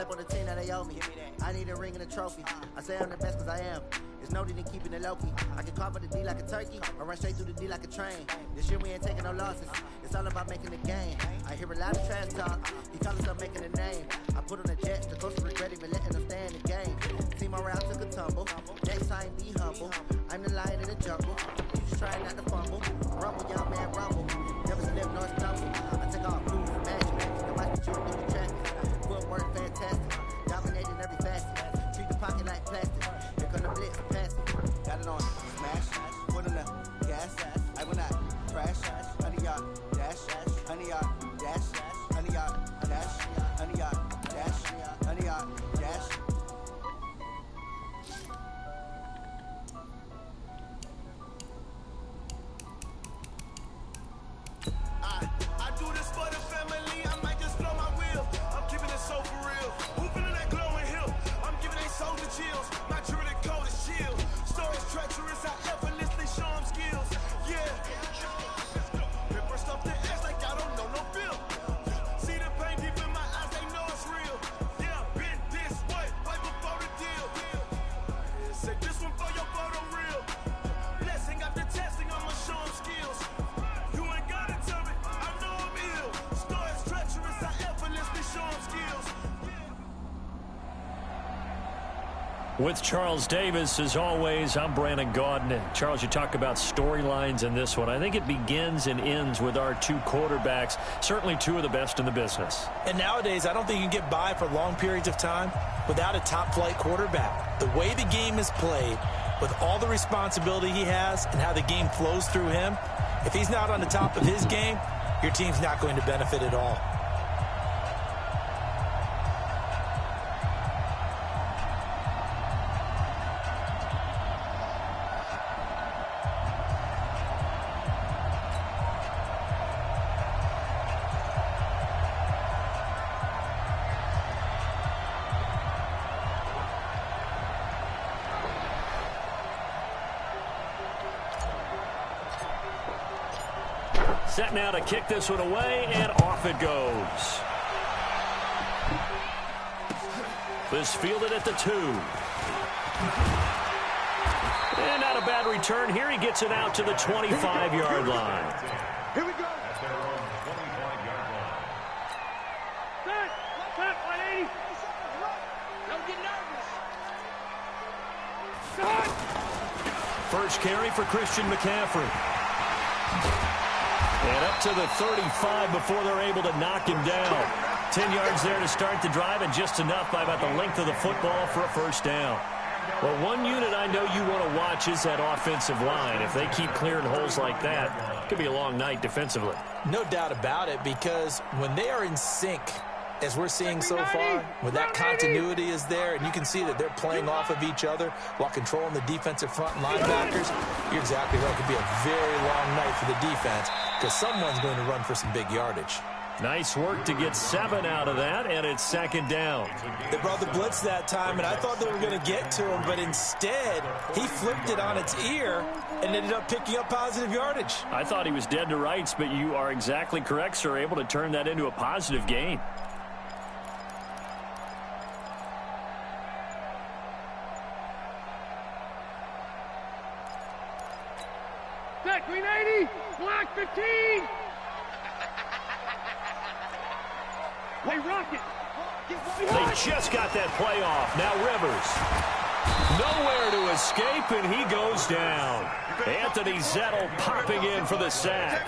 slept on the team that they owe me. I need a ring and a trophy. I say I'm the best because I am. It's no need in keeping it low-key. I can carve up the D like a turkey or run straight through the D like a train. This year we ain't taking no losses. It's all about making the game. I hear a lot of trash talk. He call himself making a name. I put on the jet. The coach regret even letting them stay in the game. Team around took a tumble. Next time be humble. I'm the lion in the jungle. You just try not to fumble. Rumble, young man, rumble. Never slip nor stumble. I take off blue for magic. And watch what you do with traffic. Footwork fantastic. Dominating every facet. Treat the pocket like plastic. Here come the blitz, pass it. Got it on, smash. Put in the gas. I will not crash. 100-yard dash. 100-yard dash. 100-yard dash. 100-yard dash. 100-yard dash. I do this for the family. I might just blow my wheel. I'm keeping it so for real. Hooping in that glowing hill. I'm giving they soldier chills. My jewelry code is chill. Stories treacherous. I effortlessly show them skills. Yeah. Ripper stuff the ass like I don't know no bill. See the pain deep in my eyes. They know it's real. Yeah, been this way right before the deal. Said this one for your photo real. Blessing after testing. I'ma show them skills. You ain't gotta tell me. I know I'm ill. Stories treacherous. I effortlessly show them skills. With Charles Davis, as always, I'm Brandon Gaudin. And Charles, you talk about storylines in this one. I think it begins and ends with our two quarterbacks, certainly two of the best in the business. And nowadays, I don't think you can get by for long periods of time without a top-flight quarterback. The way the game is played, with all the responsibility he has and how the game flows through him, if he's not on the top of his game, your team's not going to benefit at all. Set now to kick this one away, and off it goes. This fielded at the 2. And not a bad return here. He gets it out to the 25-yard line. Here we go. Set 180. Don't get nervous. First carry for Christian McCaffrey. And up to the 35 before they're able to knock him down. 10 yards there to start the drive, and just enough by about the length of the football for a first down. Well, one unit I know you want to watch is that offensive line. If they keep clearing holes like that, it could be a long night defensively. No doubt about it, because when they are in sync, as we're seeing so far, when that continuity is there, and you can see that they're playing off of each other while controlling the defensive front linebackers, you're exactly right. It could be a very long night for the defense because someone's going to run for some big yardage. Nice work to get 7 out of that, and it's second down. They brought the blitz that time, and I thought they were going to get to him, but instead, he flipped it on its ear and ended up picking up positive yardage. I thought he was dead to rights, but you are exactly correct, sir, able to turn that into a positive gain. Set 380. Block 15. They rock it. They just got that play off. Now Rivers. Nowhere to escape, and he goes down. Anthony Zettel popping in for the sack.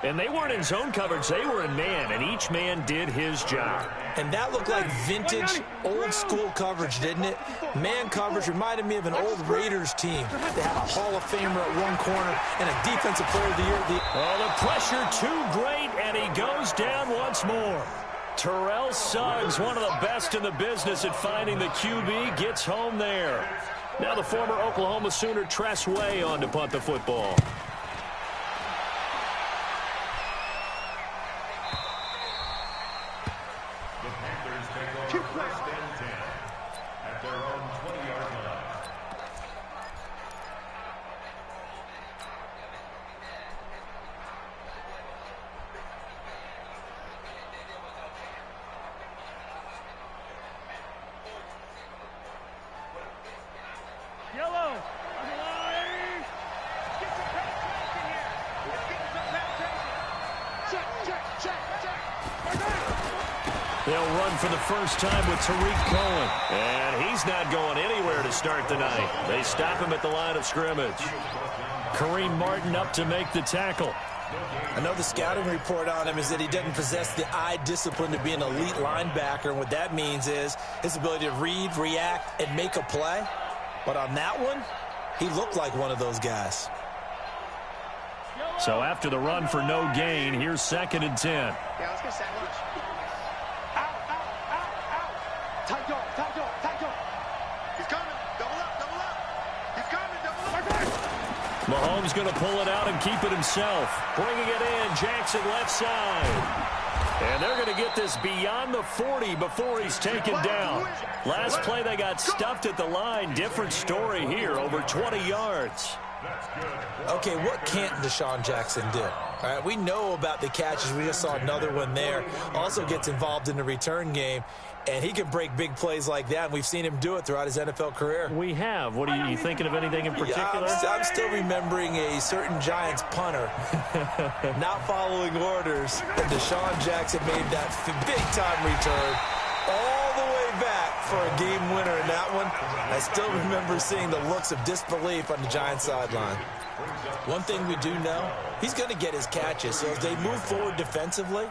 And they weren't in zone coverage. They were in man, and each man did his job. And that looked like vintage, old-school coverage, didn't it? Man coverage reminded me of an old Raiders team. They had a Hall of Famer at one corner and a Defensive Player of the Year. Oh, the pressure too great, and he goes down once more. Terrell Suggs, one of the best in the business at finding the QB, gets home there. Now the former Oklahoma Sooner Tress Way on to punt the football. Yellow. On the line. Get some penetration here. Get some penetration. Check. They'll run for the first time with Tariq Cohen. And he's not going anywhere to start the night. They stop him at the line of scrimmage. Kareem Martin up to make the tackle. I know the scouting report on him is that he doesn't possess the eye discipline to be an elite linebacker. And what that means is his ability to read, react, and make a play. But on that one, he looked like one of those guys. So after the run for no gain, here's 2nd and 10. Yeah, let's get sandwich. Out. Tight door. He's coming. Double up. He's coming. Double up. Mahomes going to pull it out and keep it himself. Bringing it in, Jackson left side. And they're going to get this beyond the 40 before he's taken down. Last play they got stuffed at the line. Different story here, over 20 yards. Okay, what can't Deshaun Jackson do? All right, we know about the catches. We just saw another one there. Also gets involved in the return game, and he can break big plays like that. And we've seen him do it throughout his NFL career. We have. What are you thinking of anything in particular? Yeah, I'm still remembering a certain Giants punter not following orders. And Deshaun Jackson made that big-time return all the way back for a game winner in that one. I still remember seeing the looks of disbelief on the Giants sideline. One thing we do know, he's going to get his catches. So as they move forward defensively,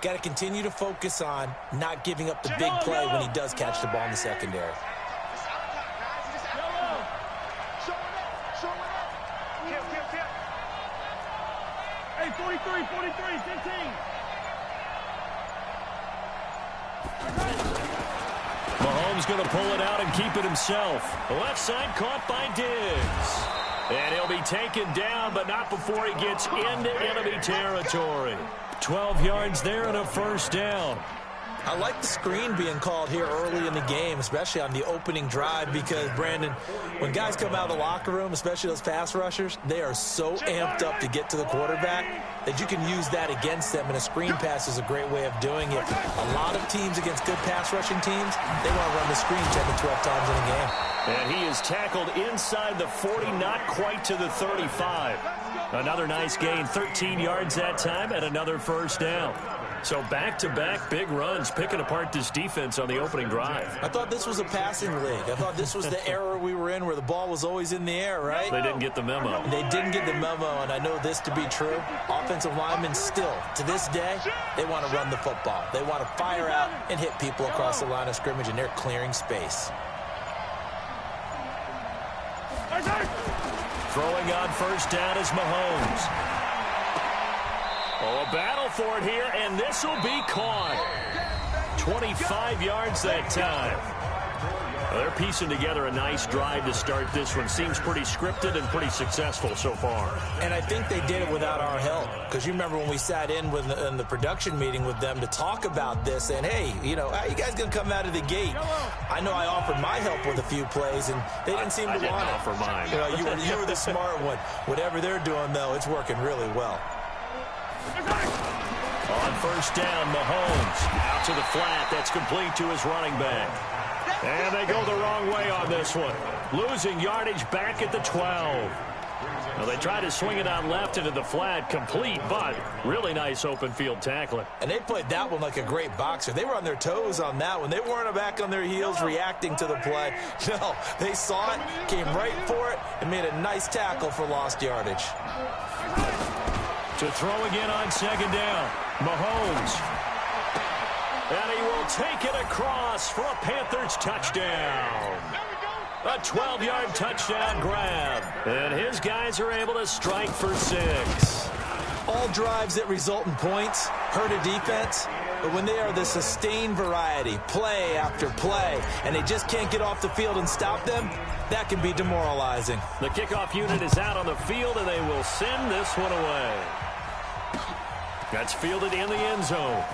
got to continue to focus on not giving up the big play when he does catch the ball in the secondary. Hey, 43, 15. Mahomes going to pull it out and keep it himself. The left side caught by Diggs. And he'll be taken down, but not before he gets into enemy territory. 12 yards there and a first down. I like the screen being called here early in the game, especially on the opening drive, because, Brandon, when guys come out of the locker room, especially those pass rushers, they are so amped up to get to the quarterback that you can use that against them, and a screen pass is a great way of doing it. A lot of teams against good pass rushing teams, they want to run the screen 10 to 12 times in a game. And he is tackled inside the 40, not quite to the 35. Another nice gain, 13 yards that time, and another first down. So back-to-back big runs, picking apart this defense on the opening drive. I thought this was a passing league. I thought this was the era we were in where the ball was always in the air, right? They didn't get the memo. They didn't get the memo, and I know this to be true. Offensive linemen still, to this day, they want to run the football. They want to fire out and hit people across the line of scrimmage, and they're clearing space. Throwing on first down is Mahomes. Oh, a battle for it here, and this will be caught. 25 yards that time. Well, they're piecing together a nice drive to start this one. Seems pretty scripted and pretty successful so far. And I think they did it without our help. Because you remember when we sat in the production meeting with them to talk about this, and hey, you know, how you guys going to come out of the gate? I know I offered my help with a few plays, and they didn't seem to want it. Offer mine. You know, you were the smart one. Whatever they're doing, though, it's working really well. On first down, Mahomes out to the flat. That's complete to his running back. And they go the wrong way on this one. Losing yardage back at the 12. Well, they try to swing it on left into the flat, complete, but really nice open field tackling. And they played that one like a great boxer. They were on their toes on that one. They weren't back on their heels reacting to the play. No, they saw it, came right for it, and made a nice tackle for lost yardage. To throw again on second down, Mahomes. And he will take it across for a Panthers touchdown. A 12-yard touchdown grab. And his guys are able to strike for 6. All drives that result in points hurt a defense, but when they are the sustained variety, play after play, and they just can't get off the field and stop them, that can be demoralizing. The kickoff unit is out on the field, and they will send this one away. That's fielded in the end zone.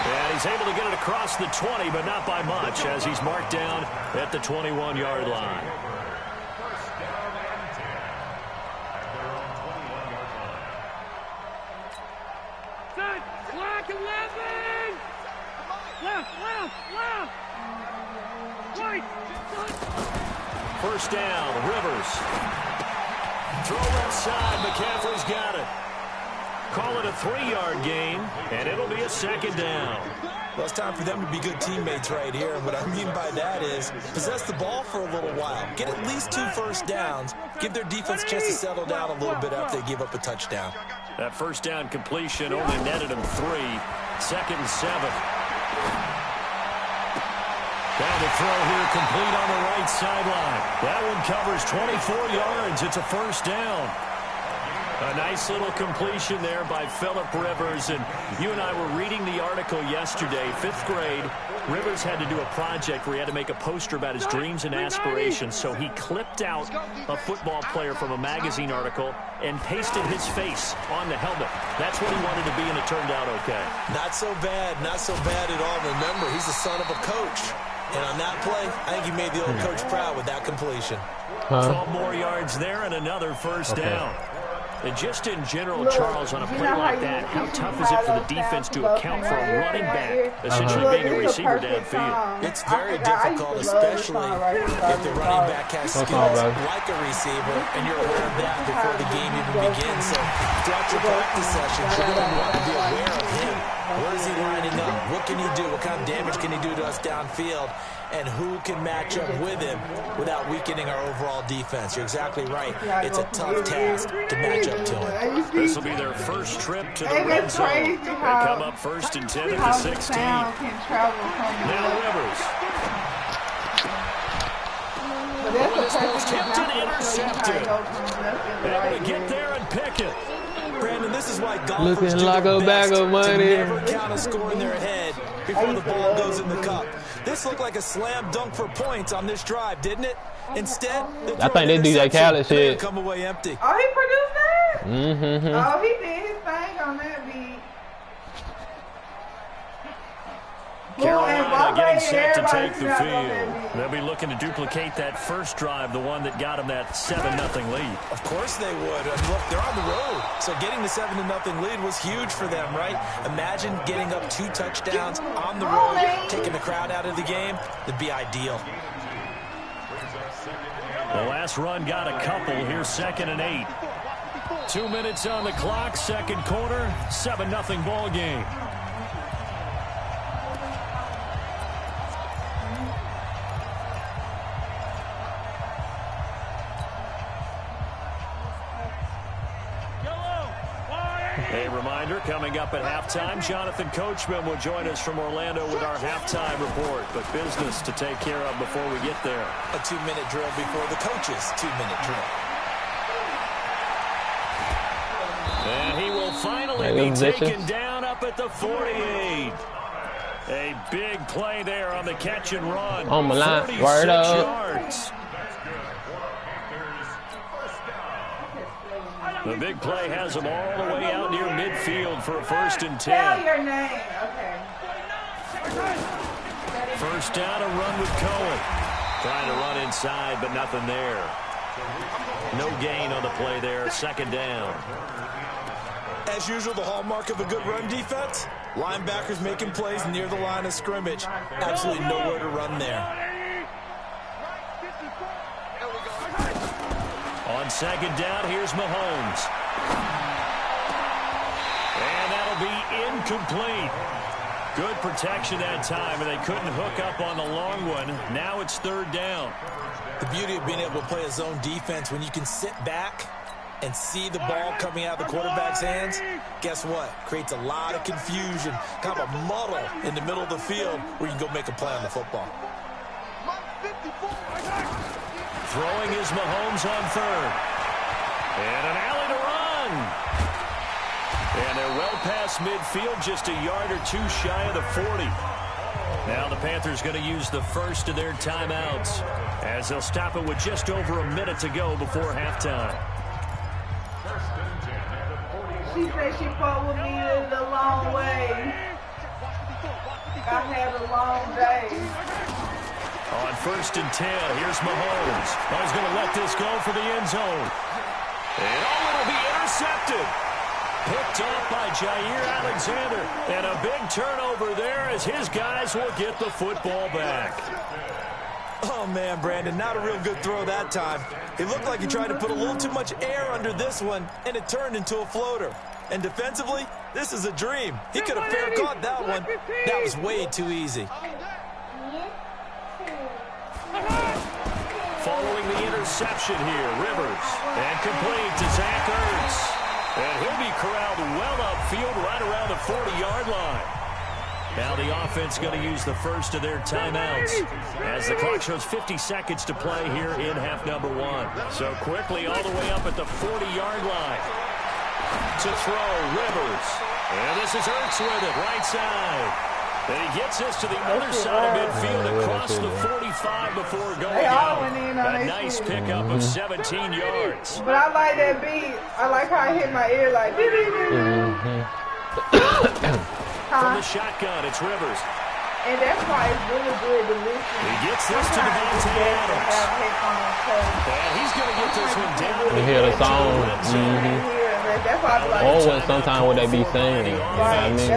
And he's able to get it across the 20, but not by much, as he's marked down at the 21-yard line. Slack 11! Left! Right! first down. Rivers. Throw left side. McCaffrey's got it. Call it a 3-yard gain, and it'll be a second down. Well, it's time for them to be good teammates right here. And what I mean by that is possess the ball for a little while. Get at least 2 first downs. Give their defense a chance to settle down a little bit after they give up a touchdown. That first down completion only netted him 3. 2nd and 7. Down the throw here, complete on the right sideline. That one covers 24 yards. It's a first down. A nice little completion there by Phillip Rivers. And you and I were reading the article yesterday, 5th grade. Rivers had to do a project where he had to make a poster about his dreams and aspirations. So he clipped out a football player from a magazine article and pasted his face on the helmet. That's what he wanted to be, and it turned out okay. Not so bad at all. Remember, he's the son of a coach. And on that play, I think he made the old coach proud with that completion. 12 more yards there and another first down. And just in general, Charles, on a play like that, how tough is it for the defense to account for a running back essentially being a receiver downfield? It's very difficult, especially if the running back has skills like a receiver, and you're aware of that before the game even begins. So throughout your practice sessions, you're going to want to be aware of him. Where is he lining up? What can he do? What kind of damage can he do to us downfield? And who can match up with him without weakening our overall defense? You're exactly right. It's a tough task to match up to him. This will be their first trip to the red zone. They come up 1st and 10 at the 16. Now Rivers. This ball's tipped and intercepted. Able to get there and pick it. Brandon, this is why golfers looking like a bag of money. Never count a score in their head before the ball goes in the cup. This looked like a slam dunk for points on this drive, didn't it? Instead, I think they do that Khaled shit. Come away empty. Oh, he produced that? Mm-hmm. Oh, he did his thing on that beat. Carolina getting set to take the field. They'll be looking to duplicate that first drive, the one that got them that 7-0 lead. Of course they would. And look, they're on the road. So getting the 7-0 lead was huge for them, right? Imagine getting up 2 touchdowns on the road, taking the crowd out of the game. That'd be ideal. The last run got a couple. Here's 2nd and 8. 2 minutes on the clock, 2nd quarter, 7-0 ball game. A reminder, coming up at halftime, Jonathan Coachman will join us from Orlando with our halftime report. But business to take care of before we get there. A 2-minute drill before the coach's 2-minute drill. And he will finally be taken down up at the 48. A big play there on the catch and run. On my line. 46 Word up. yards. The big play has him all the way out near midfield for a 1st and 10. Tell your name. Okay. First down, a run with Cohen. Trying to run inside, but nothing there. No gain on the play there. 2nd down. As usual, the hallmark of a good run defense, linebackers making plays near the line of scrimmage. Absolutely nowhere to run there. On 2nd down, here's Mahomes. And that'll be incomplete. Good protection that time, and they couldn't hook up on the long one. Now it's 3rd down. The beauty of being able to play a zone defense when you can sit back and see the ball coming out of the quarterback's hands, guess what? Creates a lot of confusion, kind of a muddle in the middle of the field where you can go make a play on the football. Throwing is Mahomes on 3rd. And an alley to run. And they're well past midfield, just a yard or 2 shy of the 40. Now the Panthers going to use the first of their timeouts as they'll stop it with just over a minute to go before halftime. She said she fought with me a long way. I had a long day. On 1st and 10, here's Mahomes. He's going to let this go for the end zone. And it'll be intercepted. Picked up by Jair Alexander. And a big turnover there as his guys will get the football back. Oh, man, Brandon, not a real good throw that time. It looked like he tried to put a little too much air under this one, and it turned into a floater. And defensively, this is a dream. He could have fair caught that one. That was way too easy. Following the interception here, Rivers. And complete to Zach Ertz. And he'll be corralled well upfield right around the 40-yard line. Now the offense going to use the first of their timeouts as the clock shows 50 seconds to play here in half number 1. So quickly all the way up at the 40-yard line. To throw, Rivers. And this is Ertz with it, right side. And he gets this to the other side of midfield across the 45 before going out. A nice pickup of 17 yards. But I like that beat. I like how it hit my ear like. From the shotgun, it's Rivers. And that's why it's really good to listen. He gets this to Devontae Adams. And he's going to get this one down. You hear the song. That's why I like. Or when sometimes what they be saying. You know what I mean?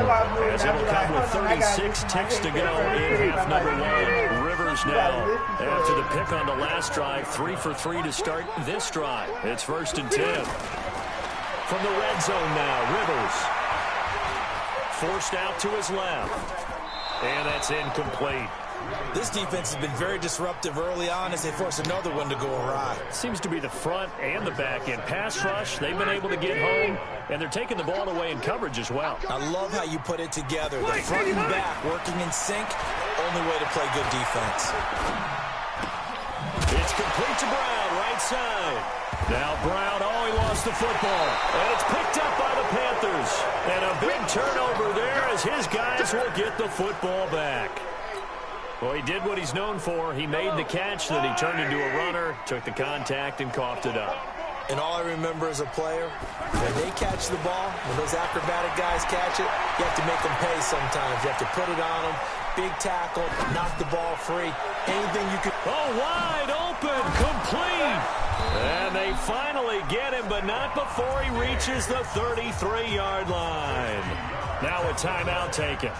As it'll come with 36 ticks to go in half number 1. Rivers now, after the pick on the last drive, 3 for 3 to start this drive. It's 1st and 10. From the red zone now, Rivers. Forced out to his left. And that's incomplete. This defense has been very disruptive early on as they force another one to go awry. Seems to be the front and the back end. Pass rush, they've been able to get home, and they're taking the ball away in coverage as well. I love how you put it together. The front and back working in sync. Only way to play good defense. It's complete to Brown, right side. Now Brown, he lost the football. And it's picked up by the Panthers. And a big turnover there as his guys will get the football back. Well, he did what he's known for. He made the catch, then he turned into a runner, took the contact, and coughed it up. And all I remember as a player, when they catch the ball, when those acrobatic guys catch it, you have to make them pay sometimes. You have to put it on them. Big tackle, knock the ball free. Anything you can... Oh, wide open, complete. And they finally get him, but not before he reaches the 33-yard line. Now a timeout taken.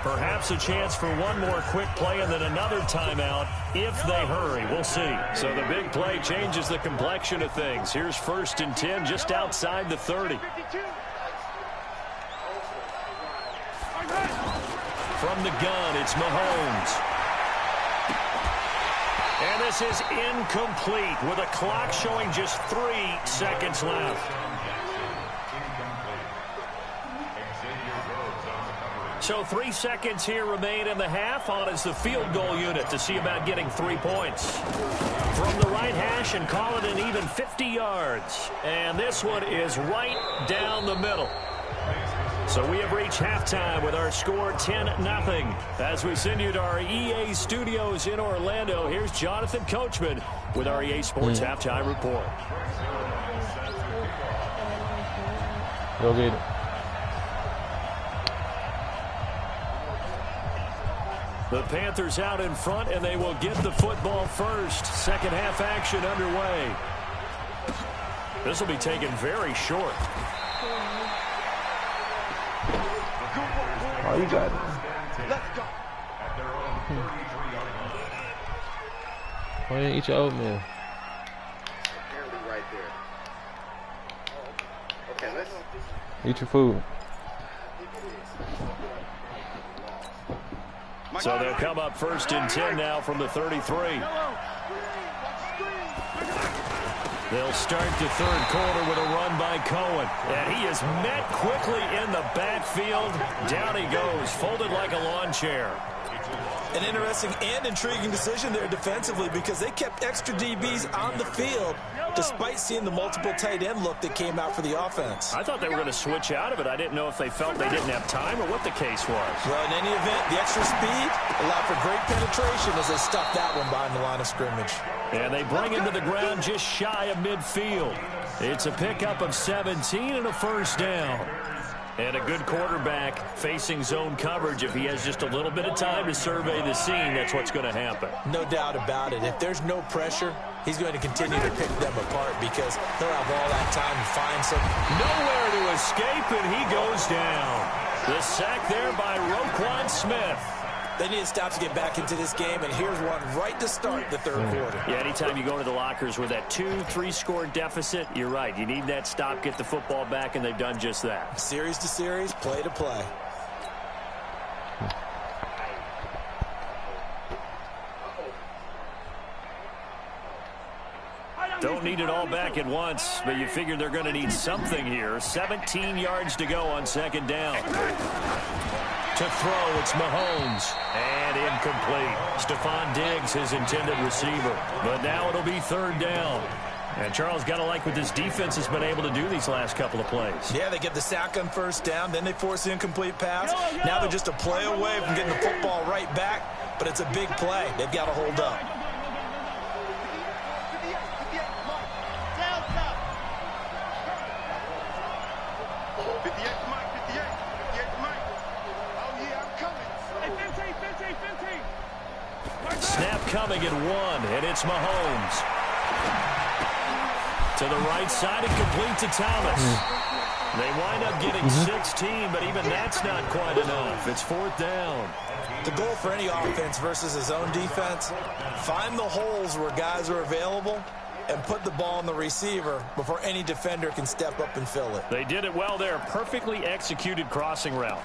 Perhaps a chance for one more quick play and then another timeout if they hurry. We'll see. So the big play changes the complexion of things. Here's 1st and 10 just outside the 30. From the gun, it's Mahomes. And this is incomplete with a clock showing just 3 seconds left. So 3 seconds here remain in the half. On is the field goal unit to see about getting 3 points. From the right hash and call it an even 50 yards. And this one is right down the middle. So we have reached halftime with our score 10-0. As we send you to our EA studios in Orlando, here's Jonathan Coachman with our EA Sports Halftime Report. Go get it. The Panthers out in front, and they will get the football first. Second half action underway. This will be taken very short. Oh, you got it. Let's go. Why didn't you eat your oatmeal? Apparently right there. Okay, let's... Eat your food. So they'll come up 1st and 10 now from the 33. They'll start the third quarter with a run by Cohen. And he is met quickly in the backfield. Down he goes, folded like a lawn chair. An interesting and intriguing decision there defensively because they kept extra DBs on the field despite seeing the multiple tight end look that came out for the offense. I thought they were going to switch out of it. I didn't know if they felt they didn't have time or what the case was. Well, in any event, the extra speed allowed for great penetration as they stuffed that one behind the line of scrimmage. And they bring him to the ground just shy of midfield. It's a pickup of 17 and a first down. And a good quarterback facing zone coverage. If he has just a little bit of time to survey the scene, that's what's going to happen. No doubt about it. If there's no pressure, he's going to continue to pick them apart because he'll have all that time to find some. Nowhere to escape, and he goes down. The sack there by Roquan Smith. They need a stop to get back into this game, and here's one right to start the third quarter. Yeah, anytime you go to the lockers with that 2-3 score deficit, you're right. You need that stop, get the football back, and they've done just that. Series to series, play to play. Don't need it all back at once, but you figure they're going to need something here. 17 yards to go on second down. To throw, it's Mahomes. And incomplete. Stephon Diggs, his intended receiver. But now it'll be third down. And Charles, got to like what this defense has been able to do these last couple of plays. Yeah, they get the sack on first down, then they force the incomplete pass. Now they're just a play away from getting the football right back, but it's a big play. They've got to hold up. Snap coming at 1, and it's Mahomes. To the right side and complete to Thomas. They wind up getting 16, but even that's not quite enough. It's fourth down. The goal for any offense versus his own defense, find the holes where guys are available and put the ball on the receiver before any defender can step up and fill it. They did it well there. Perfectly executed crossing route.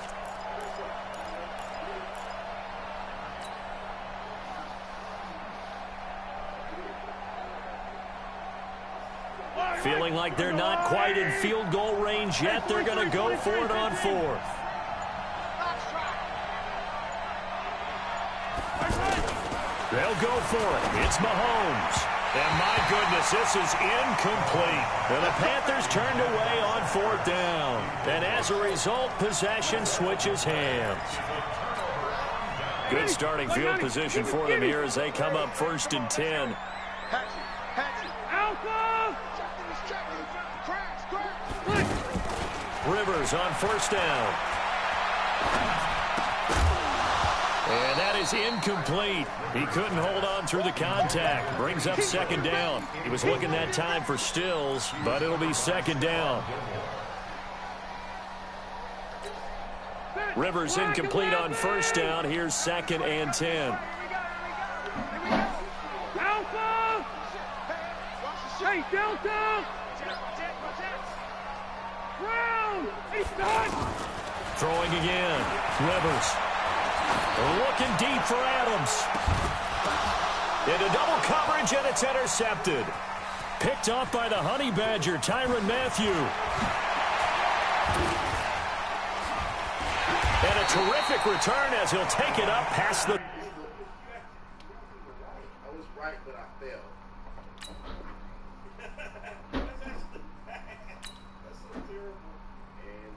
Feeling like they're not quite in field goal range yet. They're going to go for it on fourth. They'll go for it. It's Mahomes. And my goodness, this is incomplete. And the Panthers turned away on fourth down. And as a result, possession switches hands. Good starting field position for them here as they come up first and 10. Rivers on first down. And that is incomplete. He couldn't hold on through the contact. Brings up second down. He was looking that time for Stills, but it'll be second down. Rivers incomplete on first down. Here's second and 10. Hey, Delta! Brown! He's done! Throwing again. Rivers. Looking deep for Adams. Into double coverage, and it's intercepted. Picked off by the Honey Badger, Tyrann Mathieu. And a terrific return as he'll take it up past the... I was right, but I failed. That's so terrible. And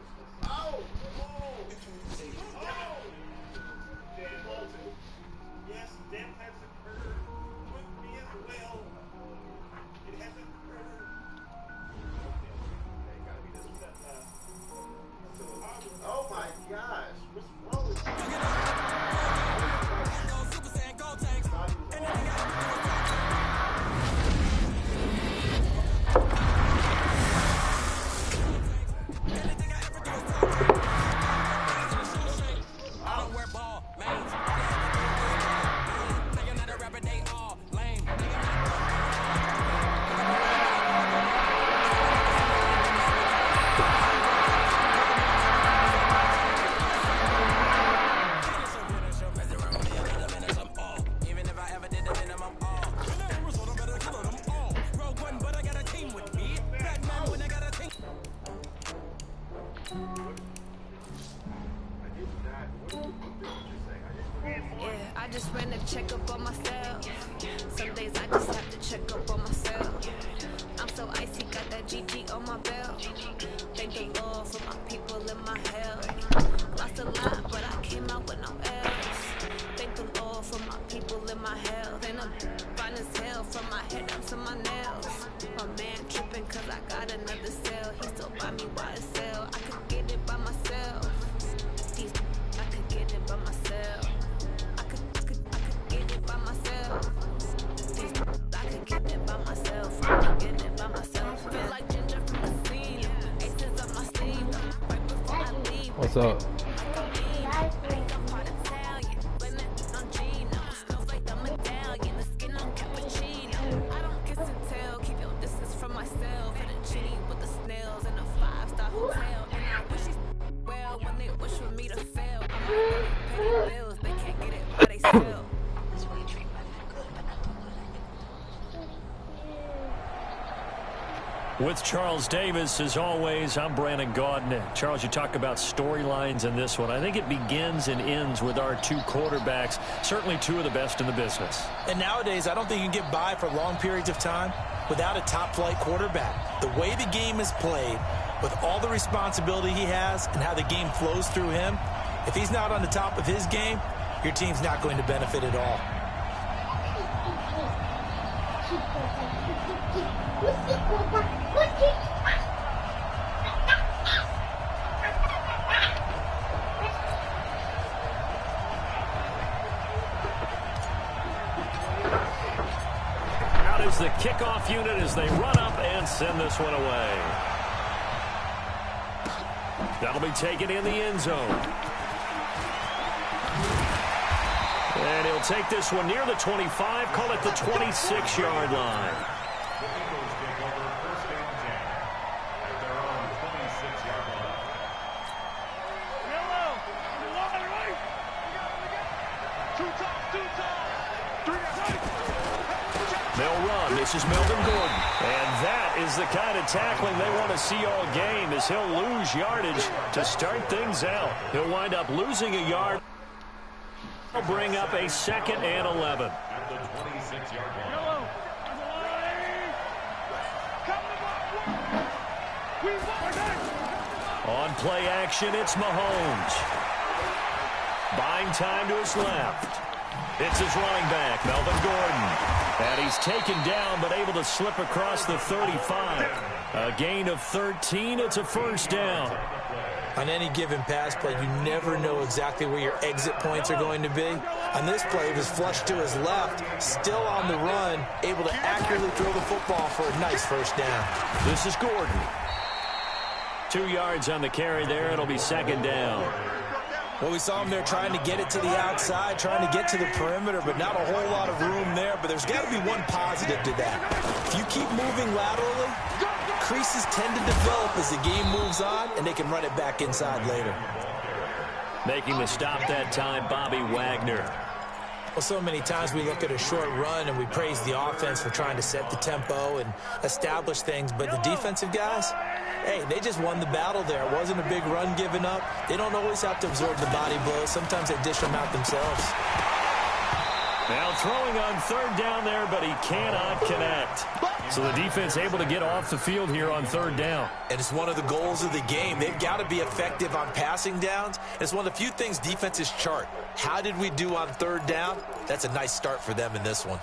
oh! Yes, death has occurred with me as well. It has occurred. Okay, gotta be this one. Oh my gosh, what's wrong with you? I just ran a checkup on myself. Some days I just have to check up on myself. I'm so icy, got that GG on my belt. Thank the Lord for my people in my health. Lost a lot, but I came out with no L's. Thank the Lord for my people in my health. And I'm fine as hell from my head down to my nails. My man tripping cause I got another cell. He still buy me YSL. I could get it by myself. I could get it by myself. I could get it by myself. I could get it by myself. I could get it by myself. Feel like ginger from the scene. Aces up my sleeve. Right before I leave. What's up? paying bills, they can't get it, but they still. With Charles Davis, as always, I'm Brandon Gaudin. Charles, you talk about storylines in this one. I think it begins and ends with our two quarterbacks, certainly two of the best in the business. And nowadays, I don't think you can get by for long periods of time without a top-flight quarterback. The way the game is played, with all the responsibility he has and how the game flows through him, if he's not on the top of his game, your team's not going to benefit at all. Out is the kickoff unit as they run up and send this one away. That'll be taken in the end zone. And he'll take this one near the 25, call it the 26-yard line. They'll run. This is Melvin Gordon. And that is the kind of tackling they want to see all game, as he'll lose yardage to start things out. He'll wind up losing a yard. He'll bring up a 2nd and 11. On play action, it's Mahomes. Buying time to his left. It's his running back, Melvin Gordon. And he's taken down, but able to slip across the 35. A gain of 13. It's a first down. On any given pass play, you never know exactly where your exit points are going to be. On this play, he was flushed to his left, still on the run, able to accurately throw the football for a nice first down. This is Gordon. 2 yards on the carry there. It'll be 2nd down. Well, we saw him there trying to get it to the outside, trying to get to the perimeter, but not a whole lot of room there. But there's got to be one positive to that. If you keep moving laterally, creases tend to develop as the game moves on, and they can run it back inside later. Making the stop that time, Bobby Wagner. Well, so many times we look at a short run and we praise the offense for trying to set the tempo and establish things, but the defensive guys, hey, they just won the battle there. It wasn't a big run given up. They don't always have to absorb the body blows. Sometimes they dish them out themselves. Now throwing on 3rd down there, but he cannot connect. So the defense able to get off the field here on 3rd down. And it's one of the goals of the game. They've got to be effective on passing downs. It's one of the few things defenses chart. How did we do on 3rd down? That's a nice start for them in this one.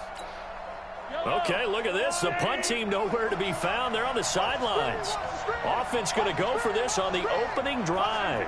Okay, look at this. The punt team nowhere to be found. They're on the sidelines. Offense going to go for this on the opening drive.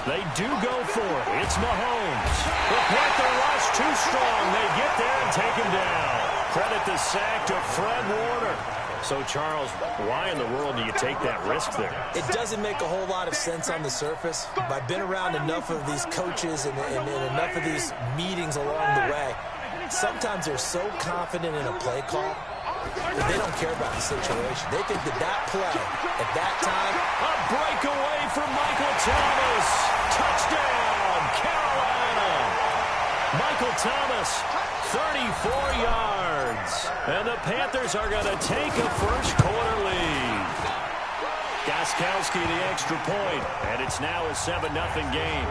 They do go for it. It's Mahomes. The Panther rush too strong. They get there and take him down. Credit the sack to Fred Warner. So, Charles, why in the world do you take that risk there? It doesn't make a whole lot of sense on the surface. But I've been around enough of these coaches and enough of these meetings along the way. Sometimes they're so confident in a play call that they don't care about the situation. They think that play at that time. A breakaway from Michael Thomas. Touchdown, Carolina. Michael Thomas, 34 yards. And the Panthers are going to take a first-quarter lead. Gostkowski the extra point, and it's now a 7-0 game.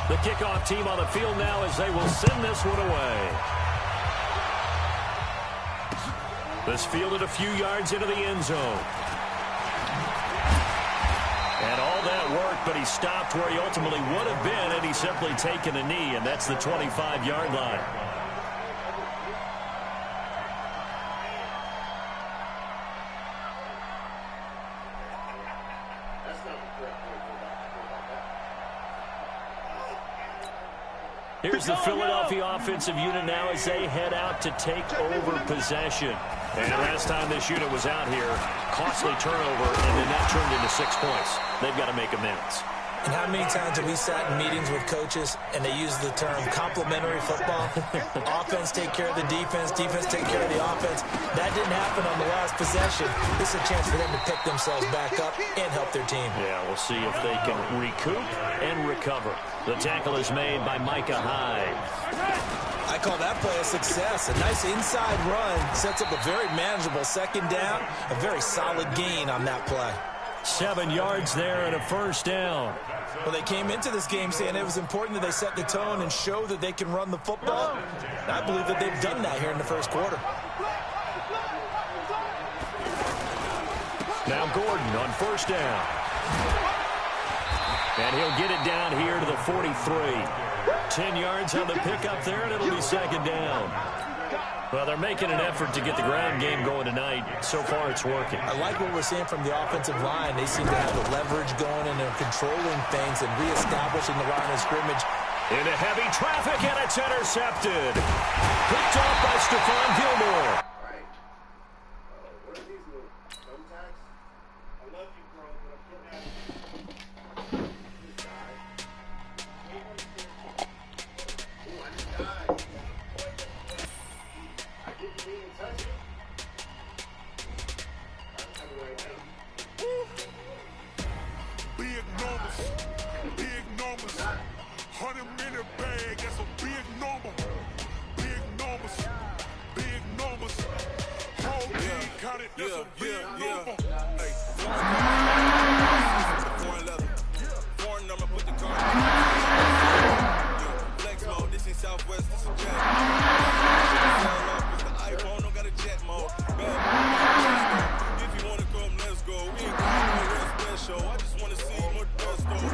The kickoff team on the field now as they will send this one away. This fielded a few yards into the end zone. And all that worked, but he stopped where he ultimately would have been, and he's simply taken a knee, and that's the 25-yard line. Here's the Philadelphia offensive unit now as they head out to take over possession. And last time this unit was out here, costly turnover, and then that turned into 6 points. They've got to make amends. And how many times have we sat in meetings with coaches and they use the term complementary football? Offense take care of the defense, defense take care of the offense. That didn't happen on the last possession. This is a chance for them to pick themselves back up and help their team. Yeah, we'll see if they can recoup and recover. The tackle is made by Micah Hyde. I call that play a success. A nice inside run sets up a very manageable second down. A very solid gain on that play. 7 yards there and a first down. Well, they came into this game saying it was important that they set the tone and show that they can run the football. And I believe that they've done that here in the first quarter. Now Gordon on first down. And he'll get it down here to the 43. 10 yards on the pickup there, and it'll be second down. Well, they're making an effort to get the ground game going tonight. So far, it's working. I like what we're seeing from the offensive line. They seem to have the leverage going, and they're controlling things and reestablishing the line of scrimmage. Into heavy traffic, and it's intercepted. Picked off by Stephon Gilmore. What are these little thumbtacks? I love you, bro, but I'm getting out of here. This guy. Ooh, I just died. I didn't even touch it. Big numbers, 100-minute bag, that's a big number. Big numbers, whole team counted, that's a big number. Hey, foreign leather, foreign number, put the car. Flex mode, this is Southwest, this is jet. It's the iPhone, don't got a jet mode. If you wanna come, let's go. We ain't going nowhere special. I just wanna see more dust though.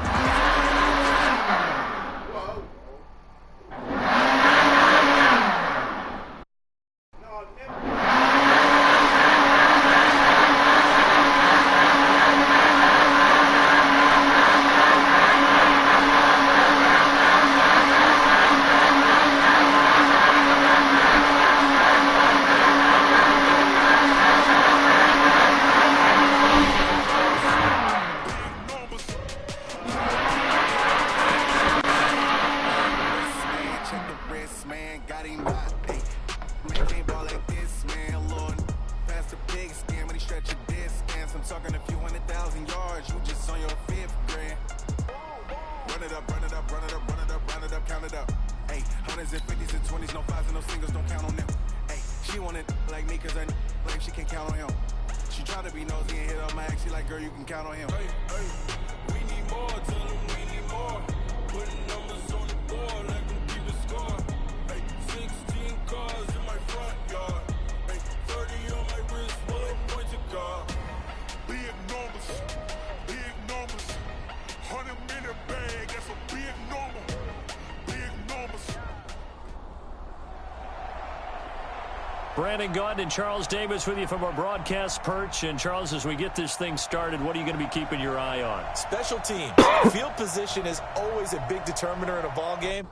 Brandon Gaudin and Charles Davis with you from our broadcast perch. And, Charles, as we get this thing started, what are you going to be keeping your eye on? Special teams. Field position is always a big determiner in a ball game.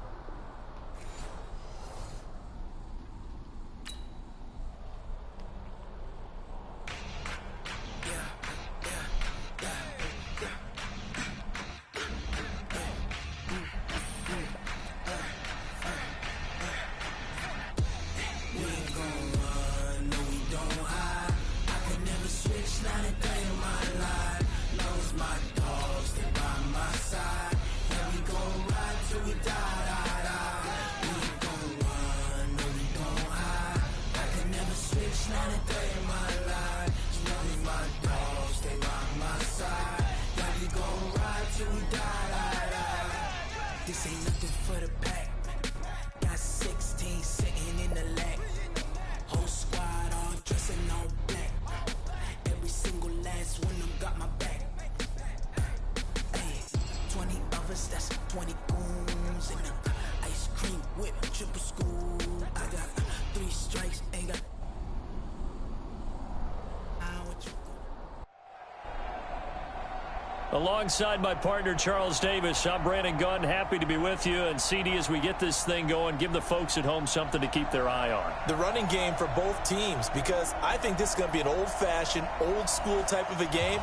Alongside my partner, Charles Davis, I'm Brandon Gunn. Happy to be with you. And, CD, as we get this thing going, give the folks at home something to keep their eye on. The running game for both teams, because I think this is going to be an old-fashioned, old-school type of a game.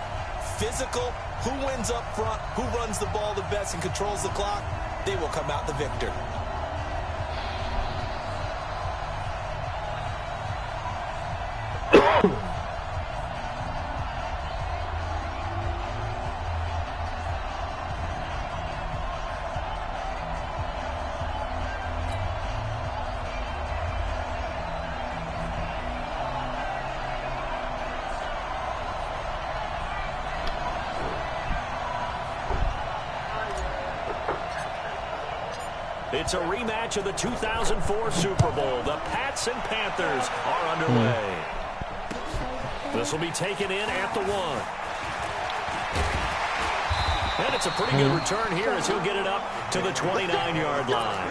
physical. Who wins up front, who runs the ball the best and controls the clock, they will come out the victor. It's a rematch of the 2004 Super Bowl. The Pats and Panthers are underway. This will be taken in at the 1. And it's a pretty good return here as he'll get it up to the 29-yard line.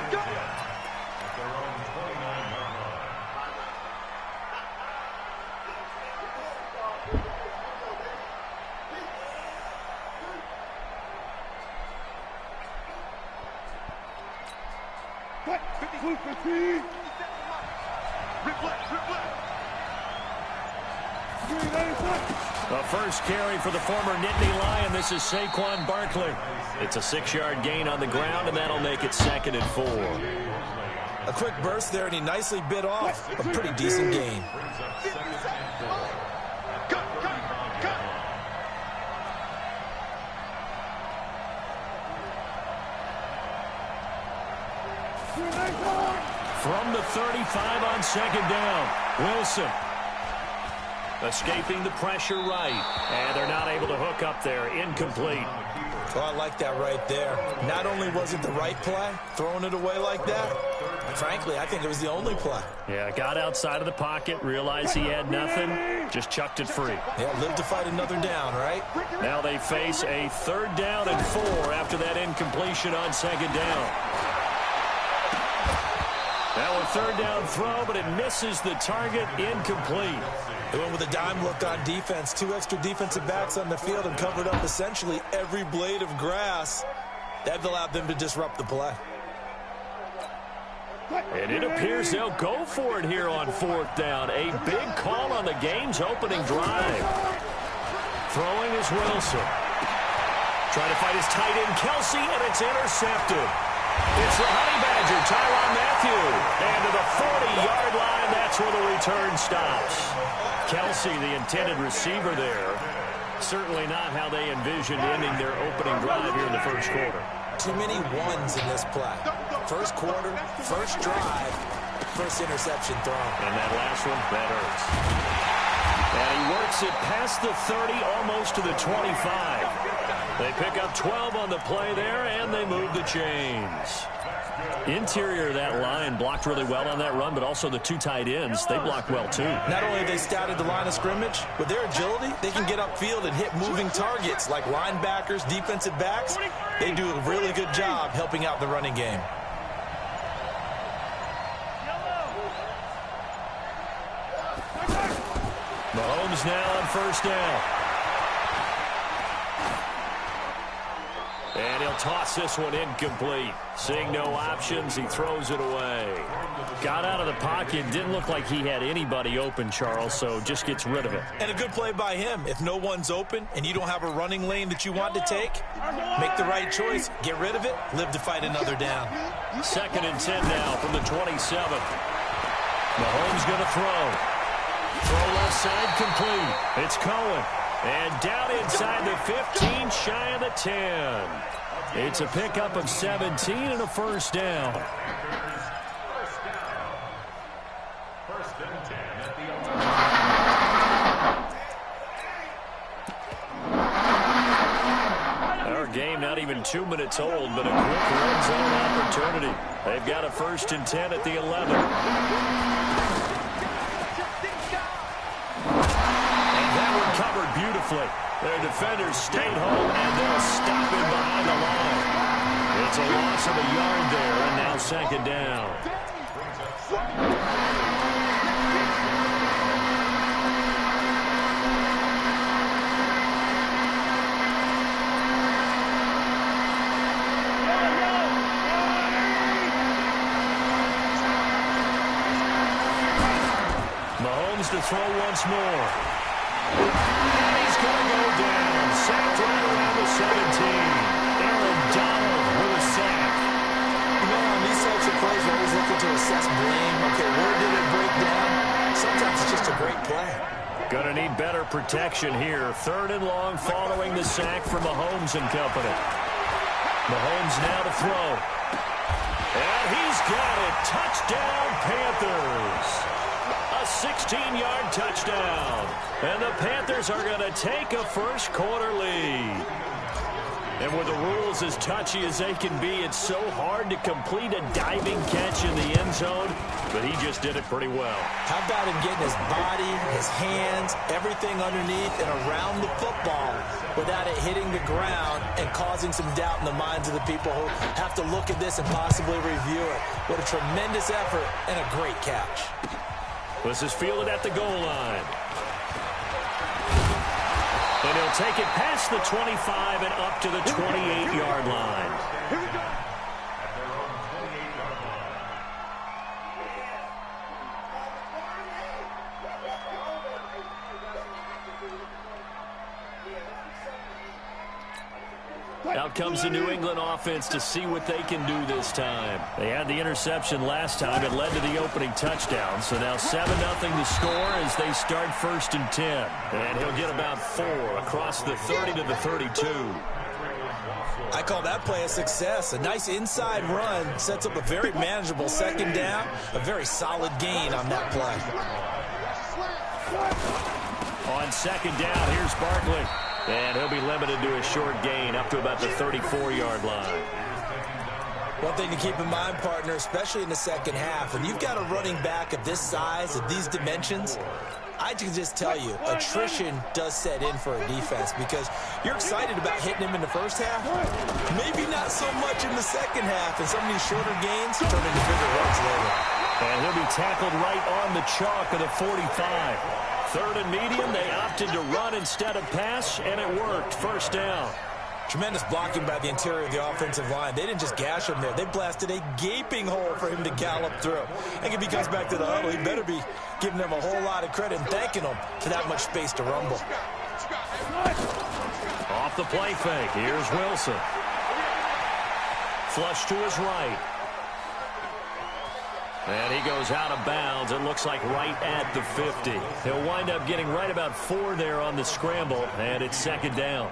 A first carry for the former Nittany Lion. This is Saquon Barkley. It's a 6-yard gain on the ground, and that'll make it 2nd and 4. A quick burst there, and he nicely bit off a pretty decent gain. From the 35 on 2nd down, Wilson. Escaping the pressure right. And they're not able to hook up there. Incomplete. Well, I like that right there. Not only was it the right play, throwing it away like that, frankly, I think it was the only play. Yeah, got outside of the pocket, realized he had nothing, just chucked it free. Yeah, live to fight another down, right? Now they face a 3rd down and 4 after that incompletion on 2nd down. Now a 3rd down throw, but it misses the target. Incomplete. They went with a dime look on defense. 2 extra defensive backs on the field and covered up essentially every blade of grass. That allowed them to disrupt the play. And it appears they'll go for it here on 4th down. A big call on the game's opening drive. Throwing is Wilson. Trying to fight his tight end, Kelsey, and it's intercepted. It's the Honey Badger, Tyrann Mathieu. And to the 40-yard line, that's where the return stops. Kelsey, the intended receiver there. Certainly not how they envisioned ending their opening drive here in the first quarter. Too many ones in this play. First quarter, first drive, first interception thrown. And that last one, that hurts. And he works it past the 30, almost to the 25. They pick up 12 on the play there, and they move the chains. Interior of that line blocked really well on that run, but also the 2 tight ends, they blocked well too. Not only have they scouted the line of scrimmage, with their agility, they can get upfield and hit moving targets like linebackers, defensive backs. They do a really good job helping out the running game. Mahomes now on 1st down. And he'll toss this one incomplete. Seeing no options, he throws it away. Got out of the pocket. Didn't look like he had anybody open, Charles, so just gets rid of it. And a good play by him. If no one's open and you don't have a running lane that you want to take, make the right choice. Get rid of it. Live to fight another down. 2nd and 10 now from the 27. Mahomes going to throw. Throw left side complete. It's Cohen. And down inside the 15, shy of the 10. It's a pickup of 17 and a 1st down. First and 10 at the Our game not even 2 minutes old, but a quick red zone opportunity. They've got a 1st and 10 at the 11. Covered beautifully. Their defenders stayed home, and they'll stop him behind the line. It's a loss of a yard there, and now 2nd down. Mahomes to throw once more. And he's going to go down. Sacked right around the 17. Aaron Donald with a sack. You know, on these types of plays, we're always looking to assess blame. Okay, where did it break down? Sometimes it's just a great play. Going to need better protection here. 3rd and long following the sack from Mahomes and company. Mahomes now to throw. And he's got it. Touchdown, Panthers. A 16-yard touchdown. And the Panthers are going to take a first-quarter lead. And with the rules as touchy as they can be, it's so hard to complete a diving catch in the end zone, but he just did it pretty well. How about him getting his body, his hands, everything underneath and around the football without it hitting the ground and causing some doubt in the minds of the people who have to look at this and possibly review it. What a tremendous effort and a great catch. This is fielded at the goal line. And he'll take it past the 25 and up to the 28-yard line. Here we go. Out comes the New England offense to see what they can do this time. They had the interception last time. It led to the opening touchdown. So now 7-0 the score as they start 1st and 10. And he'll get about 4 across the 30 to the 32. I call that play a success. A nice inside run sets up a very manageable 2nd down. A very solid gain on that play. On 2nd down, here's Barkley. And he'll be limited to a short gain up to about the 34-yard line. One thing to keep in mind, partner, especially in the second half, when you've got a running back of this size, of these dimensions, I can just tell you, attrition does set in for a defense because you're excited about hitting him in the first half. Maybe not so much in the second half, and some of these shorter gains turn into bigger runs later. And he'll be tackled right on the chalk of the 45. 3rd and medium, they opted to run instead of pass, and it worked. 1st down. Tremendous blocking by the interior of the offensive line. They didn't just gash him there. They blasted a gaping hole for him to gallop through. I think if he comes back to the huddle, he better be giving them a whole lot of credit and thanking them for that much space to rumble. Off the play fake. Here's Wilson. Flush to his right. And he goes out of bounds. It looks like right at the 50. He'll wind up getting right about 4 there on the scramble, and it's 2nd down.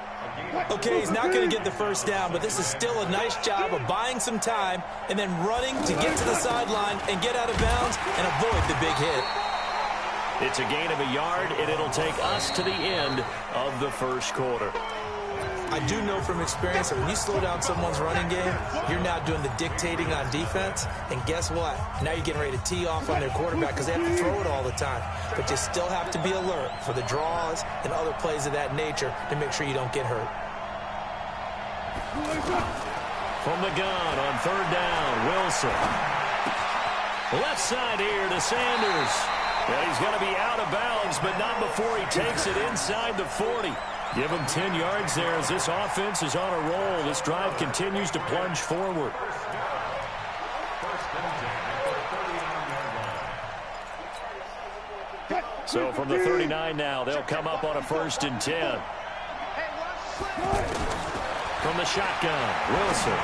Okay, he's not going to get the 1st down, but this is still a nice job of buying some time and then running to get to the sideline and get out of bounds and avoid the big hit. It's a gain of a yard, and it'll take us to the end of the 1st quarter. I do know from experience that when you slow down someone's running game, you're now doing the dictating on defense. And guess what? Now you're getting ready to tee off on their quarterback because they have to throw it all the time. But you still have to be alert for the draws and other plays of that nature to make sure you don't get hurt. From the gun on 3rd down, Wilson. Left side here to Sanders. Well, he's going to be out of bounds, but not before he takes it inside the 40. Give him 10 yards there as this offense is on a roll. This drive continues to plunge forward. So from the 39 now, they'll come up on a 1st and 10. From the shotgun, Wilson.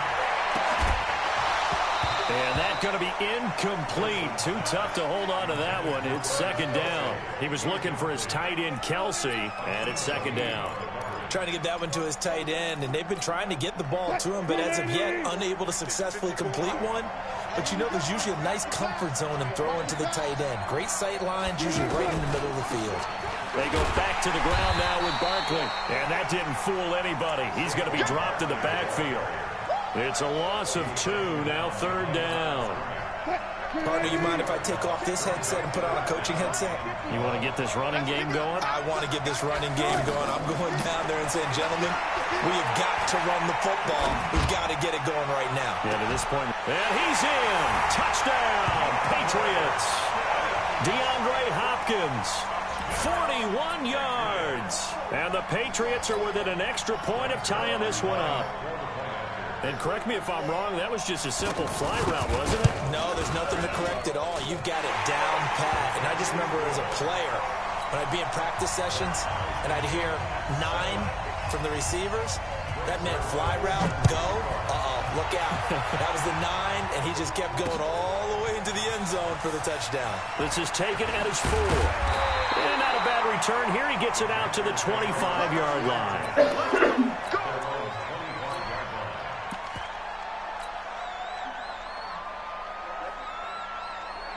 And that's going to be incomplete. Too tough to hold on to that one. It's 2nd down. He was looking for his tight end, Kelsey, and it's 2nd down. Trying to get that one to his tight end, and they've been trying to get the ball to him, but as of yet, unable to successfully complete one. But you know there's usually a nice comfort zone in throwing to the tight end. Great sight lines, usually right in the middle of the field. They go back to the ground now with Barkley, and that didn't fool anybody. He's going to be dropped in the backfield. It's a loss of 2, now 3rd down. Partner, you mind if I take off this headset and put on a coaching headset? You want to get this running game going? I want to get this running game going. I'm going down there and saying, gentlemen, we have got to run the football. We've got to get it going right now. Yeah, to this point. And he's in. Touchdown, Patriots. DeAndre Hopkins, 41 yards. And the Patriots are within an extra point of tying this one up. And correct me if I'm wrong, that was just a simple fly route, wasn't it? No, there's nothing to correct at all. You've got it down pat. And I just remember as a player, when I'd be in practice sessions and I'd hear 9 from the receivers, that meant fly route, go, look out. That was the 9, and he just kept going all the way into the end zone for the touchdown. This is taken at his 4. And not a bad return. Here he gets it out to the 25-yard line.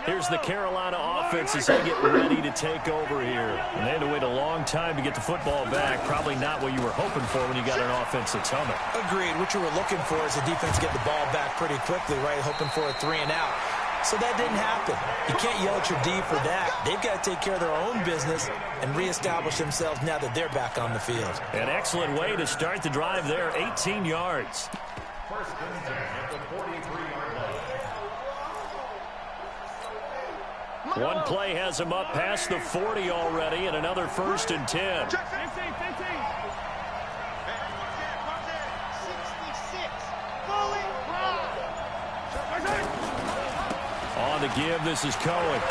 Here's the Carolina offense as they get ready to take over here. And they had to wait a long time to get the football back. Probably not what you were hoping for when you got an offense that's humming. Agreed. What you were looking for is the defense get the ball back pretty quickly, right? Hoping for a 3-and-out. So that didn't happen. You can't yell at your D for that. They've got to take care of their own business and reestablish themselves now that they're back on the field. An excellent way to start the drive there, 18 yards. First and 10 at the 43-yard line. One play has him up past the 40 already, and another 1st and 10. 15. On the give, this is Cohen.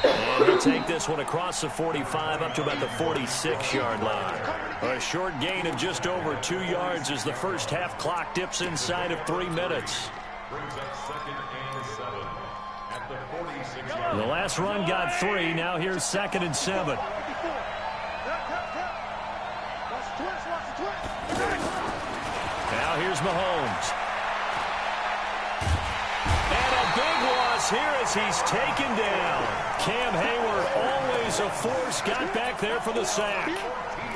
And he'll take this one across the 45 up to about the 46-yard line. A short gain of just over 2 yards as the first half clock dips inside of 3 minutes. Brings up 2nd and 7 at the 46-yard line. The last run got 3. Now here's 2nd and 7. Now here's Mahomes. And a big loss here as he's taken down. Cam Hayward, always a force, got back there for the sack.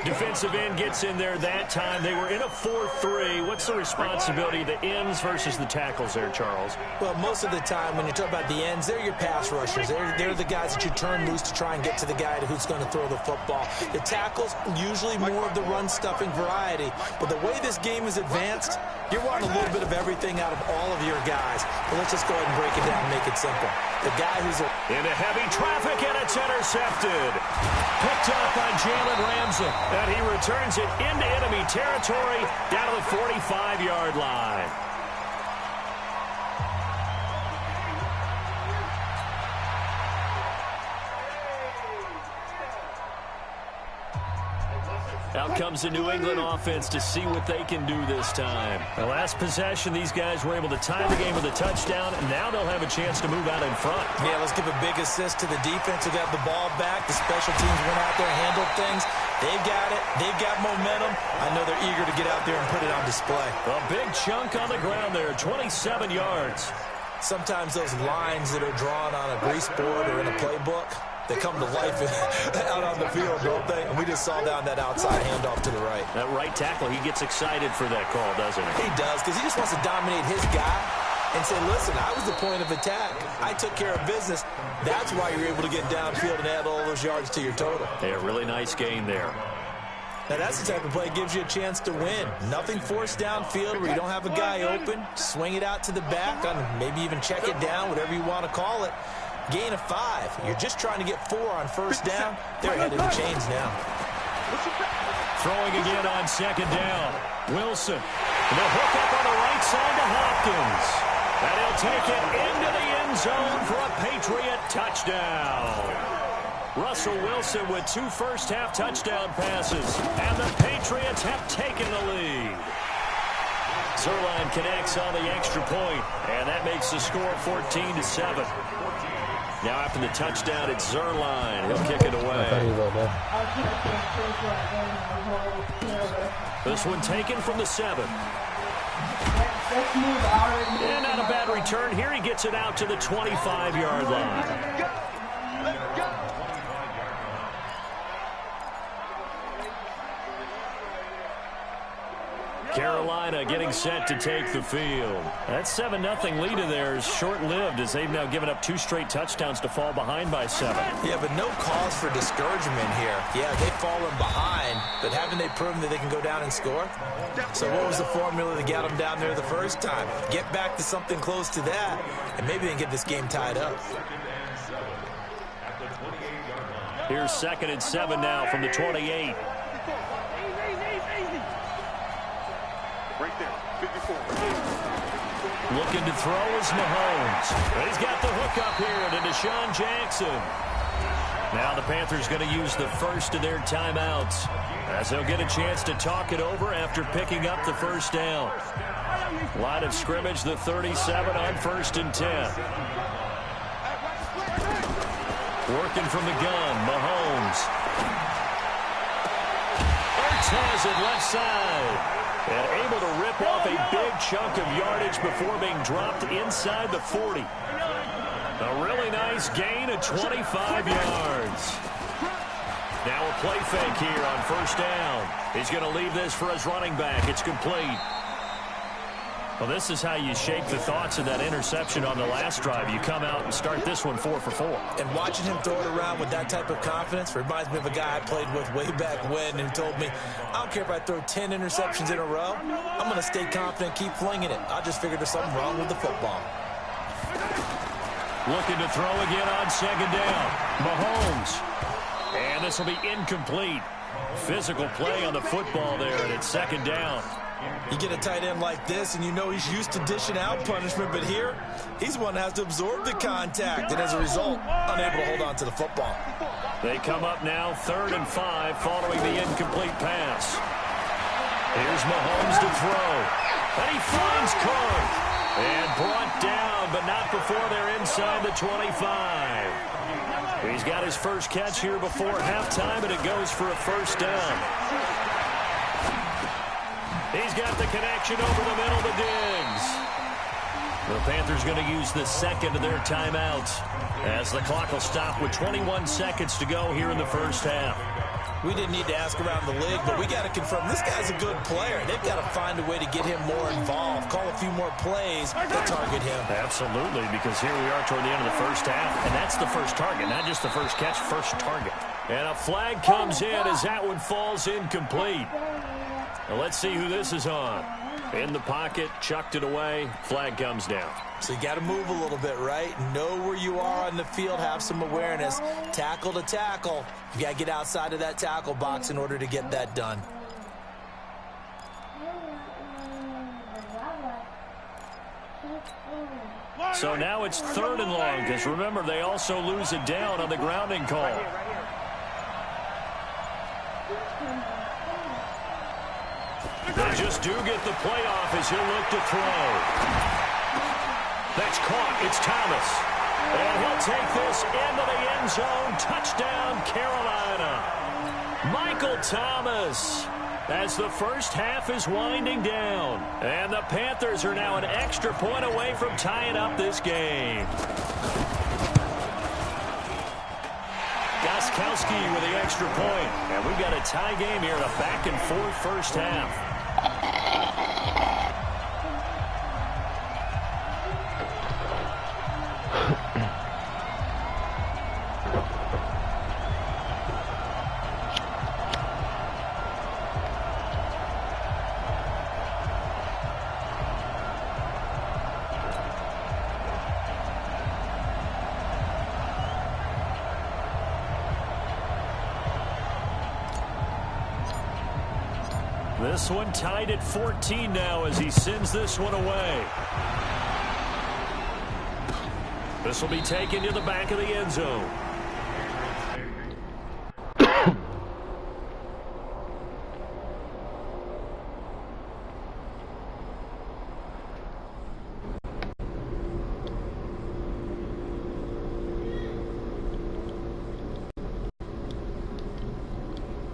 Defensive end gets in there that time. They were in a 4-3. What's the responsibility of the ends versus the tackles there, Charles? Well, most of the time when you talk about the ends, they're your pass rushers. They're the guys that you turn loose to try and get to the guy who's going to throw the football. The tackles, usually more of the run-stuffing variety. But the way this game is advanced, you're wanting a little bit of everything out of all of your guys. But let's just go ahead and break it down and make it simple. The guy who's into heavy traffic, and it's intercepted. Picked up by Jalen Ramsey. And he returns it into enemy territory down to the 45-yard line. Out comes the New England offense to see what they can do this time. The last possession, these guys were able to tie the game with a touchdown, and now they'll have a chance to move out in front. Yeah, let's give a big assist to the defense who got the ball back. The special teams went out there and handled things. They've got it. They've got momentum. I know they're eager to get out there and put it on display. A big chunk on the ground there, 27 yards. Sometimes those lines that are drawn on a grease board or in a playbook, they come to life out on the field, don't they? And we just saw down that outside handoff to the right. That right tackle, he gets excited for that call, doesn't he? He does, because he just wants to dominate his guy and say, listen, I was the point of attack. I took care of business. That's why you're able to get downfield and add all those yards to your total. Yeah, really nice gain there. Now, that's the type of play that gives you a chance to win. Nothing forced downfield where you don't have a guy open. Swing it out to the back, maybe even check it down, whatever you want to call it. Gain of 5. You're just trying to get 4 on first down. They're ahead of the chains now. Throwing again on 2nd down. Wilson. The hook up on the right side to Hopkins. And he'll take it into the end zone for a Patriot touchdown. Russell Wilson with 2 first-half touchdown passes. And the Patriots have taken the lead. Zerline connects on the extra point, and that makes the score 14-7. Now after the touchdown, it's Zerline. He'll kick it away. This one taken from the 7. And not a bad return. Here he gets it out to the 25-yard line. Carolina getting set to take the field. That 7-0 lead of theirs short-lived as they've now given up 2 straight touchdowns to fall behind by 7. Yeah, but no cause for discouragement here. Yeah, they've fallen behind, but haven't they proven that they can go down and score? So what was the formula that got them down there the first time? Get back to something close to that, and maybe they can get this game tied up. Here's 2nd and 7 now from the 28. Right there, 54. Looking to throw is Mahomes. He's got the hook up here to Deshaun Jackson. Now the Panthers going to use the first of their timeouts as they'll get a chance to talk it over after picking up the first down. Line of scrimmage, the 37 on 1st and 10. Working from the gun, Mahomes. Has it left side. And able to rip off a big chunk of yardage before being dropped inside the 40. A really nice gain of 25 yards. Now a play fake here on 1st down. He's going to leave this for his running back. It's complete. Well, this is how you shape the thoughts of that interception on the last drive. You come out and start this one 4 for 4. And watching him throw it around with that type of confidence reminds me of a guy I played with way back when who told me, I don't care if I throw 10 interceptions in a row. I'm going to stay confident, keep flinging it. I just figured there's something wrong with the football. Looking to throw again on 2nd down. Mahomes. And this will be incomplete. Physical play on the football there, and it's 2nd down. You get a tight end like this, and you know he's used to dishing out punishment, but here, he's the one that has to absorb the contact, and as a result, unable to hold on to the football. They come up now 3rd and 5 following the incomplete pass. Here's Mahomes to throw. And he finds Cook. And brought down, but not before they're inside the 25. He's got his first catch here before halftime, and it goes for a 1st down. He's got the connection over the middle to Diggs. The Panthers going to use the 2nd of their timeouts as the clock will stop with 21 seconds to go here in the 1st half. We didn't need to ask around the league, but we got to confirm this guy's a good player. They've got to find a way to get him more involved, call a few more plays to target him. Absolutely, because here we are toward the end of the 1st half, and that's the first target, not just the first catch, first target. And a flag comes in as that one falls incomplete. Now let's see who this is on. In the pocket, chucked it away, flag comes down. So you got to move a little bit, right? Know where you are on the field, have some awareness. Tackle to tackle. You got to get outside of that tackle box in order to get that done. So now it's 3rd and long, because remember, they also lose it down on the grounding call. They just do get the playoff as he'll look to throw. That's caught. It's Thomas. And he'll take this into the end zone. Touchdown, Carolina. Michael Thomas as the 1st half is winding down. And the Panthers are now an extra point away from tying up this game. Gostkowski with the extra point. And we've got a tie game here in a back-and-forth 1st half. This one tied at 14 now as he sends this one away. This will be taken to the back of the end zone.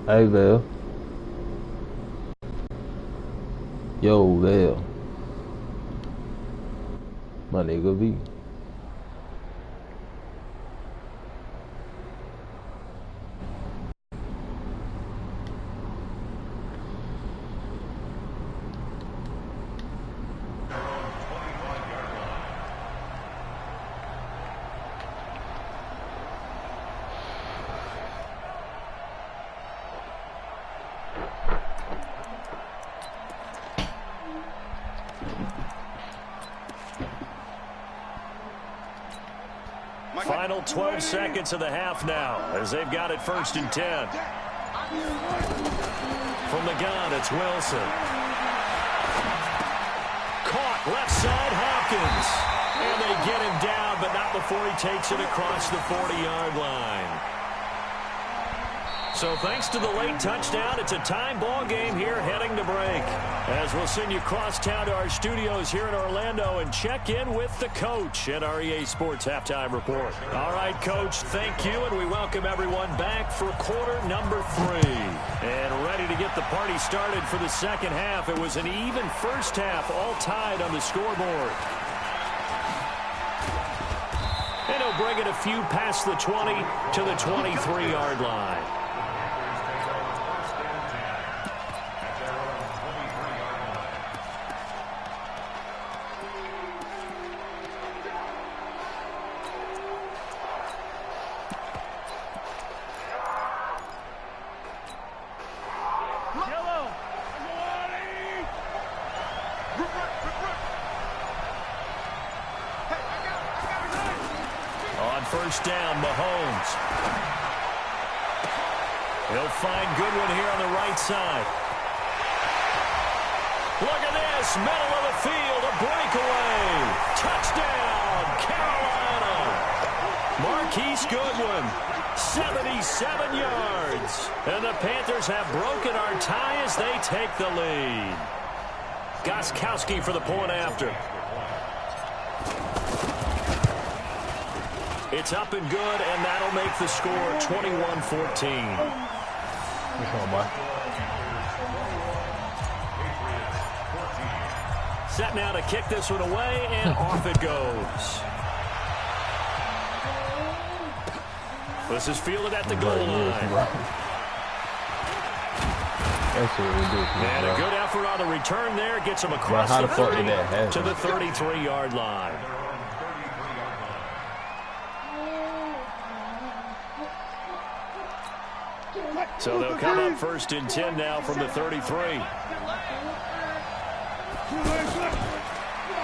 Hey, Val. Yo, Val. My nigga V. Final 12 seconds of the half now as they've got it 1st and 10. From the gun, it's Wilson. Caught left side, Hopkins. And they get him down, but not before he takes it across the 40-yard line. So thanks to the late touchdown, it's a time ball game here heading to break. As we'll send you cross town to our studios here in Orlando and check in with the coach at our EA Sports Halftime Report. All right, Coach, thank you, and we welcome everyone back for quarter number 3. And ready to get the party started for the second half. It was an even first half, all tied on the scoreboard. And he'll bring it a few past the 20 to the 23-yard line. First down, Mahomes. He'll find Goodwin here on the right side. Look at this, middle of the field, a breakaway. Touchdown, Carolina. Marquise Goodwin, 77 yards. And the Panthers have broken our tie as they take the lead. Gostkowski for the point after. It's up and good, and that'll make the score 21-14. Set now to kick this one away, and off it goes. This is fielded at the goal line. And a good effort on the return there. Gets him across the 30 to the 33-yard line. So they'll come up first and 10 now from the 33.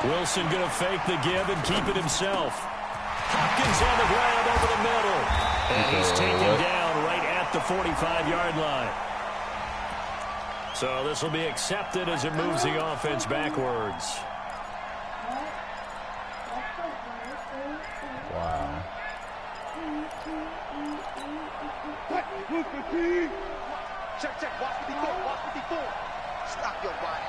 Wilson going to fake the give and keep it himself. Hopkins on the grab over the middle. And he's taken down right at the 45-yard line. So this will be accepted as it moves the offense backwards. Wow. Check. Watch 54. Stop your body.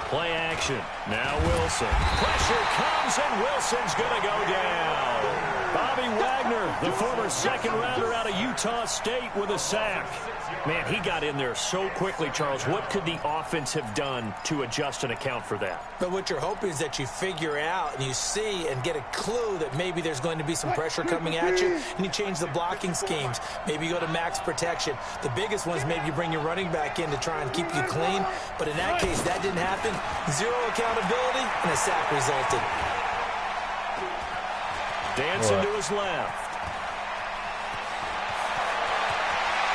Play action. Now Wilson. Pressure comes, and Wilson's going to go down. Bobby Wagner, the former second-rounder out of Utah State, with a sack. Man, he got in there so quickly, Charles. What could the offense have done to adjust and account for that? But what you're hoping is that you figure out and you see and get a clue that maybe there's going to be some pressure coming at you, and you change the blocking schemes. Maybe you go to max protection. The biggest one is maybe you bring your running back in to try and keep you clean. But in that case, that didn't happen. Zero accountability, and a sack resulted. Dancing to his left.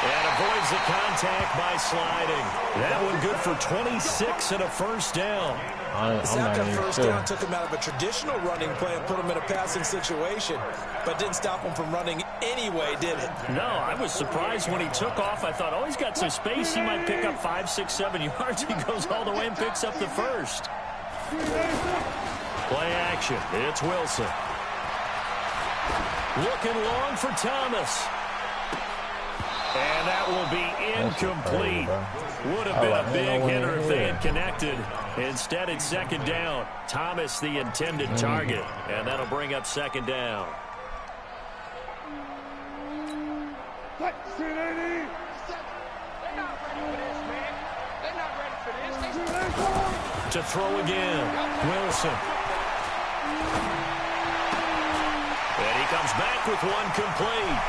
And avoids the contact by sliding. That one good for 26 and a first down. The sack on first down took him out of a traditional running play and put him in a passing situation, but didn't stop him from running anyway, did it? No, I was surprised when he took off. I thought, oh, he's got some space. He might pick up 5, 6, 7 yards. He goes all the way and picks up the first. Play action. It's Wilson. Looking long for Thomas. And that will be incomplete. Would have been a big hitter if they had connected. Instead, it's second down. Thomas, the intended target. And that'll bring up second down. To throw again. Wilson. And he comes back with one complete.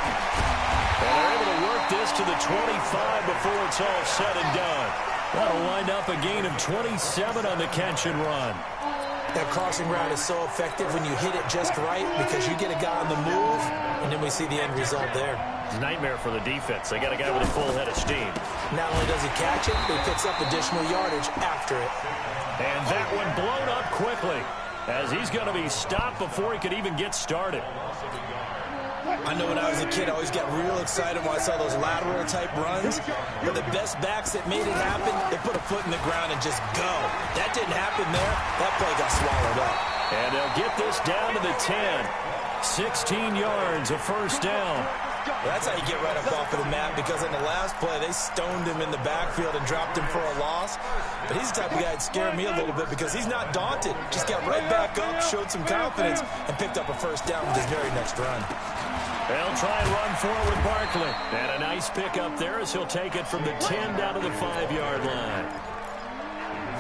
And they're able to work this to the 25 before it's all said and done. That'll wind up a gain of 27 on the catch and run. That crossing route is so effective when you hit it just right because you get a guy on the move, and then we see the end result there. Nightmare for the defense. They got a guy with a full head of steam. Not only does he catch it, but he picks up additional yardage after it. And that one blown up quickly as he's going to be stopped before he could even get started. I know when I was a kid, I always got real excited when I saw those lateral-type runs. But the best backs that made it happen, they put a foot in the ground and just go. That didn't happen there. That play got swallowed up. And they'll get this down to the 10. 16 yards, a first down. That's how you get right up off of the mat, because on the last play, they stoned him in the backfield and dropped him for a loss. But he's the type of guy that scared me a little bit because he's not daunted. Just got right back up, showed some confidence, and picked up a first down with his very next run. They'll try and run forward with Barkley. And a nice pick up there as he'll take it from the 10 down to the 5-yard line.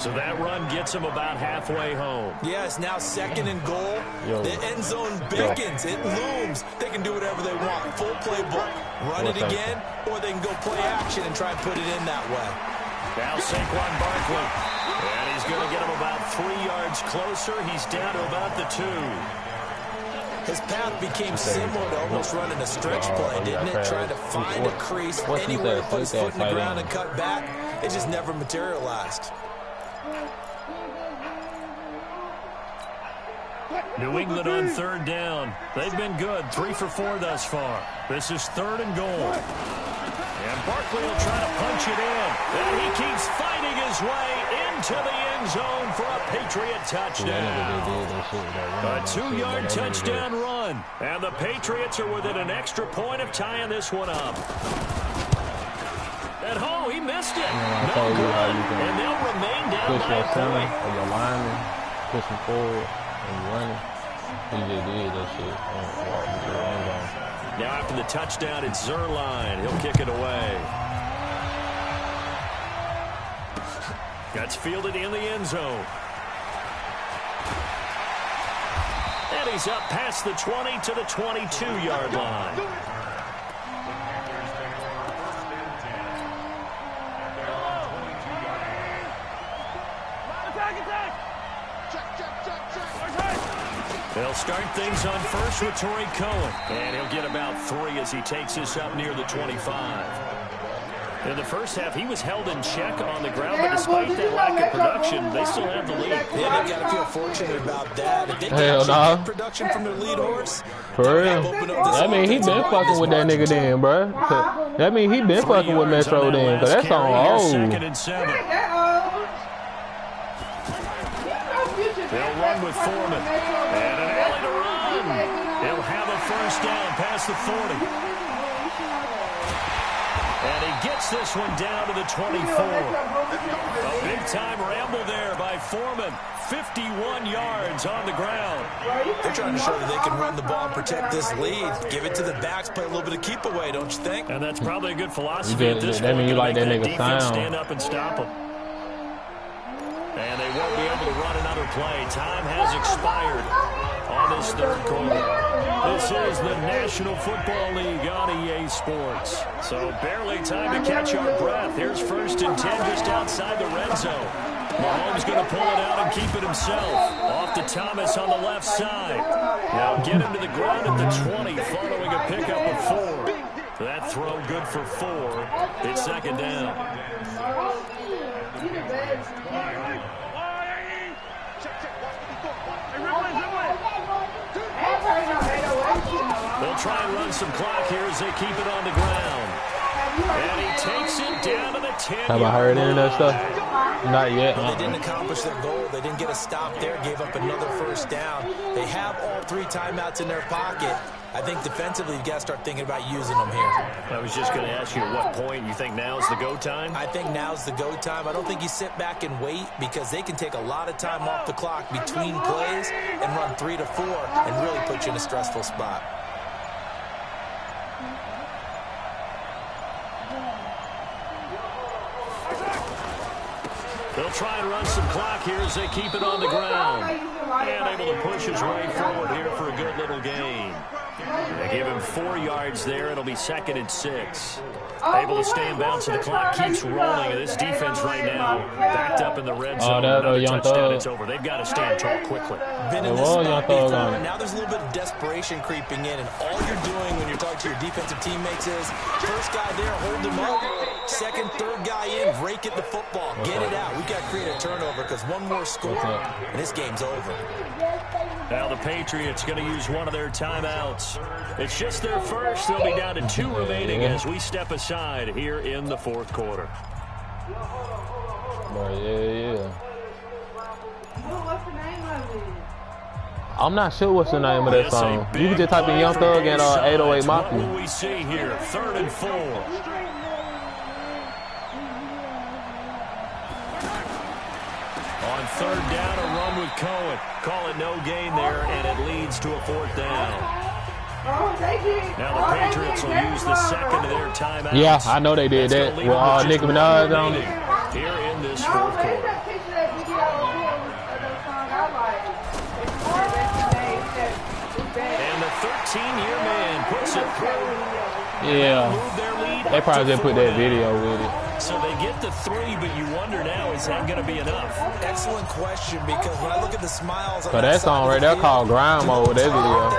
So that run gets him about halfway home. Yeah, it's now 2nd and goal. The end zone beckons. It looms. They can do whatever they want. Full playbook. Run it again, or they can go play action and try and put it in that way. Now Saquon Barkley. And he's going to get him about 3 yards closer. He's down to about the 2. His path became similar to almost running a stretch play, didn't it? Trying to find a crease, anywhere to put his foot in the ground and cut back. It just never materialized. New England on 3rd down. They've been good, 3 for 4 thus far. This is 3rd and goal. And Barkley will try to punch it in. And he keeps fighting his way into the end zone for a Patriot touchdown. A 2-yard touchdown run. And the Patriots are within an extra point of tying this one up. At home, he missed it. No good. And they'll remain down by a point. Your lineman, pushing forward and running. He just did that shit. Now after the touchdown, it's Zerline. He'll kick it away. That's fielded in the end zone. And he's up past the 20 to the 22-yard line. They'll start things on first with Torrey Cohen. And he'll get about 3 as he takes this up near the 25. In the first half, he was held in check on the ground, but despite that lack of production, they still have the lead. Yeah, they got to feel fortunate about that. If they can get production from their lead horse, for real. That mean he been fucking with that nigga then, bro. That mean he been fucking with Metro then, because that's on old. 2nd and 7. They'll run with Foreman. And an alley to run. He'll have a first down past the 40. And he gets this one down to the 24. A big-time ramble there by Foreman. 51 yards on the ground. They're trying to show that they can run the ball and protect this lead. Give it to the backs, play a little bit of keep away, don't you think? And that's probably a good philosophy at this point. That mean you like that nigga sound. Stand up and stop him. And they won't be able to run another play. Time has expired on this 3rd quarter. This is the National Football League on EA Sports. So barely time to catch our breath. Here's 1st and 10 just outside the red zone. Mahomes going to pull it out and keep it himself. Off to Thomas on the left side. Now get him to the ground at the 20 following a pickup of 4. That throw good for 4. It's 2nd down. They'll try and run some clock here as they keep it on the ground. And he takes it down to the 10. Have I heard any of that stuff? Not yet. Well, they didn't accomplish their goal. They didn't get a stop there, gave up another first down. They have all 3 timeouts in their pocket. I think defensively, you've got to start thinking about using them here. I was just going to ask you at what point you think now is the go time? I think now's the go time. I don't think you sit back and wait, because they can take a lot of time off the clock between plays and run 3 to 4 and really put you in a stressful spot. They'll try and run some clock here as they keep it on the ground. And able to push his way forward here for a good little gain. They give him 4 yards there. It'll be 2nd and 6. Able to stay in bounds, and the clock keeps rolling. And this defense right now backed up in the red zone. Another touchdown, it's over. They've got to stand tall quickly. Been in this spot before. Now there's a little bit of desperation creeping in, and all you're doing when you're talking to your defensive teammates is first guy there, hold him up. Second, third guy in, rake at the football. Get it out. We've got to create a turnover, because one more score, and this game's over. Now the Patriots going to use one of their timeouts. It's just their first. They'll be down to 2 remaining as we step aside here in the 4th quarter. Yeah. I'm not sure what's the name of that song. You can just type in Young Thug and 808 Mafia. What will we see here? 3rd and 4. On 3rd down, a run with Cohen. Call it no gain there, and it leads to a 4th down. Now the Patriots will use the second of their timeouts. Yeah, I know they did that with Nicki Minaj on it. Here in this 4th quarter. And the 13-year man puts it through. Yeah, they probably just put that video with it. So they get the 3, but you wonder now, is that going to be enough? Excellent question, because when I look at the smiles on that song right there called Grind Mode, that video.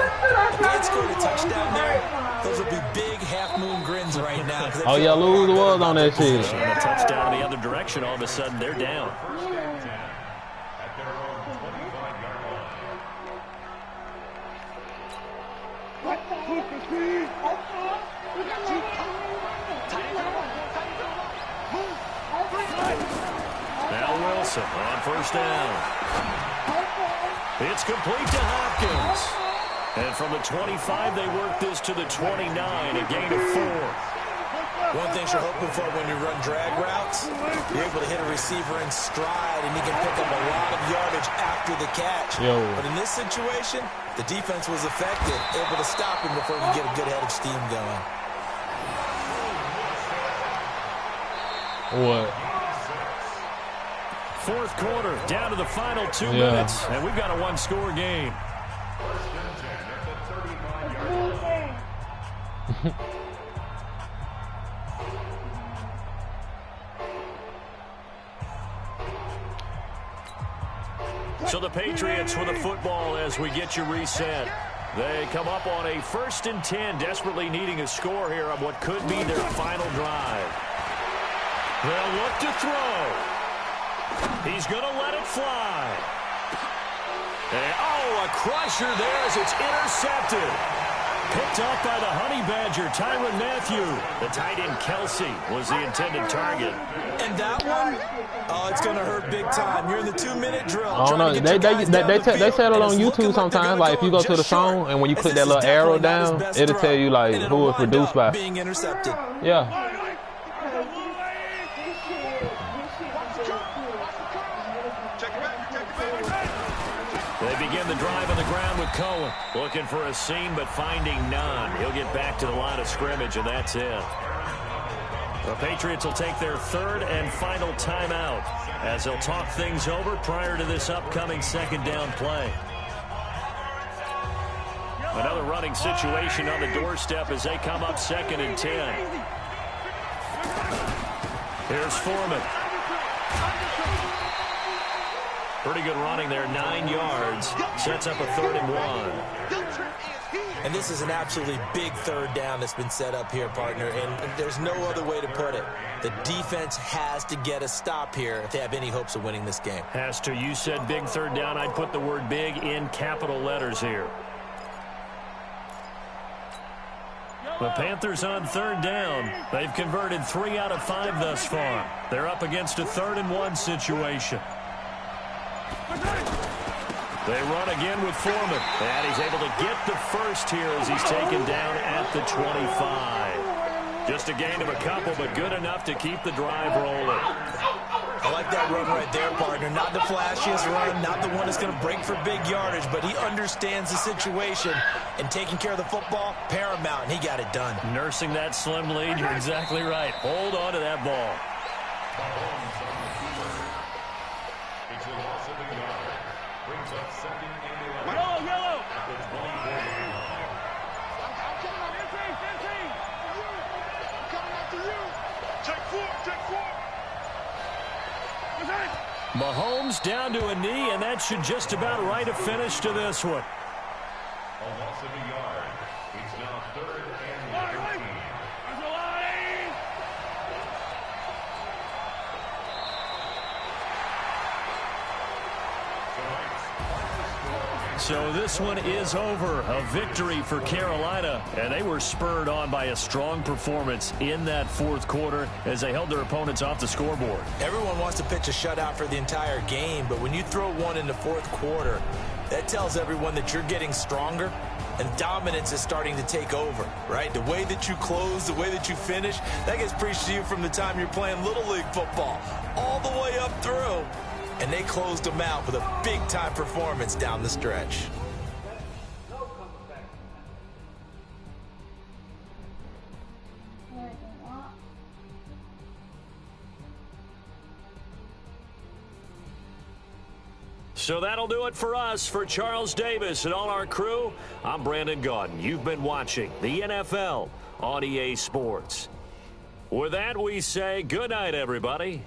If they had scored a touchdown there, those would be big half-moon grins right now. Oh, yeah, Luz was on that shit. And a touchdown in the other direction, all of a sudden, they're down. On 1st down. It's complete to Hopkins. And from the 25, they work this to the 29, a gain of 4. One thing you're hoping for when you run drag routes, you're able to hit a receiver in stride, and you can pick up a lot of yardage after the catch. But in this situation, the defense was effective, able to stop him before he could get a good head of steam going. What? 4th quarter, down to the final 2 minutes, and we've got a 1-score game. So the Patriots with the football as we get you reset. They come up on a 1st and 10, desperately needing a score here on what could be their final drive. They'll look to throw. He's going to let it fly. And, a crusher there as it's intercepted. Picked up by the Honey Badger, Tyrann Mathieu. The tight end, Kelsey, was the intended target. And that one, it's going to hurt big time. You're in the 2-minute drill. I don't know. They said it on YouTube sometimes. Like, if you go to the song and when you click that little arrow down, it'll tell you, like, who it's produced by. Being intercepted. Yeah. They begin the drive on the ground with Cohen. Looking for a seam, but finding none. He'll get back to the line of scrimmage, and that's it. The Patriots will take their 3rd and final timeout as they'll talk things over prior to this upcoming 2nd down play. Another running situation on the doorstep as they come up 2nd and 10. Here's Foreman. Pretty good running there, 9 yards. Sets up a 3rd and 1. And this is an absolutely big 3rd down that's been set up here, partner, and there's no other way to put it. The defense has to get a stop here if they have any hopes of winning this game. Has to. You said big 3rd down. I'd put the word big in capital letters here. The Panthers on 3rd down. They've converted 3 out of 5 thus far. They're up against a 3rd and 1 situation. They run again with Foreman. And he's able to get the first here as he's taken down at the 25. Just a gain of a couple, but good enough to keep the drive rolling. I like that run right there, partner. Not the flashiest run, not the one that's going to break for big yardage, but he understands the situation, and taking care of the football, paramount, and he got it done. Nursing that slim lead, you're exactly right. Hold on to that ball. It's a loss of a yard. Brings up 2nd and 11. Yellow. Mahomes down to a knee, and that should just about write a finish to this one. A loss of a yard. It's now 3rd and 13. So this one is over. A victory for Carolina, and they were spurred on by a strong performance in that 4th quarter as they held their opponents off the scoreboard. Everyone wants to pitch a shutout for the entire game, but when you throw one in the 4th quarter, That tells everyone that you're getting stronger and dominance is starting to take over, right? The way that you close, the way that you finish, that gets preached to you from the time you're playing Little League football all the way up through. And they closed them out with a big-time performance down the stretch. So that'll do it for us. For Charles Davis and all our crew, I'm Brandon Gaudin. You've been watching the NFL on EA Sports. With that, we say good night, everybody.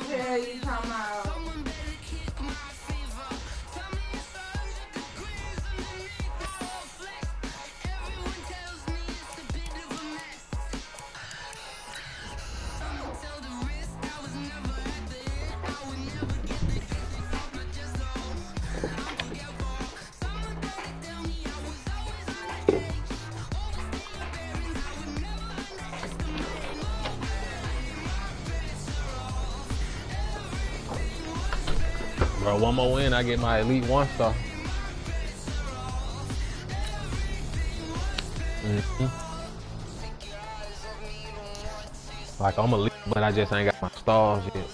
Yeah, you talking about? Bro, one more win, I get my Elite 1 star. Like, I'm elite, but I just ain't got my stars yet.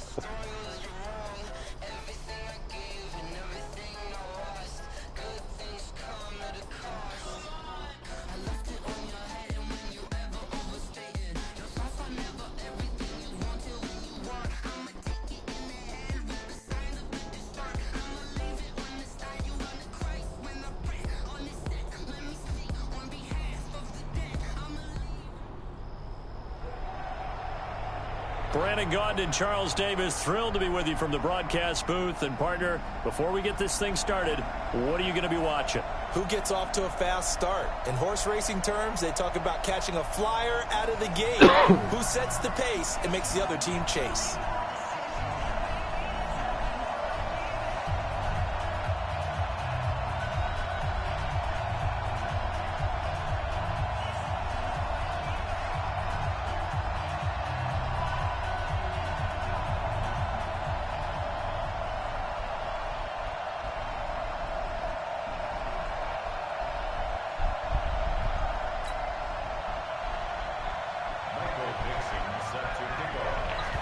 Brandon Gaudin and Charles Davis, thrilled to be with you from the broadcast booth. And partner, before we get this thing started, what are you going to be watching? Who gets off to a fast start? In horse racing terms, they talk about catching a flyer out of the gate. Who sets the pace and makes the other team chase?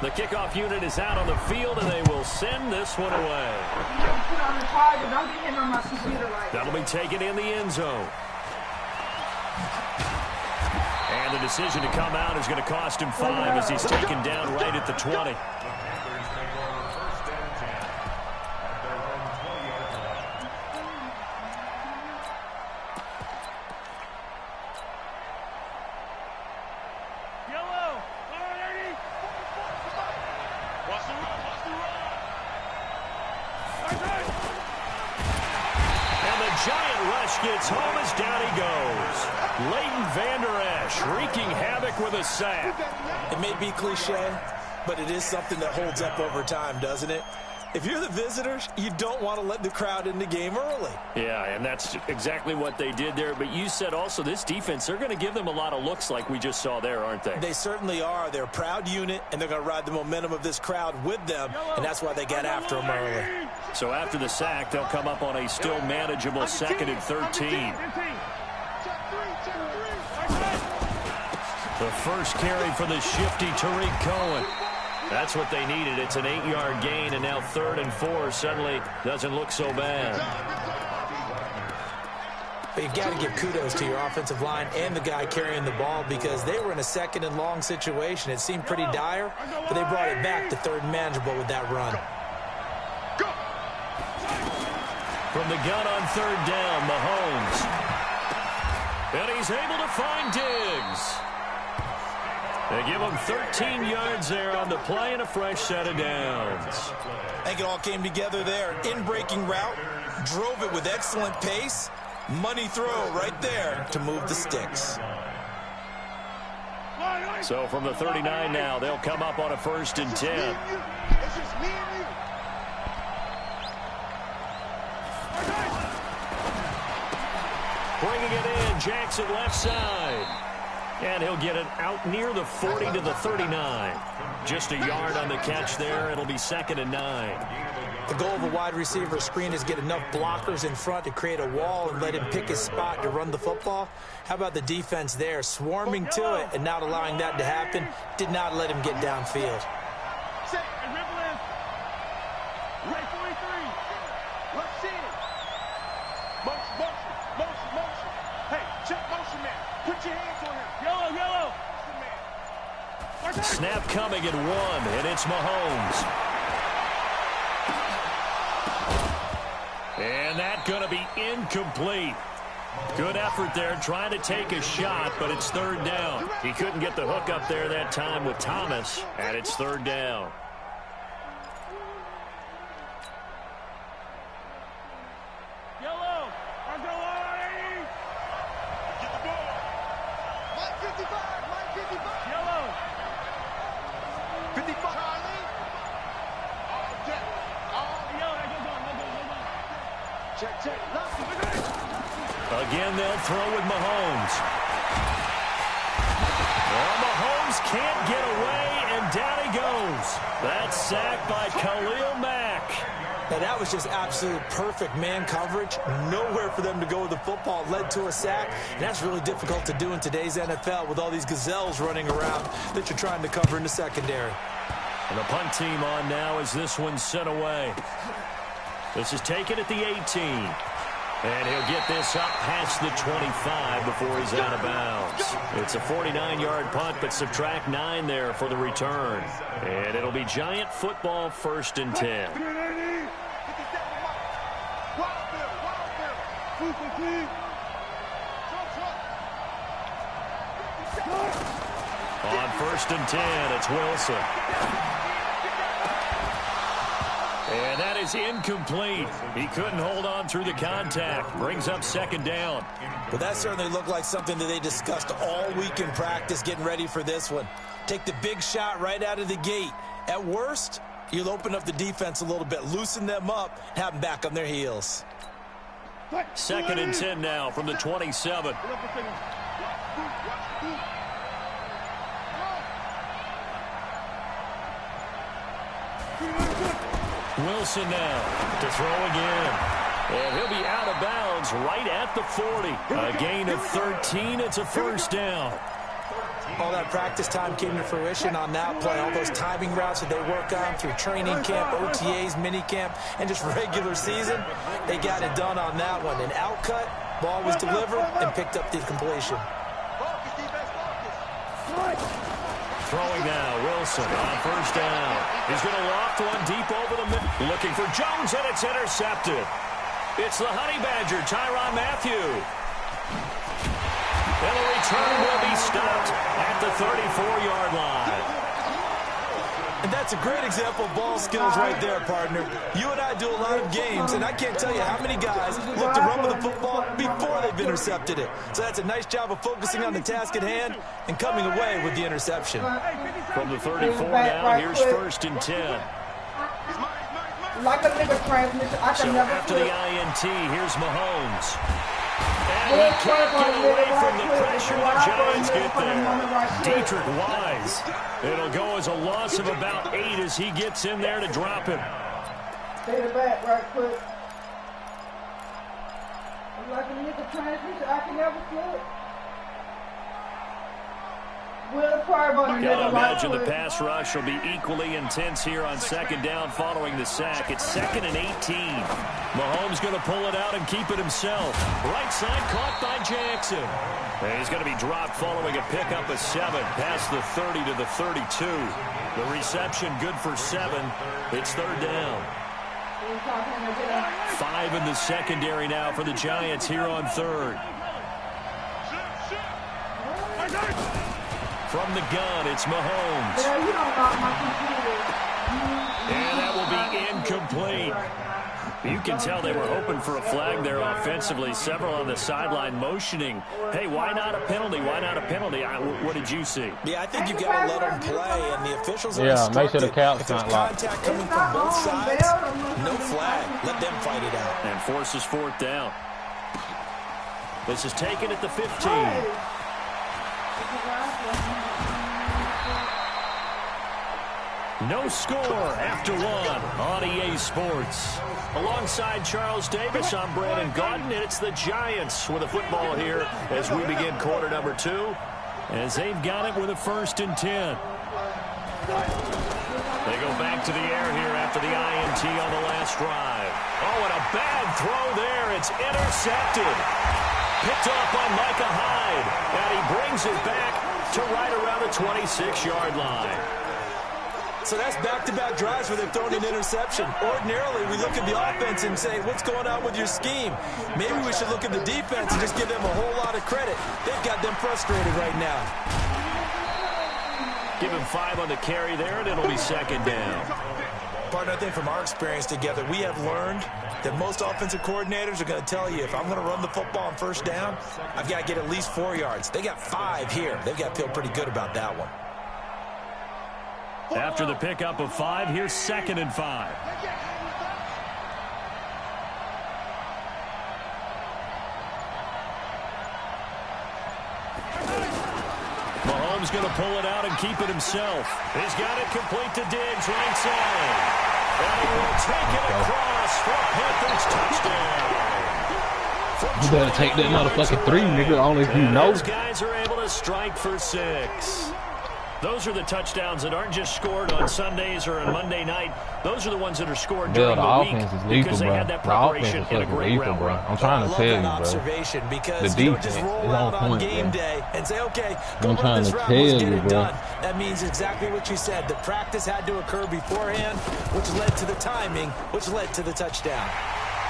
The kickoff unit is out on the field, and they will send this one away. Put on the target. Don't get him on my computer like That'll be taken in the end zone. And the decision to come out is going to cost him 5 as he's taken down right at the 20. Gets home as down he goes. Leighton Vander Esch wreaking havoc with a sack. It may be cliche, but it is something that holds up over time, doesn't it? If you're the visitors, you don't want to let the crowd in the game early. Yeah, and that's exactly what they did there. But you said also this defense, they're going to give them a lot of looks like we just saw there, aren't they? They certainly are. They're a proud unit, and they're going to ride the momentum of this crowd with them, and that's why they got after them early. So after the sack, they'll come up on a still manageable 2nd and 13. The first carry for the shifty Tariq Cohen. That's what they needed. It's an 8-yard gain, and now 3rd and 4 suddenly doesn't look so bad. But you've got to give kudos to your offensive line and the guy carrying the ball because they were in a 2nd and long situation. It seemed pretty dire, but they brought it back to 3rd and manageable with that run. From the gun on 3rd down, Mahomes. And he's able to find Diggs. They give him 13 yards there on the play and a fresh set of downs. I think it all came together there. In-breaking route, drove it with excellent pace. Money throw right there to move the sticks. So from the 39 now, they'll come up on a 1st and 10. Bringing it in, Jackson left side. And he'll get it out near the 40 to the 39. Just a yard on the catch there. It'll be 2nd and 9. The goal of a wide receiver screen is get enough blockers in front to create a wall and let him pick his spot to run the football. How about the defense there, swarming to it and not allowing that to happen? Did not let him get downfield. Snap coming at 1, and it's Mahomes. And that's going to be incomplete. Good effort there, trying to take a shot, but it's 3rd down. He couldn't get the hook up there that time with Thomas, and it's 3rd down. Again, they'll throw with Mahomes. Well, Mahomes can't get away, and down he goes. That's sacked by Khalil Mack. Now, that was just absolute perfect man coverage. Nowhere for them to go with the football. Led to a sack, and that's really difficult to do in today's NFL with all these gazelles running around that you're trying to cover in the secondary. And the punt team on now as this one's sent away. This is taken at the 18. And he'll get this up past the 25 before he's out of bounds. It's a 49-yard punt, but subtract 9 there for the return. And it'll be Giant football 1st and 10. On 1st and 10, it's Wilson. And that is incomplete. He couldn't hold on through the contact. Brings up 2nd down. Well, that certainly looked like something that they discussed all week in practice getting ready for this one. Take the big shot right out of the gate. At worst, you'll open up the defense a little bit, loosen them up, and have them back on their heels. 2nd and 10 now from the 27. Wilson now to throw again. And he'll be out of bounds right at the 40. A gain of 13. It's a 1st down. All that practice time came to fruition on that play. All those timing routes that they work on through training camp, OTAs, minicamp, and just regular season, they got it done on that one. An outcut, ball was delivered, and picked up the completion. Throwing now, Wilson on 1st down. He's going to loft one deep over the middle. Looking for Jones, and it's intercepted. It's the Honey Badger, Tyrann Mathieu. And the return will be stopped at the 34-yard line. And that's a great example of ball skills right there, partner. You and I do a lot of games, and I can't tell you how many guys look to run with the football before they've intercepted it. So that's a nice job of focusing on the task at hand and coming away with the interception. From the 34 now, here's 1st and 10. Like a nigga transmission, I can So never after flip. the INT, here's Mahomes. And he can't get away from the pressure. The Giants get there. Dietrich Wise. It'll go as a loss of about 8 as he gets in there to drop him. Stay the back right quick. Like a nigga transmission, I can never flip. Gotta imagine the pass rush will be equally intense here on 2nd down following the sack. It's 2nd and 18. Mahomes going to pull it out and keep it himself. Right side caught by Jackson. And he's going to be dropped following a pickup of 7 past the 30 to the 32. The reception good for 7. It's 3rd down. 5 in the secondary now for the Giants here on 3rd. From the gun, it's Mahomes. Girl, you don't knock my computer. And that will be incomplete. You can tell they were hoping for a flag there offensively. Several on the sideline motioning, hey, why not a penalty? Why not a penalty? What did you see? Yeah, I think you got to let them play, and the officials are Yeah, make sure the count's if not there's locked. contact coming from both sides, no flag. Let them fight it out. And forces fourth down. This is taken at the 15. No score after one on EA Sports. Alongside Charles Davis, I'm Brandon Gaudin, and it's the Giants with a football here as we begin quarter number 2, as they've got it with a 1st and 10. They go back to the air here after the INT on the last drive. Oh, and a bad throw there. It's intercepted. Picked off by Micah Hyde, and he brings it back to right around the 26-yard line. So that's back-to-back drives where they've thrown an interception. Ordinarily, we look at the offense and say, what's going on with your scheme? Maybe we should look at the defense and just give them a whole lot of credit. They've got them frustrated right now. Give him 5 on the carry there, and it'll be 2nd down. Partner, I think from our experience together, we have learned that most offensive coordinators are going to tell you, if I'm going to run the football on 1st down, I've got to get at least 4 yards. They got 5 here. They've got to feel pretty good about that one. After the pickup of 5, here's 2nd and 5. Mahomes going to pull it out and keep it himself. He's got it complete to Diggs, right side. And he will take it across for a Panthers touchdown. You better take that motherfucking 3, nigga, only if you know. Those guys are able to strike for 6. Those are the touchdowns that aren't just scored on Sundays or on Monday night. Those are the ones that are scored during the week because they had that preparation in a great route. Bro. I'm trying to tell you, bro. Observation because the you don't just roll out on game day and say, okay, go run this route, let's get it done. That means exactly what you said. The practice had to occur beforehand, which led to the timing, which led to the touchdown.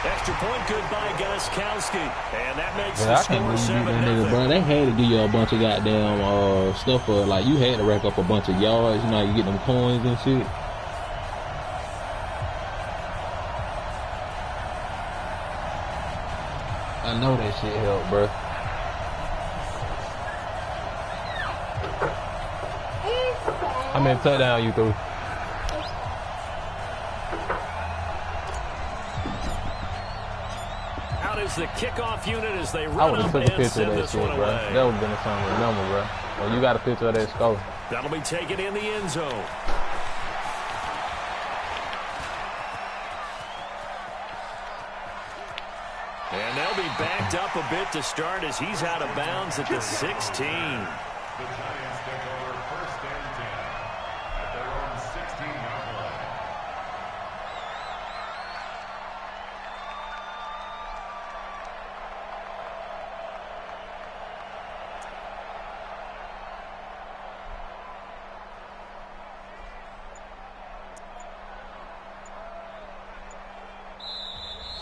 Extra point good by Gostkowski. And that makes the score 7-0. Bro, they had to give you a bunch of goddamn stuff for, like, you had to rack up a bunch of yards. You know, you get them coins and shit. I know that shit helped, bro. How many touchdowns you threw? Is the kickoff unit as they I run would have up took a and picture of send that this shit, one bro. away. That would have been something to remember, bro. Well, you got a picture of that score. That'll be taken in the end zone. And they'll be backed up a bit to start as he's out of bounds at the 16. The Giants take over 1st and 10 at their own 16-yard line.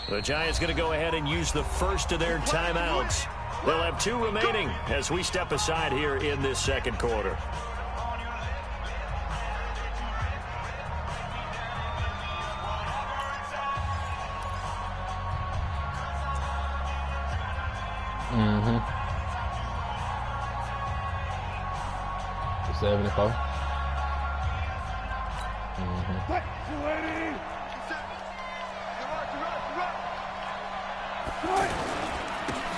The Giants going to go ahead and use the first of their timeouts. They'll have 2 remaining as we step aside here in this 2nd quarter. Mm-hmm. 74. Mm-hmm.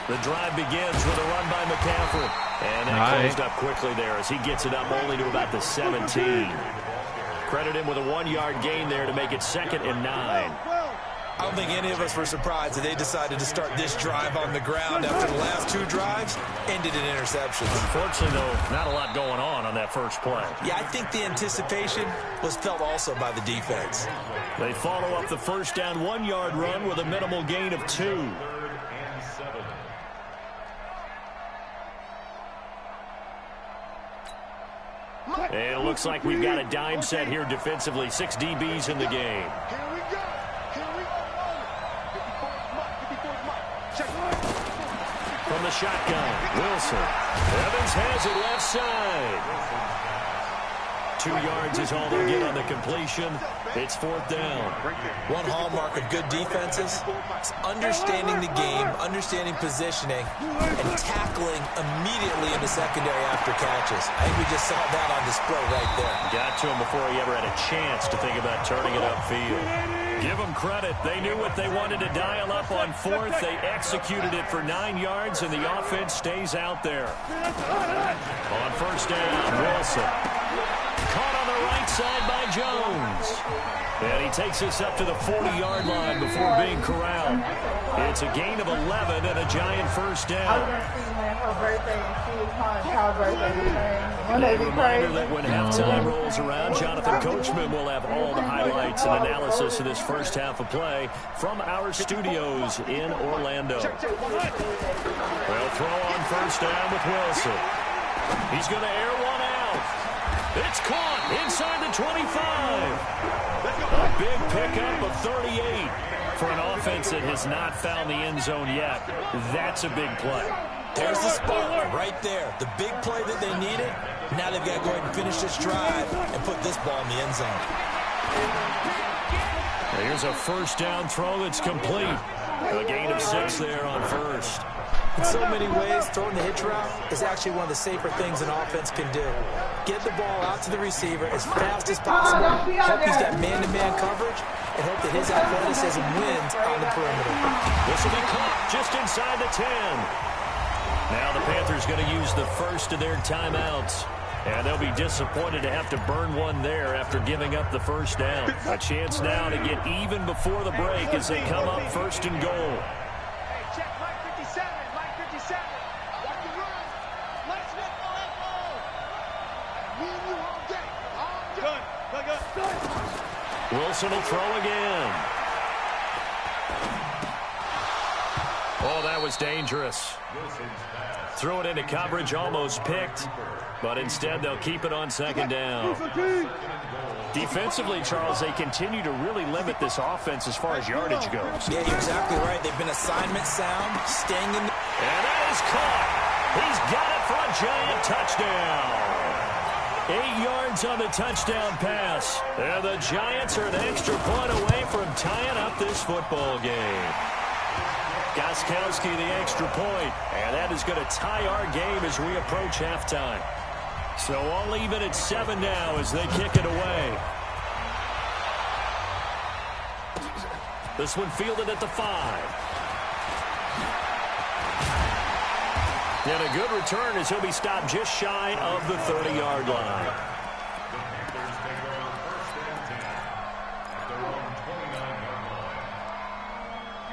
The drive begins with a run by McCaffrey. And that closed up quickly there as he gets it up only to about the 17. Credit him with a 1-yard gain there to make it 2nd and 9. I don't think any of us were surprised that they decided to start this drive on the ground after the last 2 drives ended in interceptions. Unfortunately, though, not a lot going on that first play. Yeah, I think the anticipation was felt also by the defense. They follow up the first down 1-yard run with a minimal gain of 2. 3rd and 7. And it looks like we've got a dime set here defensively. 6 DBs in the game. Here we go. Here we go. from the shotgun. Wilson. Evans has it left side. 2 yards is all they'll get on the completion. It's 4th down. One hallmark of good defenses is understanding the game, understanding positioning, and tackling immediately in the secondary after catches. I think we just saw that on display right there. Got to him before he ever had a chance to think about turning it upfield. Give them credit. They knew what they wanted to dial up on 4th. They executed it for 9 yards, and the offense stays out there. On 1st down, Wilson. Caught on the right side by Jones. And he takes us up to the 40-yard line before being corralled. It's a gain of 11 and a giant first down. A reminder that when halftime rolls around, Jonathan Coachman will have all the highlights and analysis of this first half of play from our studios in Orlando. They'll throw on 1st down with Wilson. He's going to air one out. It's caught inside the 25. A big pickup of 38 for an offense that has not found the end zone yet. That's a big play. There's the spot right there. The big play that they needed. Now they've got to go ahead and finish this drive and put this ball in the end zone. Here's a 1st down throw that's complete. A gain of 6 there on 1st. In so many ways, throwing the hitch route is actually one of the safer things an offense can do. Get the ball out to the receiver as fast as possible, hope he's got man-to-man coverage, and hope that his athleticism wins on the perimeter. This will be caught just inside the 10. Now the Panthers going to use the first of their timeouts. And they'll be disappointed to have to burn one there after giving up the 1st down. A chance now to get even before the break as they come up 1st and goal. Wilson will throw again. Oh, that was dangerous. Threw it into coverage, almost picked, but instead they'll keep it on 2nd down. Defensively, Charles, they continue to really limit this offense as far as yardage goes. Yeah, you're exactly right. They've been assignment sound, staying in. And that is caught. He's got it for a giant touchdown. 8 yards on the touchdown pass. And the Giants are an extra point away from tying up this football game. Gostkowski the extra point, and that is going to tie our game as we approach halftime. So all even at 7 now as they kick it away. This one fielded at the 5. And a good return as he'll be stopped just shy of the 30-yard line.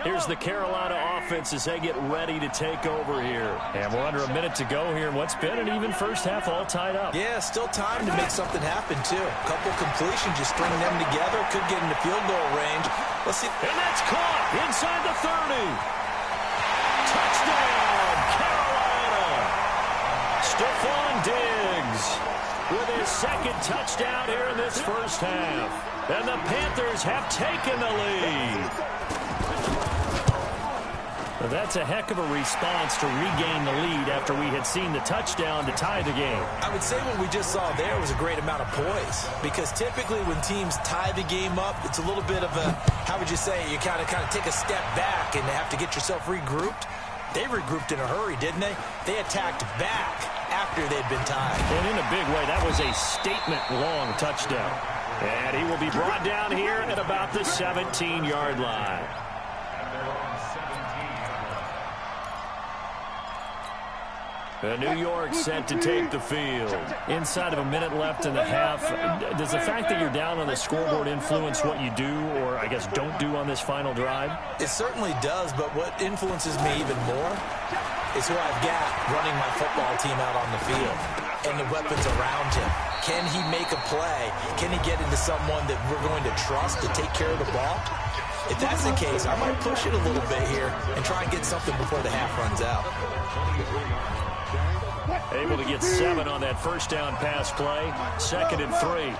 Here's the Carolina offense as they get ready to take over here. And we're under a minute to go here in what's been an even first half all tied up. Yeah, still time to make something happen, too. A couple completions, just string them together. Could get into field goal range. Let's see. And that's caught inside the 30. Touchdown, Carolina. Stephon Diggs with his 2nd touchdown here in this first half. And the Panthers have taken the lead. Well, that's a heck of a response to regain the lead after we had seen the touchdown to tie the game. I would say what we just saw there was a great amount of poise, because typically when teams tie the game up, it's a little bit of a, how would you say, you kind of take a step back and have to get yourself regrouped. They regrouped in a hurry, didn't they? They attacked back after they'd been tied. And in a big way, that was a statement-long touchdown. And he will be brought down here at about the 17-yard line. New York set to take the field. Inside of a minute left in the half, does the fact that you're down on the scoreboard influence what you do, or I guess don't do on this final drive? It certainly does, but what influences me even more is who I've got running my football team out on the field and the weapons around him. Can he make a play? Can he get into someone that we're going to trust to take care of the ball? If that's the case, I might push it a little bit here and try and get something before the half runs out. Able to get 7 on that first down pass play. 2nd and 3.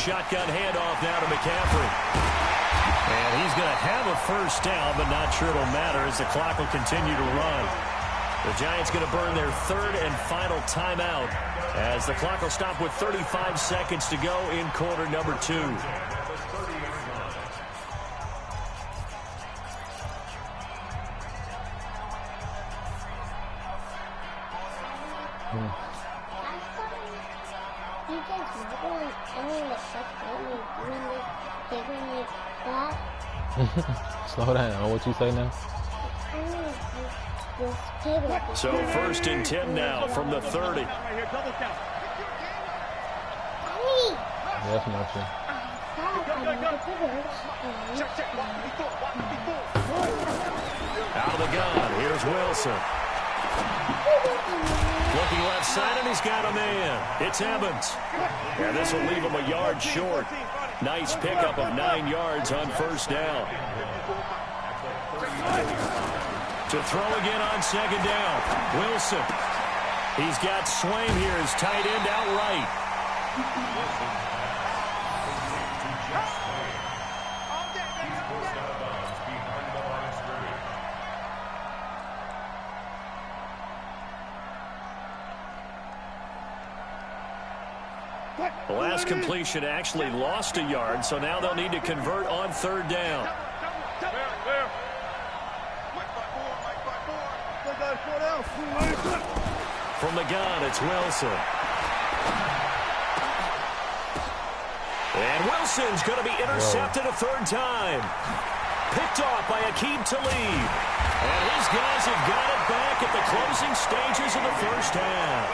shotgun handoff now to McCaffrey. And he's going to have a first down, but not sure it'll matter as the clock will continue to run. The Giants going to burn their third and final timeout as the clock will stop with 35 seconds to go in quarter number 2. Slow down. What you say now? So 1st and 10 now from the 30. That's not true. Out of the gun. Here's Wilson. Looking left side, and he's got a man. It's Evans. And this will leave him a yard short. Nice pickup of 9 yards on first down. To throw again on second down. Wilson. He's got Swain here as tight end outright. The last completion actually lost a yard, so now they'll need to convert on third down. From the gun, it's Wilson. And Wilson's going to be intercepted a third time. Picked off by Aqib Talib. And his guys have got it back at the closing stages of the first half.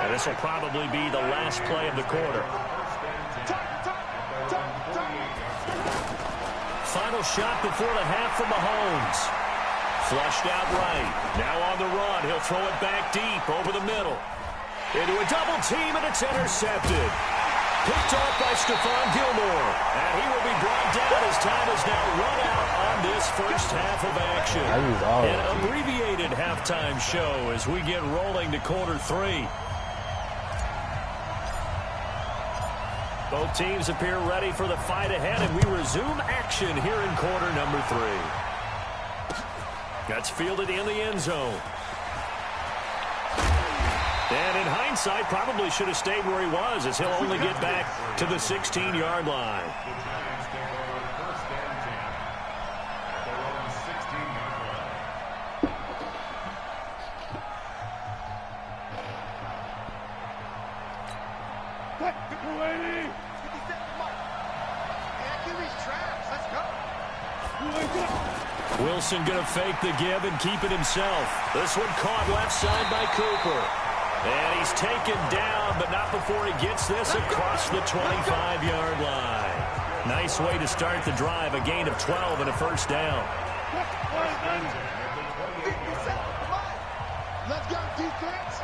And this will probably be the last play of the quarter. Final shot before the half from Mahomes. Flushed out right. Now on the run. He'll throw it back deep over the middle. Into a double team, and it's intercepted. Picked off by Stephon Gilmore. And he will be brought down as time is now run out on this first half of action. An abbreviated halftime show as we get rolling to quarter 3. Both teams appear ready for the fight ahead, and we resume action here in quarter number 3. That's fielded in the end zone. And in hindsight, probably should have stayed where he was, as he'll only get back to the 16-yard line. Wilson going to fake the give and keep it himself. This one caught left side by Cooper. And he's taken down, but not before he gets this across the 25-yard line. Nice way to start the drive, a gain of 12 and a first down. Let's go, defense.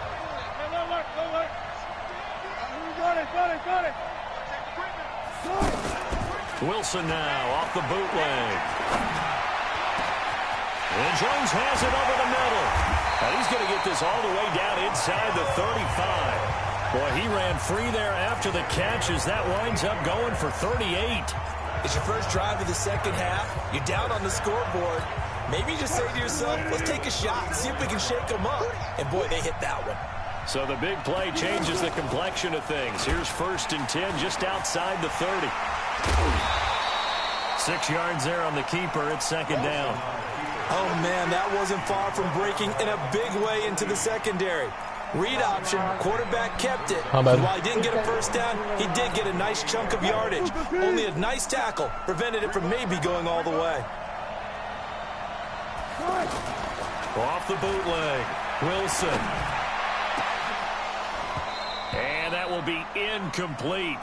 Got it. Wilson now off the bootleg. And Jones has it over the middle. And he's going to get this all the way down inside the 35. Boy, he ran free there after the catch as that winds up going for 38. It's your first drive of the second half. You're down on the scoreboard. Maybe you just say to yourself, let's take a shot, see if we can shake them up. And, boy, they hit that one. So the big play changes the complexion of things. Here's 1st and 10 just outside the 30. 6 yards there on the keeper. It's second down. Oh, man, that wasn't far from breaking in a big way into the secondary. Read option, quarterback kept it. And while he didn't get a first down, he did get a nice chunk of yardage. Only a nice tackle prevented it from maybe going all the way. Off the bootleg, Wilson. And that will be incomplete.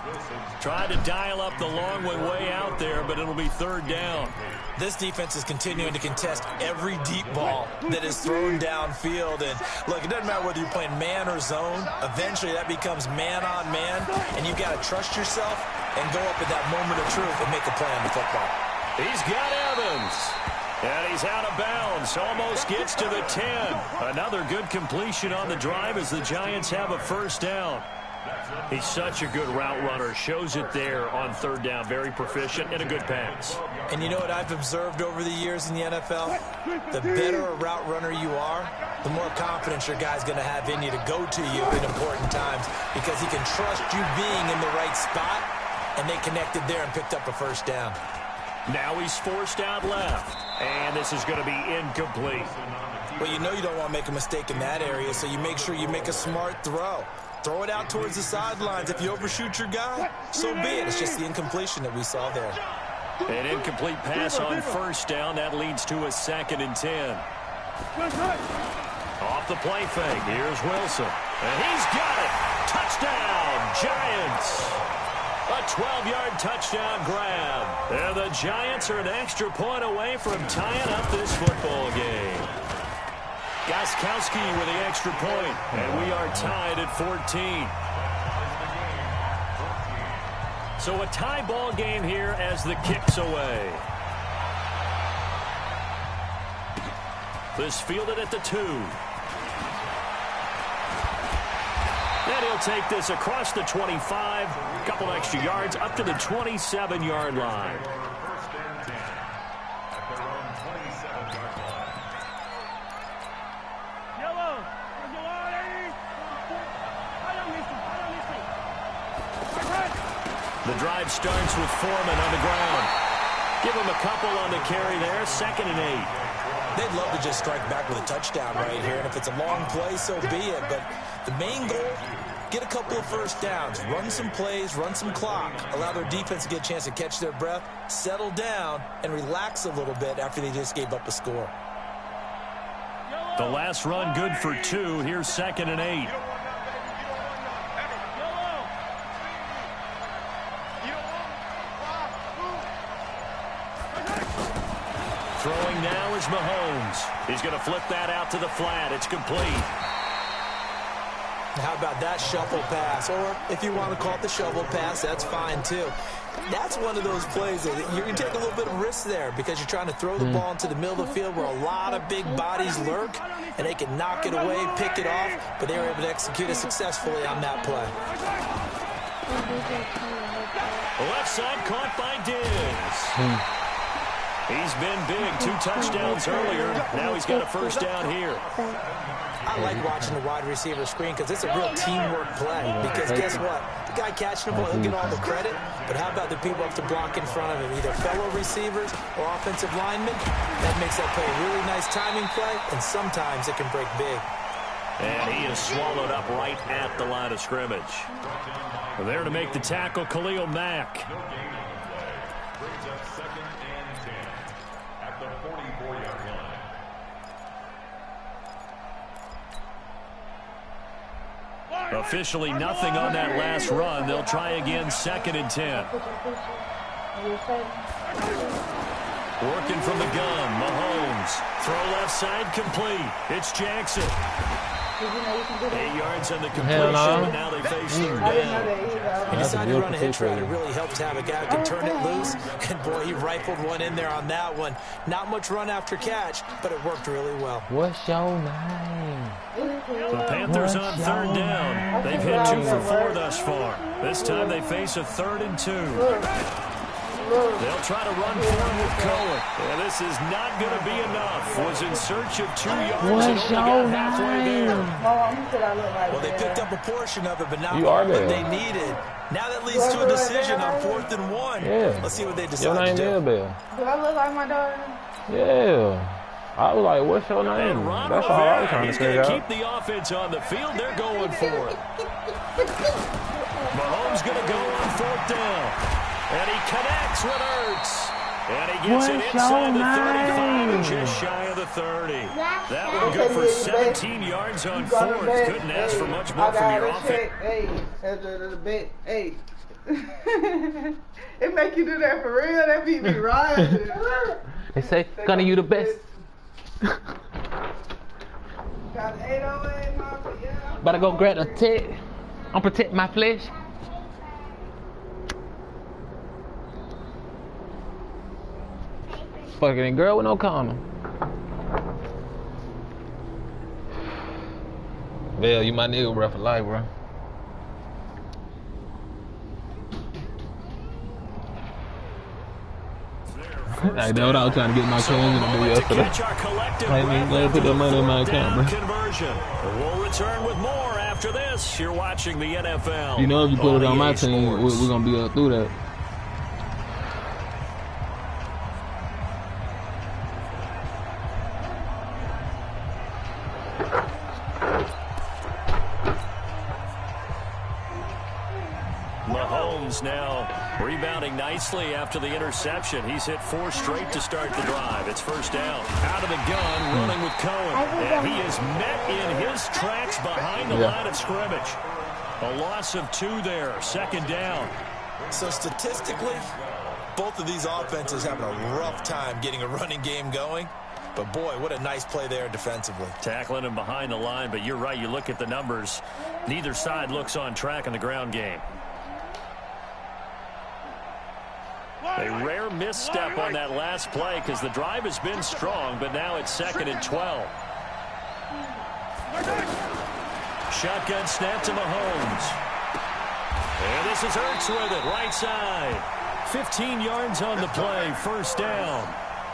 Tried to dial up the long one way out there, but it'll be third down. This defense is continuing to contest every deep ball that is thrown downfield. And, look, it doesn't matter whether you're playing man or zone. Eventually, that becomes man-on-man, and you've got to trust yourself and go up at that moment of truth and make a play on the football. He's got Evans. And he's out of bounds. Almost gets to the 10. Another good completion on the drive as the Giants have a first down. He's such a good route runner. Shows it there on third down. Very proficient and a good pass. And you know what I've observed over the years in the NFL? The better a route runner you are, the more confidence your guy's going to have in you to go to you in important times because he can trust you being in the right spot, and they connected there and picked up a first down. Now he's forced out left, and this is going to be incomplete. Well, you know you don't want to make a mistake in that area, so you make sure you make a smart throw. Throw it out towards the sidelines. If you overshoot your guy, so be it. It's just the incompletion that we saw there. An incomplete pass on first down. That leads to a 2nd and 10. Off the play fake. Here's Wilson. And he's got it. Touchdown, Giants. A 12-yard touchdown grab. And the Giants are an extra point away from tying up this football game. Gostkowski with the extra point, and we are tied at 14. So a tie ball game here as the kick's away. This fielded at the 2. And he'll take this across the 25, a couple extra yards up to the 27-yard line. The drive starts with Foreman on the ground. Give him a couple on the carry there, 2nd and 8. They'd love to just strike back with a touchdown right here, and if it's a long play, so be it. But the main goal, get a couple of first downs, run some plays, run some clock, allow their defense to get a chance to catch their breath, settle down, and relax a little bit after they just gave up a score. The last run good for 2. Here's 2nd and 8. Throwing now is Mahomes. He's going to flip that out to the flat. It's complete. How about that shuffle pass? Or if you want to call it the shovel pass, that's fine too. That's one of those plays that you're going to take a little bit of risk there because you're trying to throw the ball into the middle of the field where a lot of big bodies lurk, and they can knock it away, pick it off, but they were able to execute it successfully on that play. Left side caught by Diggs. He's been big. 2 touchdowns earlier. Now he's got a first down here. I like watching the wide receiver screen because it's a real teamwork play. Because guess what? The guy catching the ball, he'll get all the credit. But how about the people up to block in front of him? Either fellow receivers or offensive linemen. That makes that play a really nice timing play. And sometimes it can break big. And he is swallowed up right at the line of scrimmage. There to make the tackle, Khalil Mack. Brings up 2nd and 10 at the 44-yard line. Officially nothing on that last run. They'll try again, 2nd and 10. Working from the gun, Mahomes. Throw left side complete. It's Jackson. 8 yards on the completion, but now they face third down. He decided to run a hitch route. It really helps to have a guy who can turn it loose. And, boy, he rifled one in there on that one. Not much run after catch, but it worked really well. What's your name? The Panthers on third down. They've hit 2 for 4 thus far. This time they face a 3rd and 2. They'll try to run forward with Cohen. And this is not going to be enough. Was in search of 2 yards and only got halfway there. Well, they picked up a portion of it, but not all that they needed. Now that leads to a decision on 4th and 1. Yeah. Let's see what they decide to do. Your name is Bell. Do I look like my daughter? Yeah. I was like, what's your name? That's all I was trying to figure out. He's going to keep the offense on the field. They're going for it. Mahomes going to go on 4th down. And he connects with Ertz. And he gets it inside the 35 and just shy of the 30. That one good for 17 yards on 4th. Couldn't ask for much more from your offense. Hey, that's a bet. Hey. It make you do that for real? That beat me right. They say, Gunny, you the best. Got 808, Mama, yeah. Better go grab a tech. I'm protecting my flesh. Fucking girl with no condom. Val, you my nigga, bro, for life, bro. Like, that's what I was trying to get my cousin to do yesterday. Like, nigga, go put that money in my account, bro. Conversion. We'll return with more after this. You're watching the NFL. You know, if you put it on my team, we're gonna be up through that. Mahomes now rebounding nicely after the interception. He's hit 4 straight to start the drive. It's first down. Out of the gun, running with Cohen. And he is met in his tracks behind the line of scrimmage. A loss of 2 there. Second down. So statistically, both of these offenses having a rough time getting a running game going. But, boy, what a nice play there defensively. Tackling him behind the line, but you're right. You look at the numbers. Neither side looks on track in the ground game. A rare misstep on that last play because the drive has been strong, but now it's 2nd and 12. Shotgun snap to Mahomes. And this is Ertz with it, right side. 15 yards on the play, first down.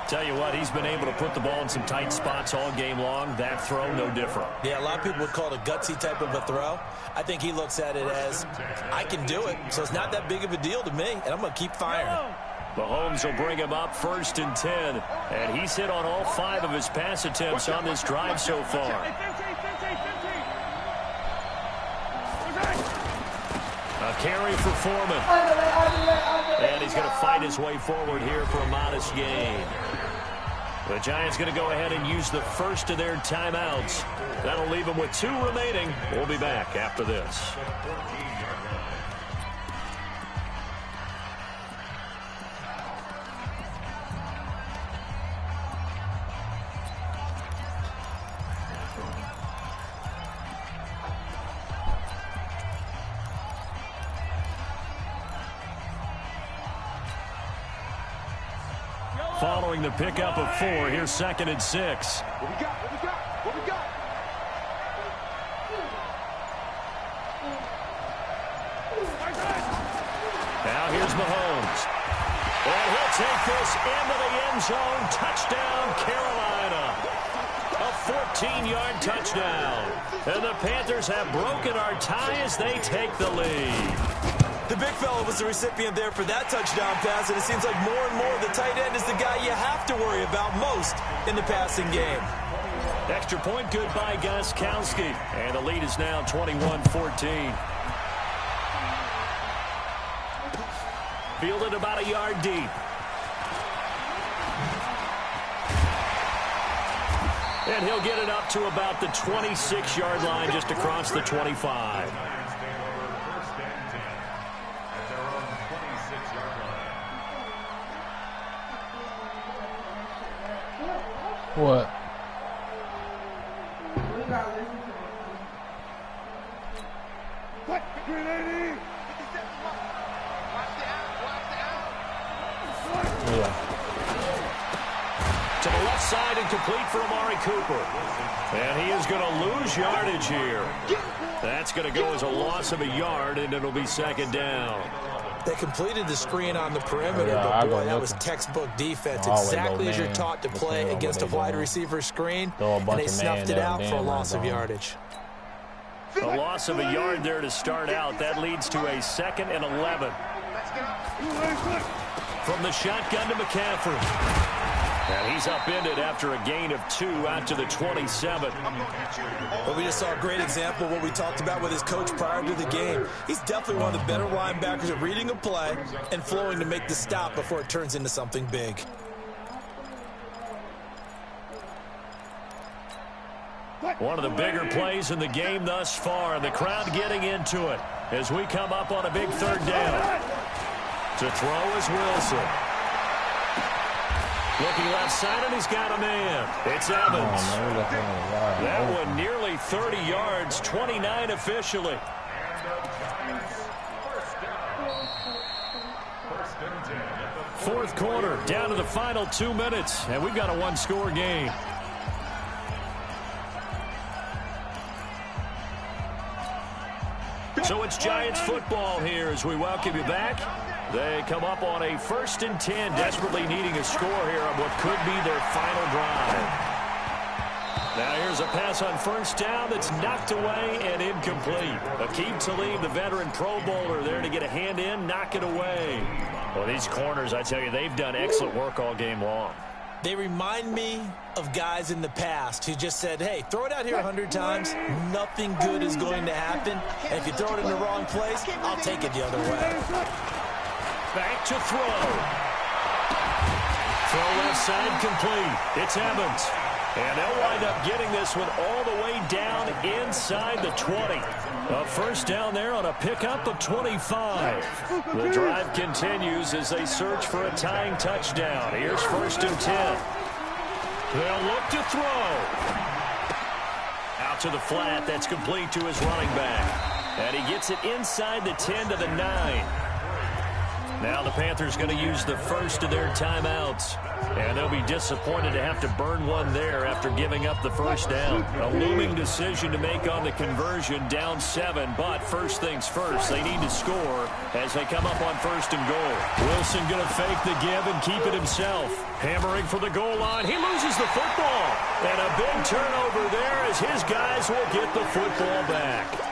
Tell you what, he's been able to put the ball in some tight spots all game long. That throw, no different. Yeah, a lot of people would call it a gutsy type of a throw. I think he looks at it as, I can do it, so it's not that big of a deal to me, and I'm going to keep firing. Mahomes will bring him up 1st and 10. And he's hit on all 5 of his pass attempts on this drive so far. A carry for Foreman. And he's going to fight his way forward here for a modest gain. The Giants going to go ahead and use the first of their timeouts. That'll leave them with 2 remaining. We'll be back after this. Following the pickup of 4, here's 2nd and 6. What we got? What we got? What we got? Now here's Mahomes. And he'll take this into the end zone. Touchdown, Carolina. A 14-yard touchdown. And the Panthers have broken our tie as they take the lead. The big fella was the recipient there for that touchdown pass, and it seems like more and more the tight end is the guy you have to worry about most in the passing game. Extra point good by Gostkowski. And the lead is now 21-14. Fielded about a yard deep. And he'll get it up to about the 26-yard line just across the 25. What? We gotta listen to What? 380! Yeah. To the left side and complete for Amari Cooper. And he is going to lose yardage here. That's going to go as a loss of a yard, and it'll be 2nd down. They completed the screen on the perimeter, but boy, that was textbook defense. Exactly as you're taught to play against a wide receiver screen, and they snuffed it out for a loss of yardage. A loss of a yard there to start out. That leads to a 2nd and 11. From the shotgun to McCaffrey. And he's upended after a gain of 2 out to the 27. But we just saw a great example of what we talked about with his coach prior to the game. He's definitely one of the better linebackers at reading a play and flowing to make the stop before it turns into something big. One of the bigger plays in the game thus far, and the crowd getting into it as we come up on a big 3rd down. To throw is Wilson. Looking left side, and he's got a man. It's Evans. That one nearly 30 yards, 29 officially. Fourth quarter, down to the final 2 minutes, and we've got a one-score game. So it's Giants football here as we welcome you back. They come up on a 1st and 10, desperately needing a score here on what could be their final drive. Now here's a pass on 1st down that's knocked away and incomplete. Akeem Talib, the veteran Pro Bowler, there to get a hand in, knock it away. Well, these corners, I tell you, they've done excellent work all game long. They remind me of guys in the past who just said, hey, throw it out here 100 times, nothing good is going to happen. And if you throw it in the wrong place, I'll take it the other way. Back to throw. Throw left side complete. It's Evans. And they'll wind up getting this one all the way down inside the 20. A 1st down there on a pickup of 25. The drive continues as they search for a tying touchdown. Here's 1st and 10. They'll look to throw. Out to the flat. That's complete to his running back. And he gets it inside the 10 to the 9. Now the Panthers going to use the first of their timeouts. And they'll be disappointed to have to burn one there after giving up the 1st down. A looming decision to make on the conversion, down 7. But first things first, they need to score as they come up on 1st and goal. Wilson going to fake the give and keep it himself. Hammering for the goal line. He loses the football. And a big turnover there as his guys will get the football back.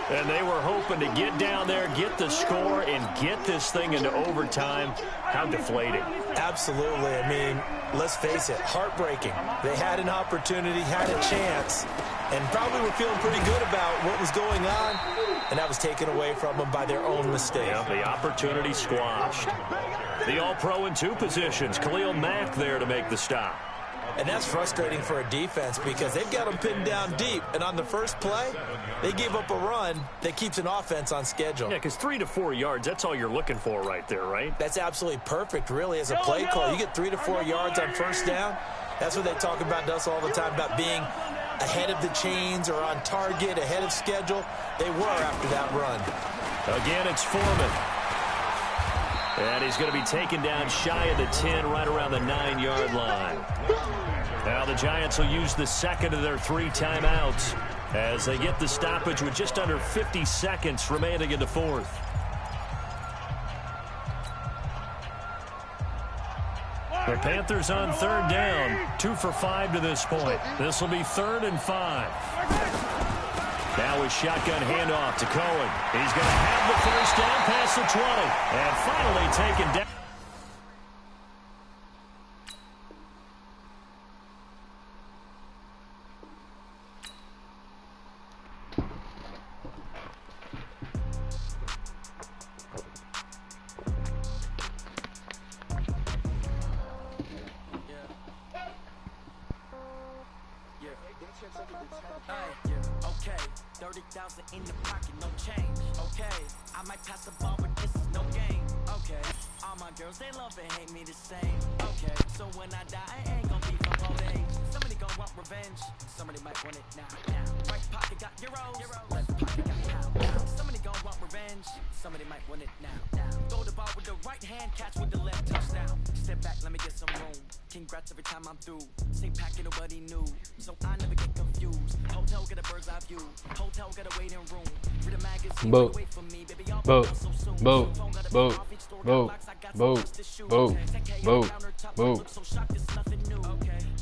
And they were hoping to get down there, get the score, and get this thing into overtime. How deflating. Absolutely. I mean, let's face it, heartbreaking. They had an opportunity, had a chance, and probably were feeling pretty good about what was going on, and that was taken away from them by their own mistake. Yeah, the opportunity squashed. The All-Pro in 2 positions. Khalil Mack there to make the stop. And that's frustrating for a defense because they've got them pinned down deep. And on the first play, they gave up a run that keeps an offense on schedule. Yeah, because 3 to 4 yards, that's all you're looking for right there, right? That's absolutely perfect, really, as a play call. You get 3 to 4 yards on 1st down. That's what they talk about to us all the time, about being ahead of the chains or on target, ahead of schedule. They were after that run. Again, it's Foreman. And he's going to be taken down shy of the 10, right around the 9-yard line. Now the Giants will use the 2nd of their 3 timeouts as they get the stoppage with just under 50 seconds remaining in the 4th. The Panthers on 3rd down, 2 for 5 to this point. This will be 3rd and 5. Now a shotgun handoff to Cohen. He's going to have the 1st down past the 20 and finally taken down. Okay, 30,000 in the pocket, no change. Okay, I might pass the ball, but this is no game. Okay, all my girls, they love and hate me the same. Okay, so when I die, I ain't gonna be from old age. Somebody gon' want revenge, somebody might want it now. Right pocket got euros, left pocket got pounds. Somebody gon' want revenge, somebody might want it now. Throw the ball with the right hand, catch with the left, touchdown. Step back, let me get some room. Congrats every time I'm through. Same packet, nobody knew, so I never get confused. Hotel get a bird's eye view. Hotel got a waiting room. Read a magazine, wait for me, baby. Y'all Boat.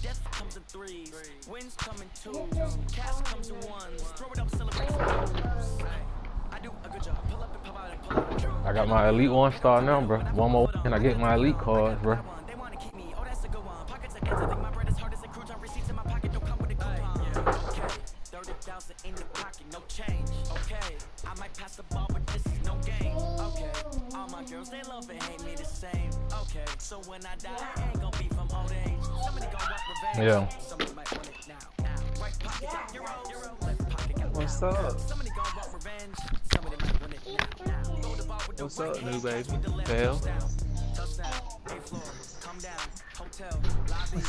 Death comes in 3s, wins come in 2s, cash comes in 1s. Throw it up, celebrate. I do a good job. Pull up and pop out and pull out. I got my Elite 1 star now, bro. One more and I get my Elite cards, bro. They want to keep me. Oh, that's a good one. Pockets against I think my bread is hard as a crouton. Receipts in my pocket don't come with a coupon. Okay, 30,000 in the pocket, no change. Okay, I might pass the ball, but this is no game. Okay, all my girls, they love and hate me the same. Okay, so when I die, I ain't gonna be from old age. Somebody gon' want revenge. Yeah. Somebody might want it now. Right pocket got euros, left pocket got What's pounds. up? Somebody gon' want revenge. Somebody might want it now. Throw the ball with the What's right up, hand, new catch baby? with the left, Hell. touchdown. Hey, floor, come down. Hotel, lobby.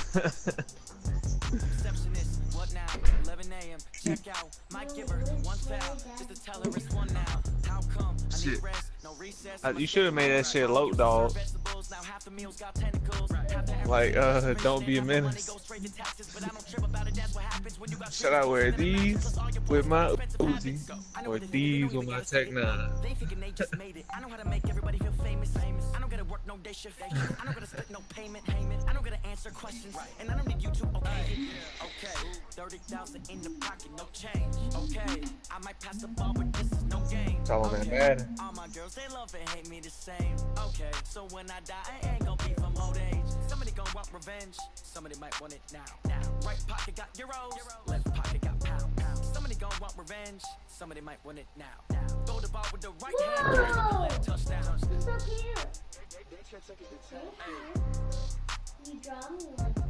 Receptionist, what now? 11 a.m. Check out. Might give her 1 foul just to tell her it's 1 now. How come? I need Shit. rest, no recess. You should have made that shit low, dog. bills. Now half the meals got tentacles. Like, don't be a menace. Should I wear these with my Uzi or these with my Tech 9? They thinking they just made it. I know how to make everybody feel famous. I don't gotta work no day shift. I don't gotta split no payment. I don't gotta answer questions. And I don't need you to okay. Okay, 30,000 in the pocket, no change. Okay, I might pass the ball, but this is no game. It's all on that Madden. All my girls, they love and hate me the same. Okay, so when I die, I ain't gonna be from old age. Somebody gon' want revenge. Somebody might want it now. Right pocket got euros. Left pocket got pounds. Somebody gon' want revenge. Somebody might want it now. Throw the ball with the right hand. With the left touchdown. It's so cute. You draw me like that.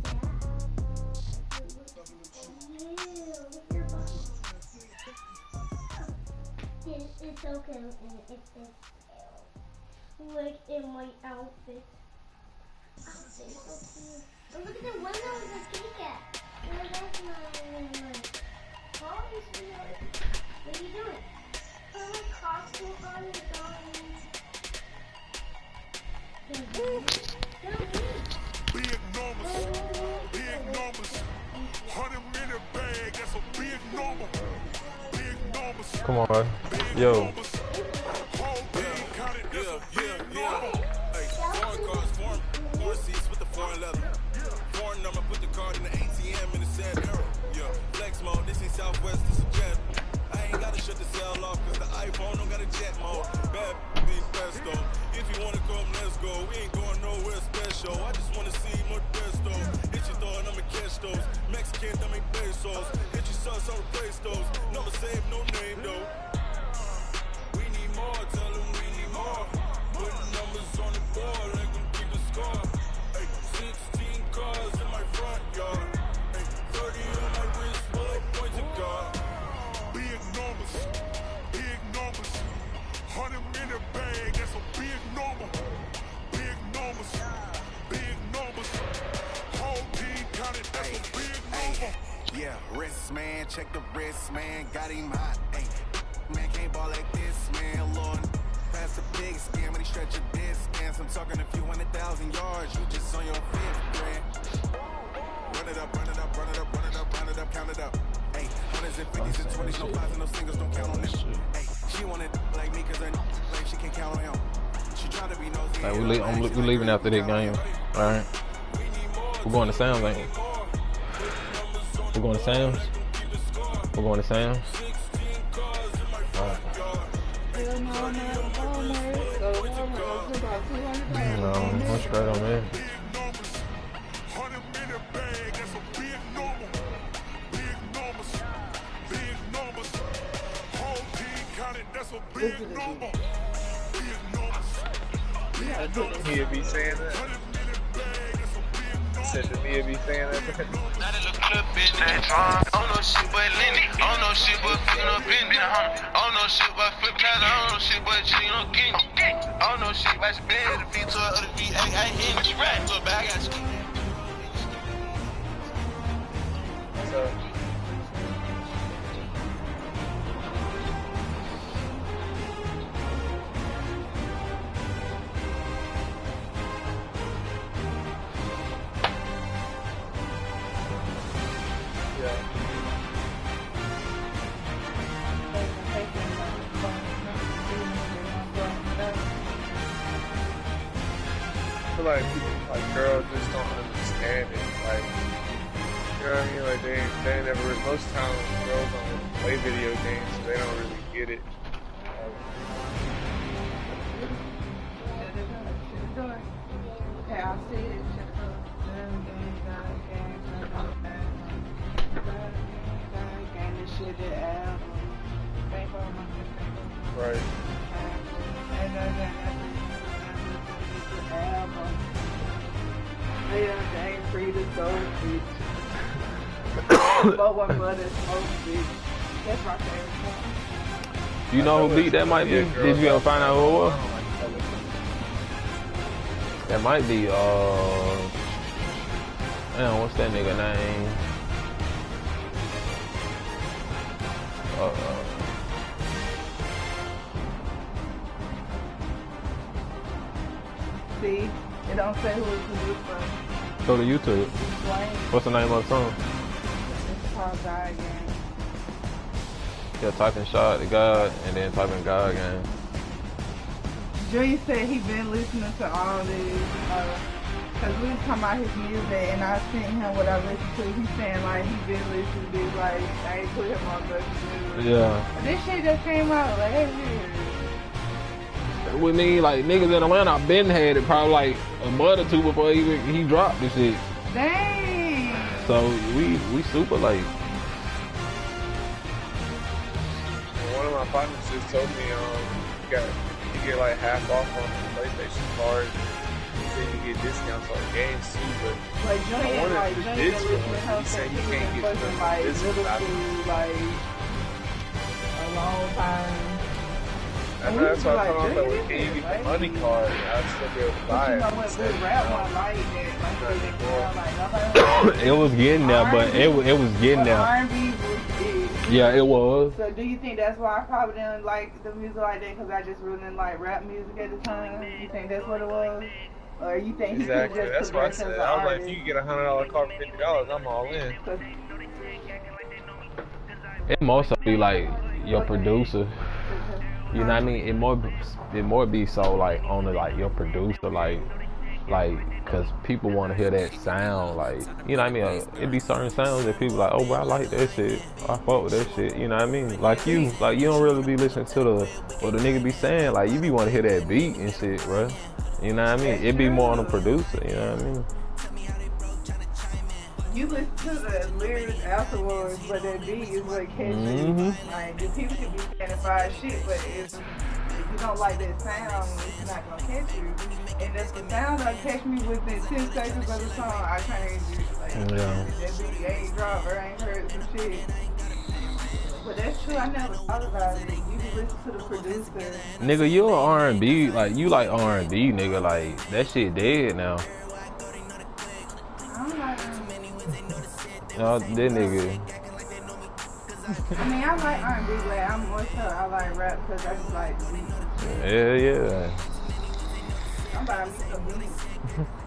It's so cute and it's like in my outfit. It's so cute. And look at the window of the ticket. Oh, that's not what are you doing? Put my costume on and Big numbers, big numbers. 100-minute bag, that's a big number. Big numbers. Come on, yo. Hey, foreign cars, foreign seats with the foreign leather. Foreign number, put the card in the ATM in the sad era. Yeah, flex mode, this ain't Southwest, this is jet. I ain't gotta shut the cell off, cause the iPhone don't got a jet mode. Bad being pesto. If you wanna come, let's go. We ain't going nowhere special. I just wanna see more Modesto. Hit your throw and I'ma catch those. Mexican, them ain't pesos. Hit your sauce, I'll replace those. Number save, no name though. We need more, tell them we need more. Putting numbers on the board, like we keep the score. Hey, 16 cars in my front yard. Hey, 30 on my wrist, bullet points of God. Big numbers, big numbers. 100-minute bag, that's a big number. Big numbers, big numbers. Whole team counted, that's a big number. Yeah, wrist man, check the wrist man, got him hot. Ay, man can't ball like this, man. Lord, pass a big scan when he stretch a distance. I'm talking a few 100,000 yards, you just on your fifth grand. Run it up, run it up, run it up, run it up, run it up, count it up. Ay, 100s and 50s and 20s, no fives and no singles, don't count on them. Ay, she wanted like me cause her like she can't count on him. She try to be nosy. Like we leaving after that game. Alright. We're going to Sam's, ain't we? We're going to Sam's? We're going to Sam's? Alright. No, I'm straight on that. He'll be saying that. Said that he'll be saying that. Oh no shit but Lenny, oh no shit but fucking up in the Hummer, oh no shit but flip plaza, oh no shit but cheating on King, oh no shit but spend the feet to other feet, I hit it right, so bad I got you. So. Like people, like girls just don't understand it. Like, you know what I mean? Like they never. Most times girls don't play video games, so they don't really get it. Okay, I'll see it. Right. They ain't free to go, bitch. But what mother's supposed to be. That's my favorite part. You know who beat that might be? Did you ever find out who it was? That might be, damn, what's that nigga name? See? It don't say who it's produced from. Go to YouTube. What's the name of the song? It's called God Game. Yeah, type in Shot to God and then type in God Game. Junior said he been listening to all this, cause we was talking about his music and I sent him what I listened to. He's saying like he been listening to this, like I ain't put him on the music. Yeah. This shit just came out last year. With me, like niggas in Atlanta, I been had it probably like a month or two before he dropped this shit. Dang. So we super late. One of my partners just told me you get like half off on the PlayStation card. He said you get discounts on games too, but like I wonder if this one, he said you can't get this one. Like a long time. I know that's why I told him, like, can you get the money card? I'd still be able to buy it. It was getting there, but it was getting there. R&B was big. Yeah, it was. So do you think that's why I probably didn't like the music like that? Because I just really didn't like rap music at the time? You think that's what it was? Or you think exactly? He that's what I said. I was like, if you could get a $100 car for $50, I'm all in. It mostly be like your producer. You know what I mean? It more be so like on the like your producer like cause people want to hear that sound like, you know what I mean? It be certain sounds that people like, oh bro, I like that shit. I fuck with that shit. You know what I mean? Like you don't really be listening to what the nigga be saying. Like you be want to hear that beat and shit, bro. You know what I mean? It be more on the producer. You know what I mean? You listen to the lyrics afterwards, but that beat is what catches you. Like, the people can be saying fire shit, but if you don't like that sound, it's not gonna catch you. And if the sound don't catch me within 10 seconds of the song, I change it. Like, that beat ain't dropped or ain't heard some shit. But that's true, I never thought about it. You can listen to the producer. Nigga, you a R&B, like, you like R&B, nigga, like, that shit dead now. I don't like R&B. No, that nigga. I mean, I like R&B, but I'm more so I like rap because I just like the beat. Yeah. I'm about to make some beats.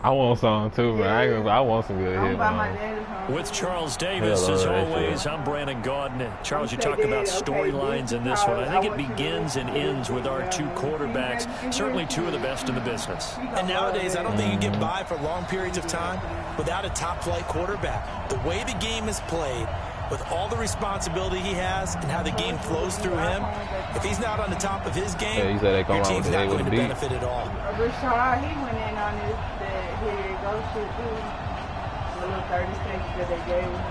I want some too, but I want some good hip. With Charles Davis, as always, I'm Brandon Gaudin. Charles, you talk about storylines in this one. I think it begins and ends with our two quarterbacks, certainly two of the best in the business. And nowadays, I don't think you get by for long periods of time without a top-flight quarterback. The way the game is played, with all the responsibility he has and how the game flows through him, if he's not on the top of his game, your team's not going to benefit at all. Rashad, he went in on this, that here it goes shit too. A little 30 seconds that they gave him.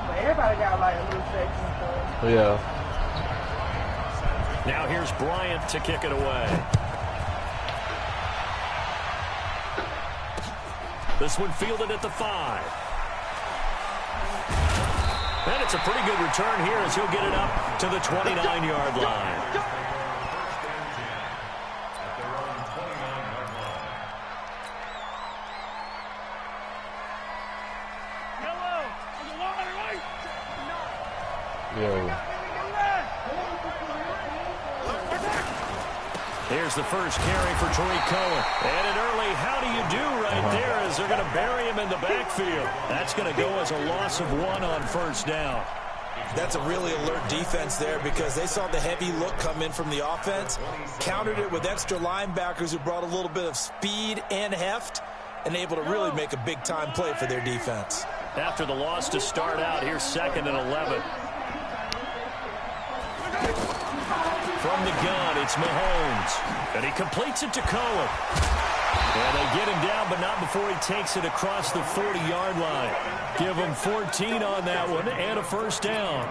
But everybody got like a little section, so. Yeah. Now here's Bryant to kick it away. This one fielded at the 5. And it's a pretty good return here as he'll get it up to the 29-yard line. Here's the first carry for Tariq Cohen. And an early how do you do right there as they're going to bury him in the backfield. That's going to go as a loss of 1 on first down. That's a really alert defense there because they saw the heavy look come in from the offense, countered it with extra linebackers who brought a little bit of speed and heft, and able to really make a big-time play for their defense. After the loss to start out, here's 2nd and 11. From the gun, it's Mahomes. And he completes it to Cohen. And they get him down, but not before he takes it across the 40-yard line. Give him 14 on that one and a first down.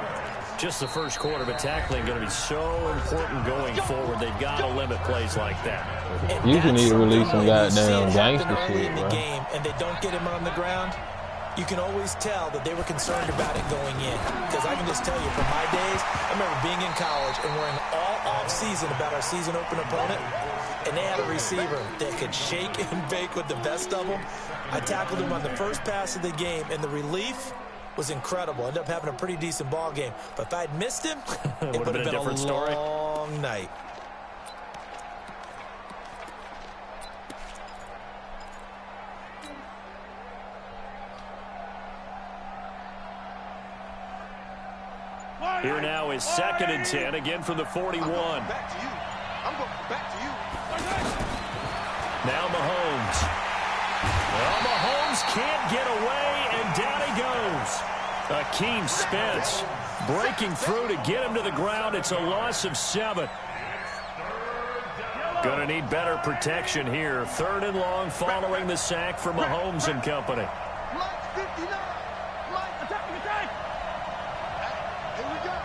Just the first quarter, but tackling going to be so important going forward. They've got to limit plays like that. You can need to release some goddamn gangster shit, in the game, and they don't get him on the ground. You can always tell that they were concerned about it going in. Because I can just tell you, from my days, I remember being in college and worrying all off-season about our season open opponent, and they had a receiver that could shake and bake with the best of them. I tackled him on the first pass of the game, and the relief was incredible. Ended up having a pretty decent ball game. But if I'd missed him, it would have been a different story. Long night. Here now is 2nd and 10, again from the 41. Back to you. I'm going back to you. Now Mahomes. Well, Mahomes can't get away, and down he goes. Akeem Spence breaking through to get him to the ground. It's a loss of 7. Going to need better protection here. 3rd and long following the sack for Mahomes and company. Mike 59. Mike, attack, attack. Here we go.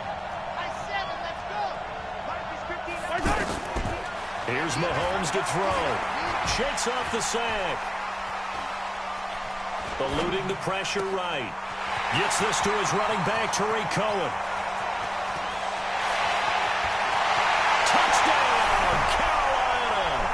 Mike 7, let's go. Mike is 59. Here's Mahomes to throw. Shakes off the sack. Eluding the pressure right. Gets this to his running back, Tariq Cohen. Touchdown, Carolina!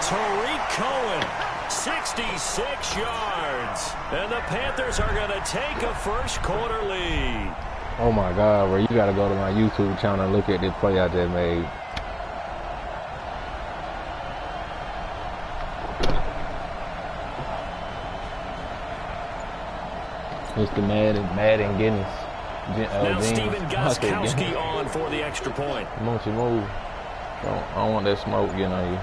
Tariq Cohen, 66 yards. And the Panthers are going to take a first-quarter lead. Oh, my God, bro. You got to go to my YouTube channel and look at this play I just made. It's the Madden Guinness. Now Steven Gostkowski on for the extra point. Won't you move? I don't want that smoke getting on you.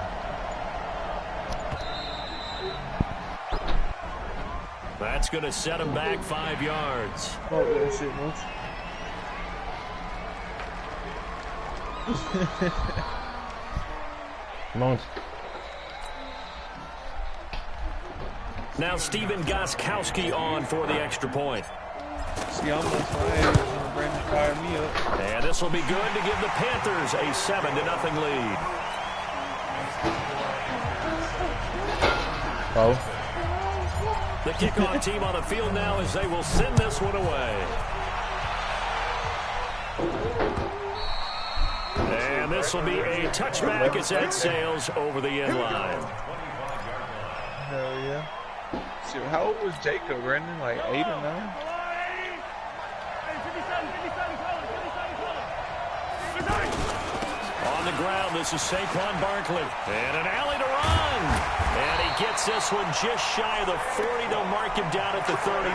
That's going to set him back 5 yards. Oh, that shit, Monch. Now Steven Gostkowski on for the extra point. See, I'm just playing. Brandon fired me up. And this will be good to give the Panthers a 7-0 lead. Oh. The kickoff team on the field now as they will send this one away. And this will be a touchback as that sails over the end line. Hell yeah. Shit, how old was Jacob, Brandon? Like 8 or 9? On the ground, this is Saquon Barkley. And an alley to run. And he gets this one just shy of the 40. They'll mark him down at the 39.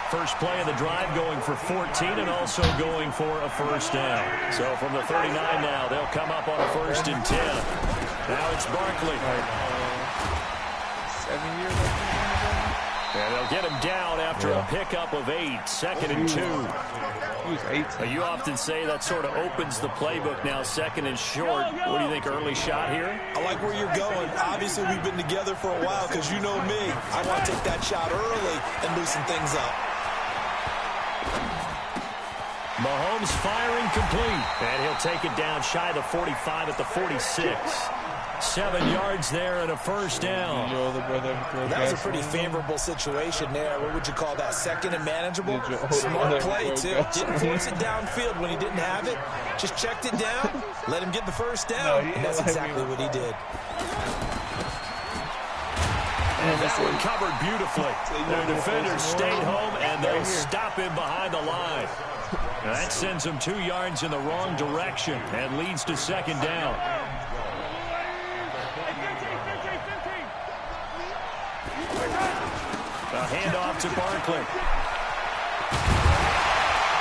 First play of the drive going for 14 and also going for a first down. So from the 39 now, they'll come up on a 1st and 10. Now it's Barkley. 7 years, And they'll get him down after a pickup of 8. 2nd and 2. He was 18. You often say that sort of opens the playbook now, 2nd and short. What do you think, early shot here? I like where you're going. Obviously, we've been together for a while because you know me. I want to take that shot early and loosen things up. Mahomes firing complete. And he'll take it down shy of the 45 at the 46. 7 yards there and a first down. That was a pretty favorable situation there. What would you call that? 2nd and manageable? Smart play, too. Didn't force it downfield when he didn't have it. Just checked it down, let him get the first down, and that's exactly what he did. And that one covered beautifully. Their defenders stayed home, and they'll stop him behind the line. That sends him 2 yards in the wrong direction and leads to 2nd down. A handoff to Barkley.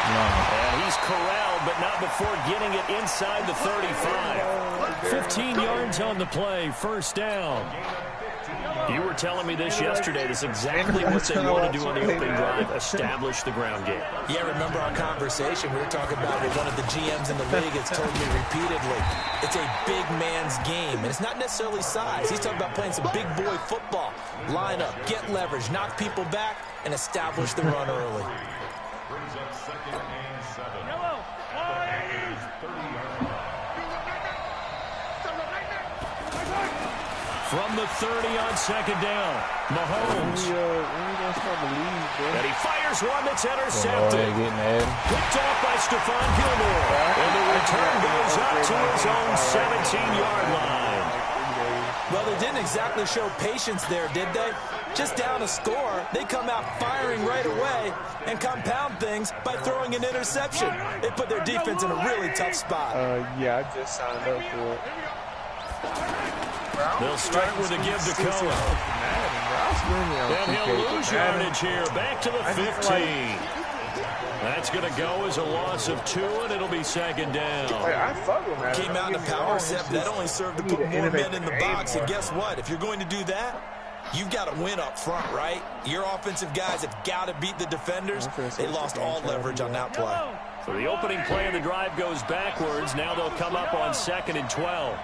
And he's corralled, but not before getting it inside the 35. 15 yards on the play, first down. You were telling me this yesterday. That's exactly what they want to do on the opening drive, establish the ground game. Yeah, remember our conversation. We were talking about what one of the GMs in the league has told me repeatedly. It's a big man's game, and it's not necessarily size. He's talking about playing some big boy football. Line up, get leverage, knock people back, and establish the run early. Brings up 2nd and 7. From the 30 on 2nd down, Mahomes. And he fires one that's intercepted. Picked off by Stephon Gilmore. And the return goes up to his own 17-yard line. Well, they didn't exactly show patience there, did they? Just down a score, they come out firing right away and compound things by throwing an interception. They put their defense in a really tough spot. Yeah, I just signed up for it. They'll start with a give to Cohen. And he'll lose yardage here, back to the 15. That's going to go as a loss of 2, and it'll be second down. I fuck with Madden. Came out in a power set, but that only served to put more men in the box. And guess what? If you're going to do that, you've got to win up front, right? Your offensive guys have got to beat the defenders. They lost all leverage on that play. So the opening play of the drive goes backwards. Now they'll come up on 2nd and 12.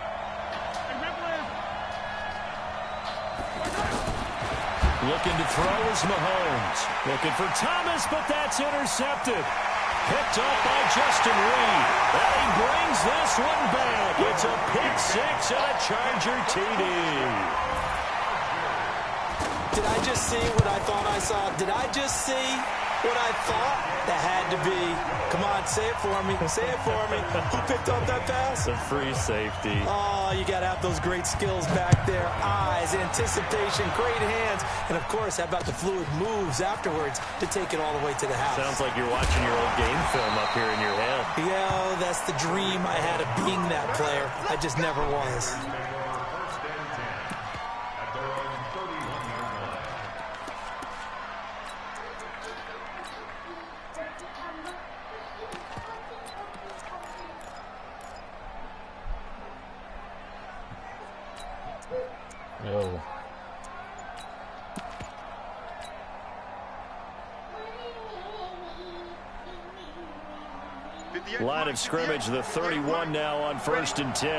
Looking to throw is Mahomes. Looking for Thomas, but that's intercepted. Picked up by Justin Reed. And he brings this one back. It's a pick 6 and a Charger TD. Did I just see what I thought I saw? Did I just see what I thought? That had to be. Come on, say it for me. Say it for me. Who picked up that pass? The free safety. Oh, you got to have those great skills back there. Eyes, anticipation, great hands. And, of course, how about the fluid moves afterwards to take it all the way to the house? Sounds like you're watching your old game film up here in your head. Yeah, that's the dream I had of being that player. I just never was. Line of scrimmage, the 31 now on 1st and 10.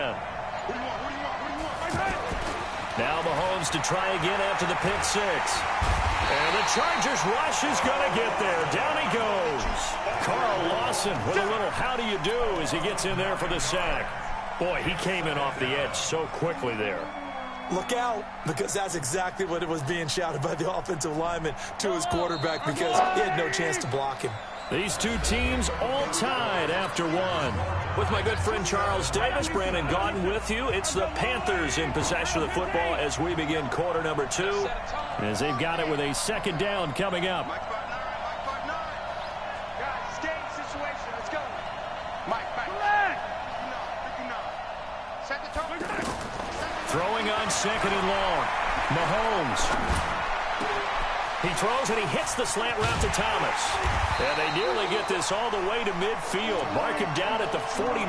Now Mahomes to try again after the pick 6. And the Chargers rush is going to get there. Down he goes. Carl Lawson with a little how do you do as he gets in there for the sack. Boy, he came in off the edge so quickly there. Look out, because that's exactly what it was being shouted by the offensive lineman to his quarterback because he had no chance to block him. These two teams all tied after 1. With my good friend Charles Davis, Brandon Gaudin with you. It's the Panthers in possession of the football as we begin quarter number 2. As they've got it with a 2nd down coming up. Guys, game situation. Let's go. Mike. Set the tone. Throwing on 2nd and long. Mahomes. He throws and he hits the slant route to Thomas. And they nearly get this all the way to midfield. Mark him down at the 49.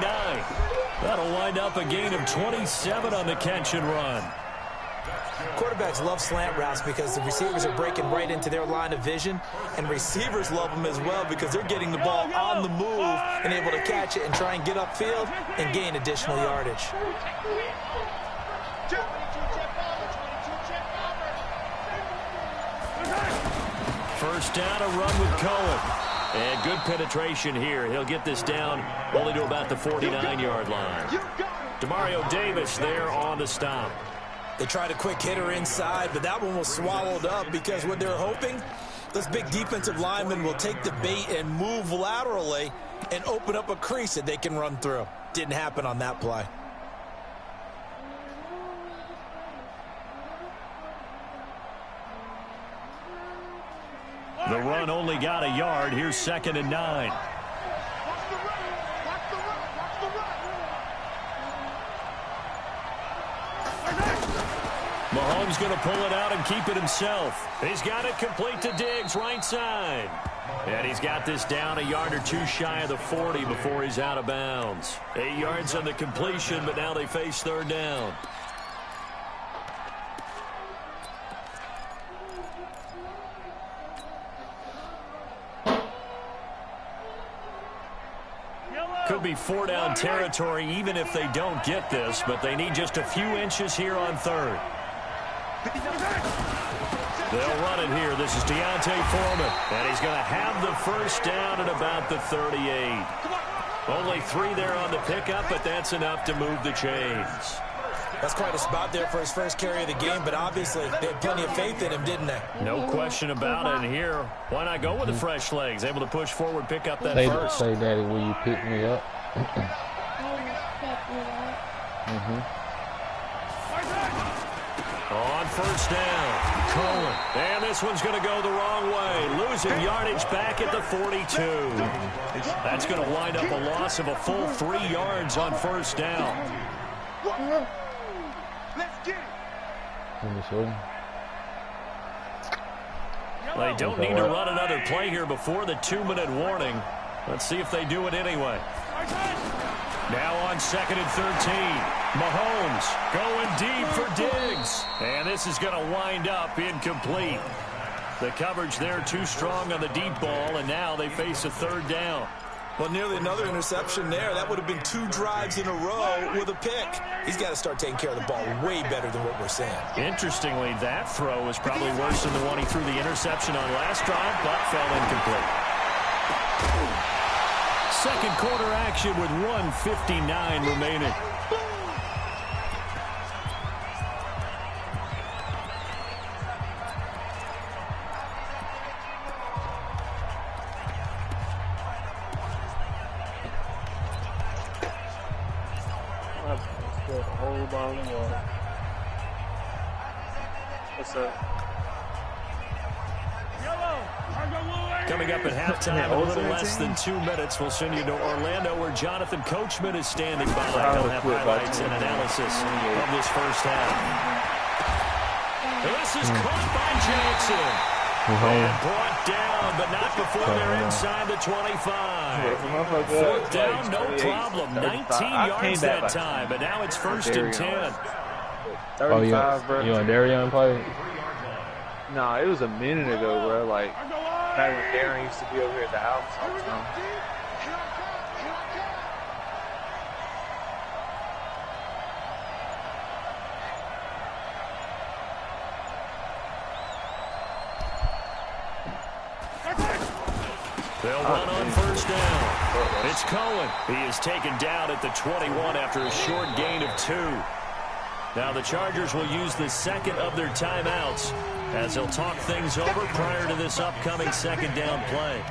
That'll wind up a gain of 27 on the catch and run. Quarterbacks love slant routes because the receivers are breaking right into their line of vision. And receivers love them as well because they're getting the ball on the move and able to catch it and try and get upfield and gain additional yardage. First down, a run with Cohen. And good penetration here. He'll get this down only to about the 49-yard line. Demario Davis there on the stop. They tried a quick hitter inside, but that one was swallowed up because what they're hoping, those big defensive linemen will take the bait and move laterally and open up a crease that they can run through. Didn't happen on that play. The run only got a yard. Here's 2nd and 9. Mahomes going to pull it out and keep it himself. He's got it complete to Diggs, right side. And he's got this down a yard or 2 shy of the 40 before he's out of bounds. 8 yards on the completion, but now they face 3rd down. Could be 4-down territory even if they don't get this, but they need just a few inches here on 3rd. They'll run it here. This is Deontay Foreman, and he's going to have the first down at about the 38. Only 3 there on the pickup, but that's enough to move the chains. That's quite a spot there for his first carry of the game, but obviously they had plenty of faith in him, didn't they? No question about it. And here, why not go with the fresh legs? Able to push forward, pick up that first. Say, Daddy, will you pick me up? On first down, Cohen. And this one's going to go the wrong way. Losing yardage back at the 42. That's going to wind up a loss of a full 3 yards on first down. Let's get it. They don't need to run another play here before the 2-minute warning. Let's see if they do it anyway. Now on 2nd and 13. Mahomes going deep for Diggs. And this is going to wind up incomplete. The coverage there too strong on the deep ball, and now they face a 3rd down. Well, nearly another interception there. That would have been 2 drives in a row with a pick. He's got to start taking care of the ball way better than what we're seeing. Interestingly, that throw was probably worse than the one he threw the interception on last drive, but fell incomplete. Second quarter action with 1:59 remaining. What's up? Coming up at halftime, a little less than 2 minutes, we'll send you to Orlando, where Jonathan Coachman is standing by. He'll have highlights and analysis of this first half. This is caught by Jackson. And brought down, but not before they're inside the 25. 4th down, no problem. 19 yards that time, but now it's 1st and 10. 35, bro. You and Darion played? Nah, it was a minute ago, bro. Like, back when Darren used to be over here at the house all the time. They'll run on 1st down. It's Cohen. He is taken down at the 21 after a short gain of 2. Now the Chargers will use the 2nd of their timeouts as they'll talk things over prior to this upcoming 2nd down play.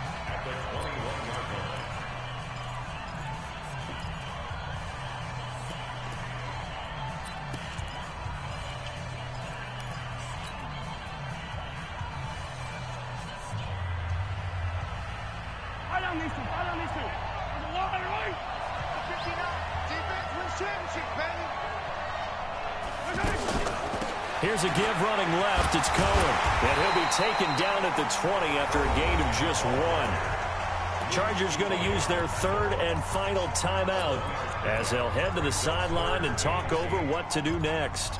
Here's a give running left. It's Cohen. And he'll be taken down at the 20 after a gain of just 1. Chargers going to use their 3rd and final timeout as they'll head to the sideline and talk over what to do next.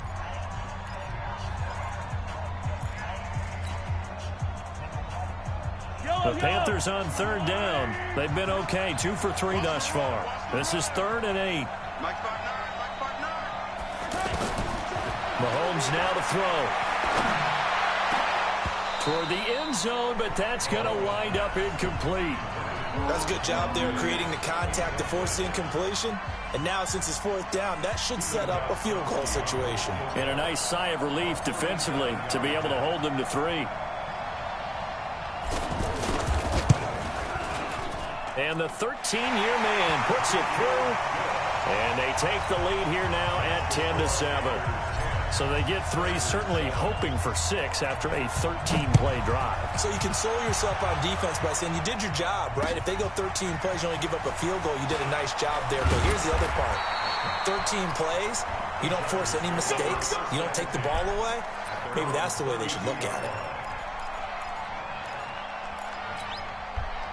The Panthers on 3rd down. They've been okay, 2 for 3 thus far. This is 3rd and 8. Mahomes now to throw. Toward the end zone, but that's going to wind up incomplete. That's a good job there creating the contact to force the incompletion. And now, since it's 4th down, that should set up a field goal situation. And a nice sigh of relief defensively to be able to hold them to 3. And the 13-year man puts it through. And they take the lead here now at 10-7. So they get 3, certainly hoping for 6 after a 13-play drive. So you console yourself on defense by saying you did your job, right? If they go 13 plays, you only give up a field goal, you did a nice job there. But here's the other part. 13 plays, you don't force any mistakes, you don't take the ball away. Maybe that's the way they should look at it.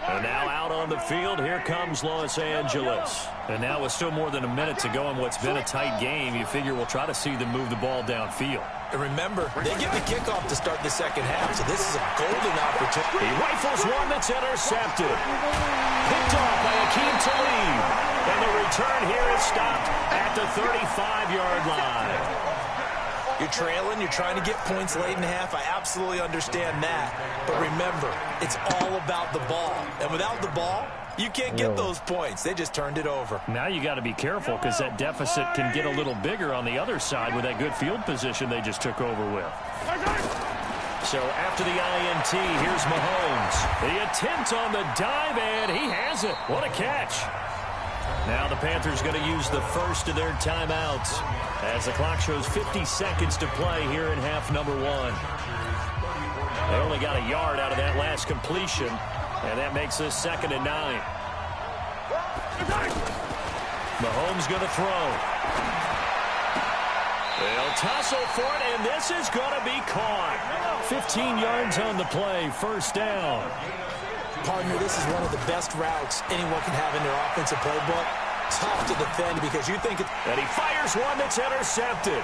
And now out on the field, here comes Los Angeles. And now with still more than a minute to go in what's been a tight game, you figure we'll try to see them move the ball downfield. And remember, they get the kickoff to start the 2nd half, so this is a golden opportunity. He rifles one that's intercepted. Picked off by Akeem Talib. And the return here is stopped at the 35-yard line. You're trailing, you're trying to get points late in the half. I absolutely understand that. But remember, it's all about the ball. And without the ball, you can't get those points. They just turned it over. Now you got to be careful because that deficit can get a little bigger on the other side with that good field position they just took over with. So after the INT, here's Mahomes. The attempt on the dive, and he has it. What a catch. Now the Panthers going to use the 1st of their timeouts as the clock shows 50 seconds to play here in half number 1. They only got a yard out of that last completion, and that makes this 2nd and 9. Mahomes going to throw. They'll tussle for it, and this is going to be caught. 15 yards on the play, first down. Partner, this is one of the best routes anyone can have in their offensive playbook. Tough to defend because you think it's... And he fires one that's intercepted.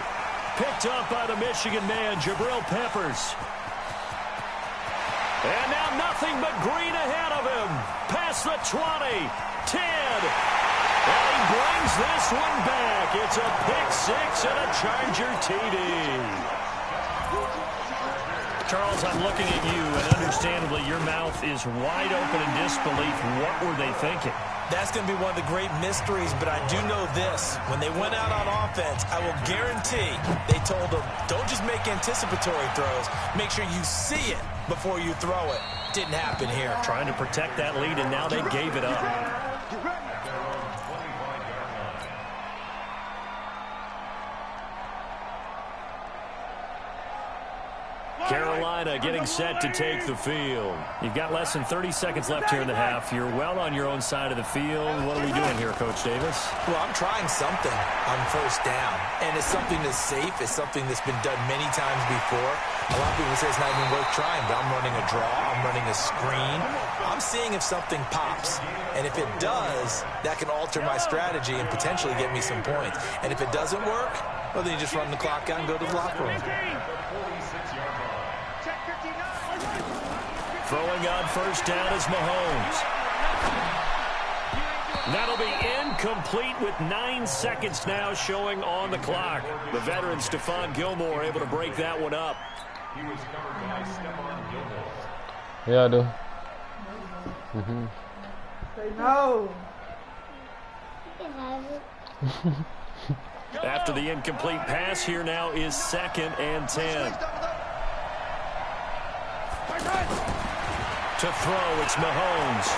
Picked up by the Michigan man, Jabril Peppers. And now nothing but green ahead of him. Past the 20, 10. And he brings this one back. It's a pick six and a Charger TD. Charles, I'm looking at you, and understandably your mouth is wide open in disbelief. What were they thinking? That's going to be one of the great mysteries, but I do know this. When they went out on offense, I will guarantee they told them, don't just make anticipatory throws. Make sure you see it before you throw it. Didn't happen here. Trying to protect that lead, and now they gave it up. Carolina getting set to take the field. You've got less than 30 seconds left here in the half. You're well on your own side of the field. What are we doing here, Coach Davis? Well, I'm trying something on first down, and it's something that's safe. It's something that's been done many times before. A lot of people say it's not even worth trying, but I'm running a draw. I'm running a screen. I'm seeing if something pops, and if it does, that can alter my strategy and potentially get me some points. And if it doesn't work, well, then you just run the clock out and go to the locker room. Throwing on first down is Mahomes. That'll be incomplete with 9 seconds now showing on the clock. The veteran Stephon Gilmore able to break that one up. He was covered by Stephon Gilmore. Yeah, I do. Say no. You can have it. After the incomplete pass, here now is 2nd and 10. To throw, it's Mahomes.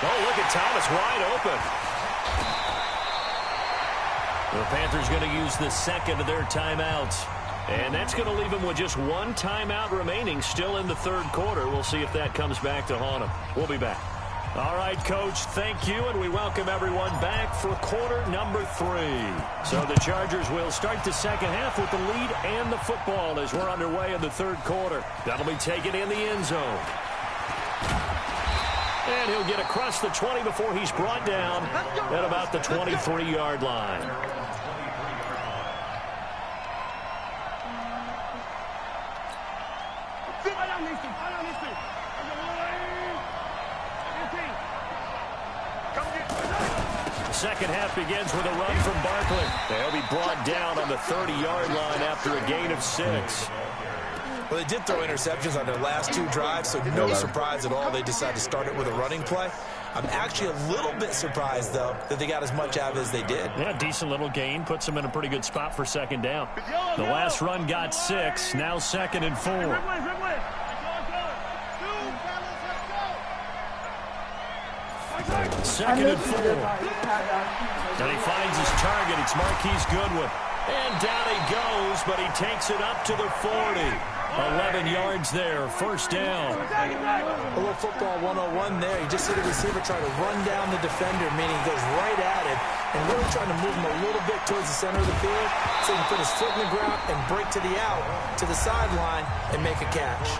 Oh, look at Thomas wide open. The Panthers going to use the second of their timeouts. And that's going to leave them with just one timeout remaining still in the third quarter. We'll see if that comes back to haunt them. We'll be back. All right, Coach, thank you, and we welcome everyone back for quarter number 3. So the Chargers will start the second half with the lead and the football as we're underway in the third quarter. That'll be taken in the end zone. And he'll get across the 20 before he's brought down at about the 23-yard line. Second half begins with a run from Barkley. They'll be brought down on the 30-yard line after a gain of 6. Well, they did throw interceptions on their last 2 drives, so no surprise at all they decided to start it with a running play. I'm actually a little bit surprised, though, that they got as much out of it as they did. Yeah, decent little gain. Puts them in a pretty good spot for second down. The last run got 6. Now 2nd and 4. Second and 4. And he finds his target. It's Marquise Goodwin. And down he goes, but he takes it up to the 40. 11 yards there, first down. A little football 101 there. You just see the receiver try to run down the defender, meaning he goes right at it, and really trying to move him a little bit towards the center of the field so he can put his foot in the ground and break to the out, to the sideline, and make a catch.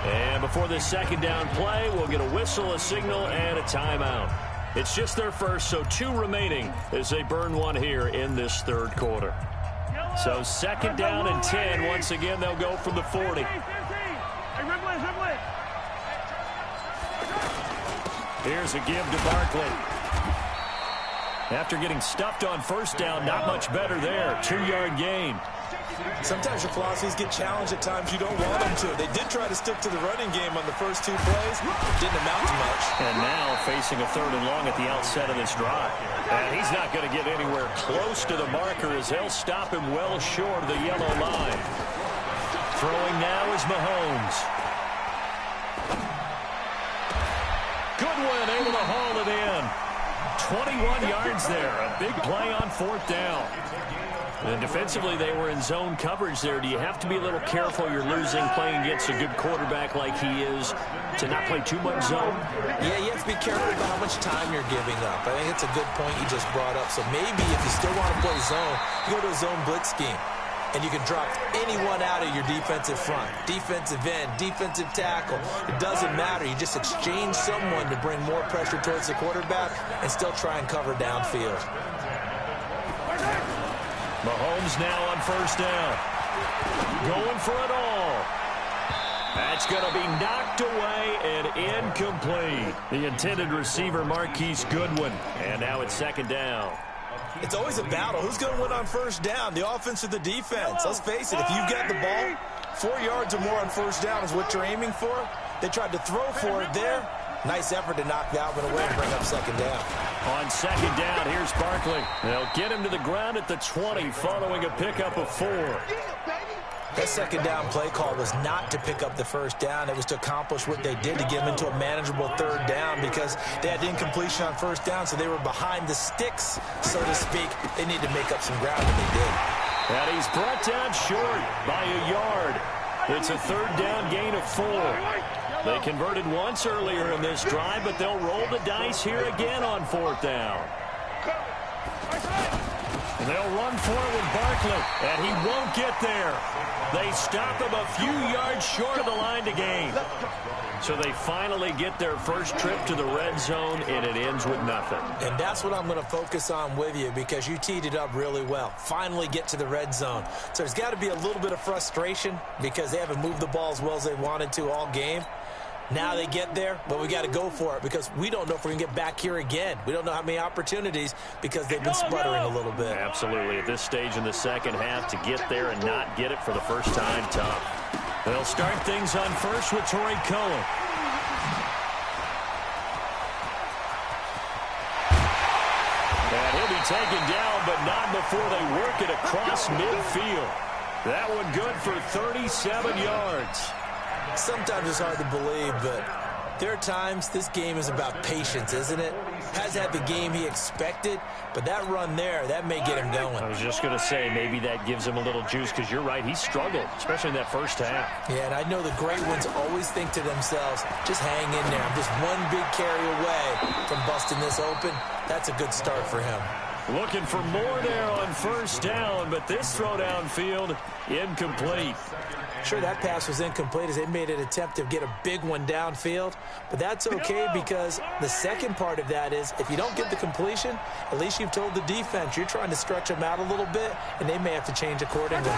And before this second down play, we'll get a whistle, a signal, and a timeout. It's just their first, so 2 remaining as they burn one here in this third quarter. So second down and 10. Once again, they'll go from the 40. Here's a give to Barkley. After getting stuffed on first down, not much better there. 2-yard gain. Sometimes your philosophies get challenged at times you don't want them to. They did try to stick to the running game on the first 2 plays. Didn't amount to much. And now facing a 3rd and long at the outset of this drive. And he's not going to get anywhere close to the marker as they'll stop him well short of the yellow line. Throwing now is Mahomes. Goodwin able to haul it in. 21 yards there. A big play on 4th down. And defensively, they were in zone coverage there. Do you have to be a little careful? You're losing playing against a good quarterback like he is to not play too much zone? Yeah, you have to be careful about how much time you're giving up. I think it's a good point you just brought up. So maybe if you still want to play zone, you go to a zone blitz scheme. And you can drop anyone out of your defensive front. Defensive end, defensive tackle. It doesn't matter. You just exchange someone to bring more pressure towards the quarterback and still try and cover downfield. Mahomes now on 1st down. Going for it all. That's going to be knocked away and incomplete. The intended receiver, Marquise Goodwin. And now it's 2nd down. It's always a battle. Who's going to win on 1st down, the offense or the defense? Let's face it, if you've got the ball, 4 yards or more on 1st down is what you're aiming for. They tried to throw for it there. Nice effort to knock that one away and bring up 2nd down. On 2nd down, here's Barkley. They'll get him to the ground at the 20 following a pickup of 4. That 2nd down play call was not to pick up the 1st down. It was to accomplish what they did to get them into a manageable 3rd down because they had incompletion on 1st down, so they were behind the sticks, so to speak. They needed to make up some ground, and they did. And he's brought down short by a yard. It's a 3rd down gain of 4. They converted once earlier in this drive, but they'll roll the dice here again on 4th down. And they'll run for it with Barkley, and he won't get there. They stop him a few yards short of the line to gain. So they finally get their first trip to the red zone, and it ends with nothing. And that's what I'm going to focus on with you because you teed it up really well. Finally get to the red zone. So there's got to be a little bit of frustration because they haven't moved the ball as well as they wanted to all game. Now they get there, but we got to go for it because we don't know if we're going to get back here again. We don't know how many opportunities because they've been sputtering a little bit. Absolutely. At this stage in the second half, to get there and not get it for the first time, tough. They'll start things on first with Torrey Cohen. And he'll be taken down, but not before they work it across midfield. That one good for 37 yards. Sometimes it's hard to believe, but there are times this game is about patience, isn't it? Hasn't had the game he expected, but that run there, that may get him going. I was just going to say, maybe that gives him a little juice because you're right, he struggled, especially in that first half. Yeah, and I know the great ones always think to themselves, just hang in there. I'm just one big carry away from busting this open. That's a good start for him. Looking for more there on 1st down, but this throw downfield, incomplete. Sure, that pass was incomplete as they made an attempt to get a big one downfield, but that's okay because the second part of that is if you don't get the completion, at least you've told the defense you're trying to stretch them out a little bit, and they may have to change accordingly.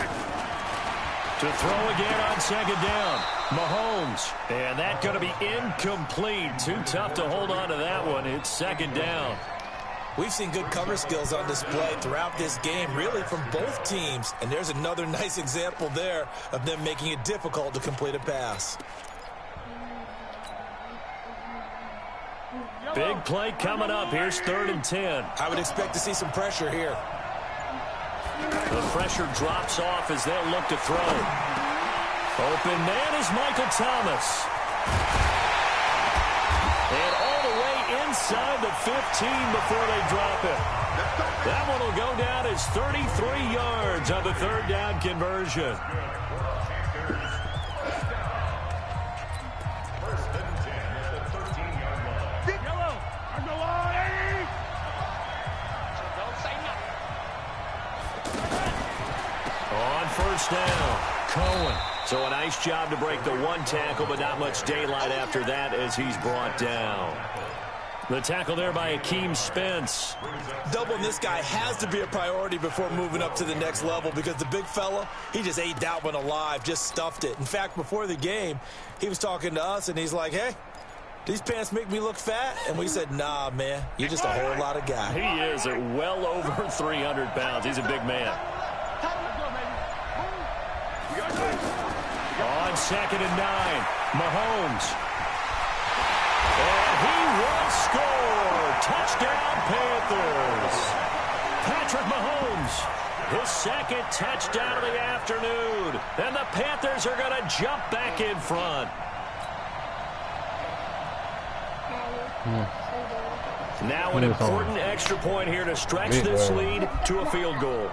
To throw again on 2nd down, Mahomes, and that's going to be incomplete. Too tough to hold on to that one. It's 2nd down. We've seen good cover skills on display throughout this game, really from both teams. And there's another nice example there of them making it difficult to complete a pass. Big play coming up. Here's 3rd and 10. I would expect to see some pressure here. The pressure drops off as they'll look to throw. Open man is Michael Thomas. And all the way inside the 15 before they drop it. That one will go down as 33 yards on the 3rd down conversion. On 1st down, Cohen. So a nice job to break the one tackle, but not much daylight after that as he's brought down. The tackle there by Akeem Spence. Doubling this guy has to be a priority before moving up to the next level because the big fella, he just ate that one alive, just stuffed it. In fact, before the game, he was talking to us, and he's like, hey, these pants make me look fat? And we said, nah, man, you're just a whole lot of guy. He is at well over 300 pounds. He's a big man. On 2nd and 9, Mahomes. And he will score. Touchdown, Panthers. Patrick Mahomes, his 2nd touchdown of the afternoon. And the Panthers are going to jump back in front. Now an important extra point here to stretch this lead to a field goal.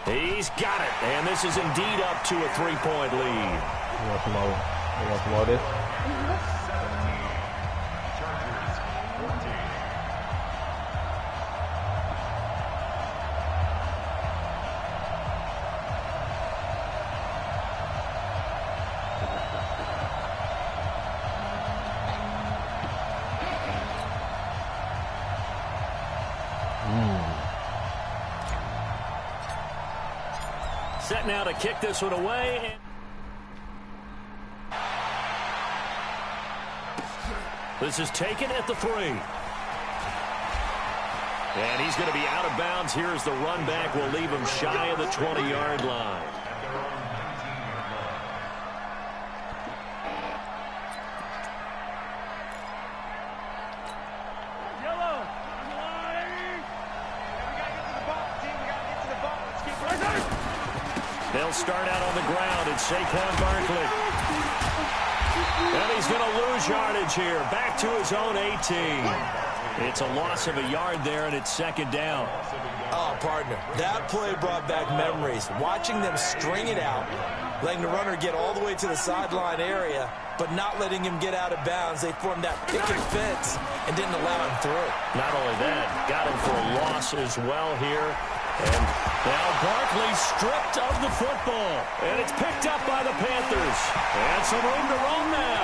He's got it, and this is indeed up to a 3-point lead. You want some more? You want some more of this? Set now to kick this one away. This is taken at the 3. And he's going to be out of bounds here as the run back will leave him shy of the 20-yard line. They'll start out on the ground. It's Saquon Barkley. And he's going to lose yardage here. Back to his own 18. It's a loss of a yard there, and it's second down. Oh, partner, that play brought back memories. Watching them string it out, letting the runner get all the way to the sideline area, but not letting him get out of bounds. They formed that picket fence and didn't allow him through. Not only that, got him for a loss as well here. And now Barkley stripped of the football. And it's picked up by the Panthers. And some room to run now.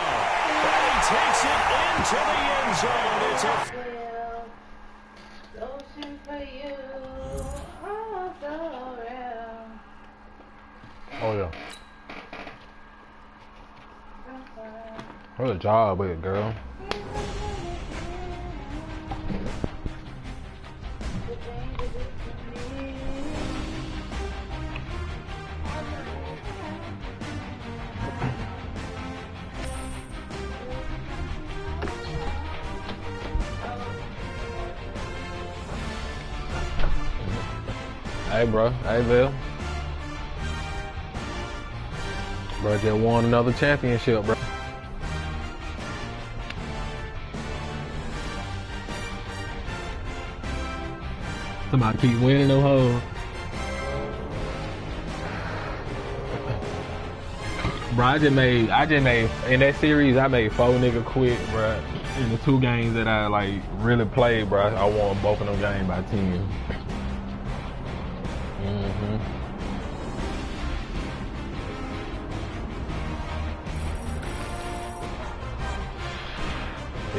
And he takes it into the end zone. It's a... Oh, yeah. Good job with it, girl. Hey, bro. Hey, Bill. Bro, just won another championship, bro. Somebody keep winning them hoes. Bro, I just made in that series. I made 4 niggas quit, bro. In the 2 games that I like really played, bro, I won both of them games by 10.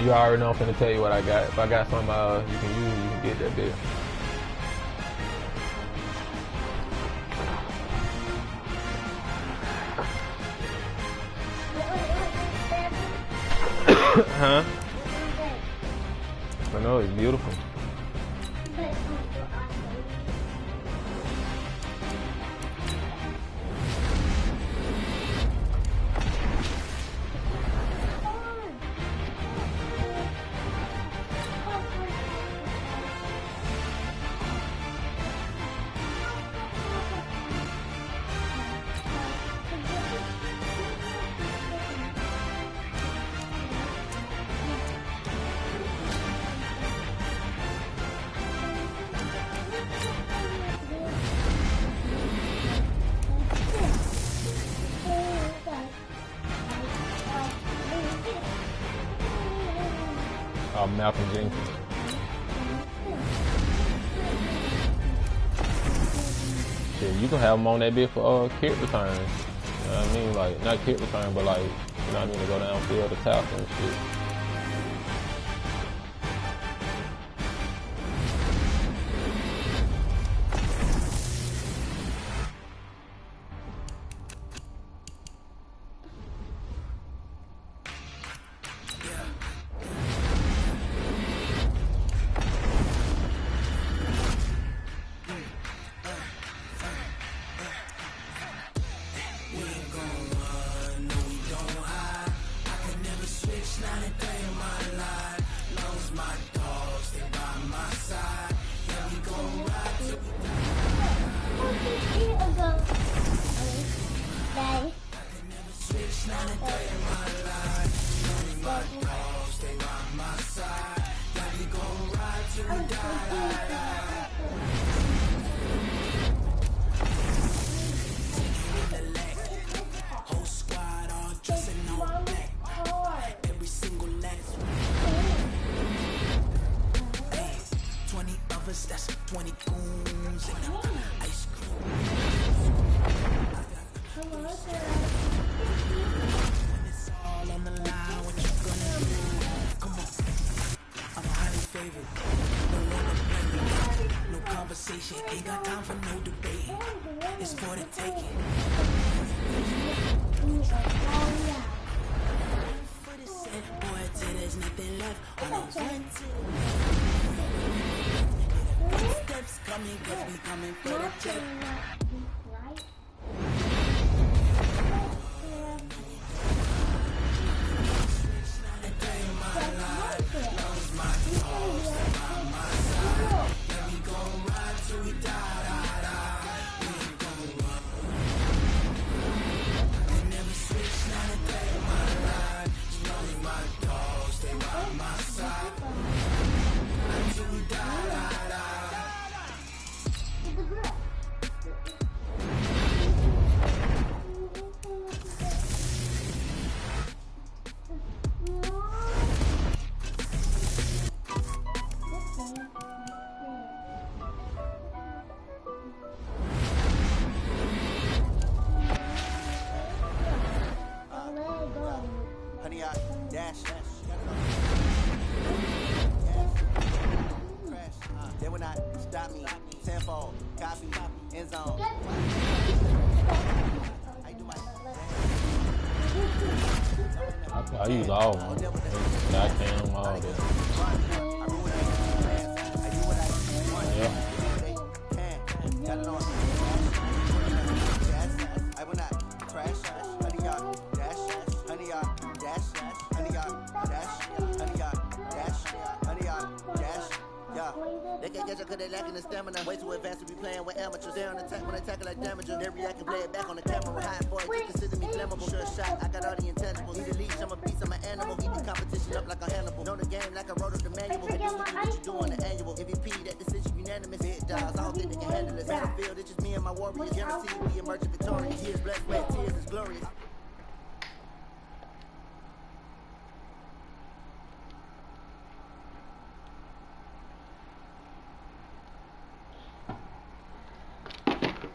You already know I'm finna tell you what I got. If I got something you can use, you can get that bit. Huh? I know, it's beautiful. Malcolm Jenkins. Shit, you can have them on that bit for kick returns. You know what I mean? Like, not kick return, but like, you know what I mean, to go downfield to tackle and shit. Whole squad all dressing all black. Every single last. Hey, 20 of us, that's 20 goons and ice cream. It's all on the line, what you gonna do? Come on, I'm a highly favorite. No one to play me. No conversation, ain't got time for no debate. It's for the taking. For the set, boy, till there's nothing left on the one steps coming, cause we coming for the check. Honey, I dash. Crash. They will not stop me. Tenfold, copy, end zone. I do my I use all of them. Goddamn all of them. Yeah. I will not crash. Honey, y'all dash. Honey, y'all dash. Honey, y'all dash. Honey, y'all dash. Honey, y'all dash. Yeah. They can't catch up cause they lacking the stamina. Way too advanced to be playing with amateurs. They on attack when they tackle like damager. They react and play it back on the camera. Hot boy, just consider me flammable. Sure shot, I got all the intangibles. Need a leash, I'm a beast, I'm an animal. Eat the competition up like a Hannibal. Know the game like I wrote up the manual. Hit what you do on the annual. MVP, that decision unanimous. Big dogs, I don't think they can handle this. Battlefield, it's just me and my warriors. Guaranteed we emerge victorious. Years, blood, sweat, tears is glorious.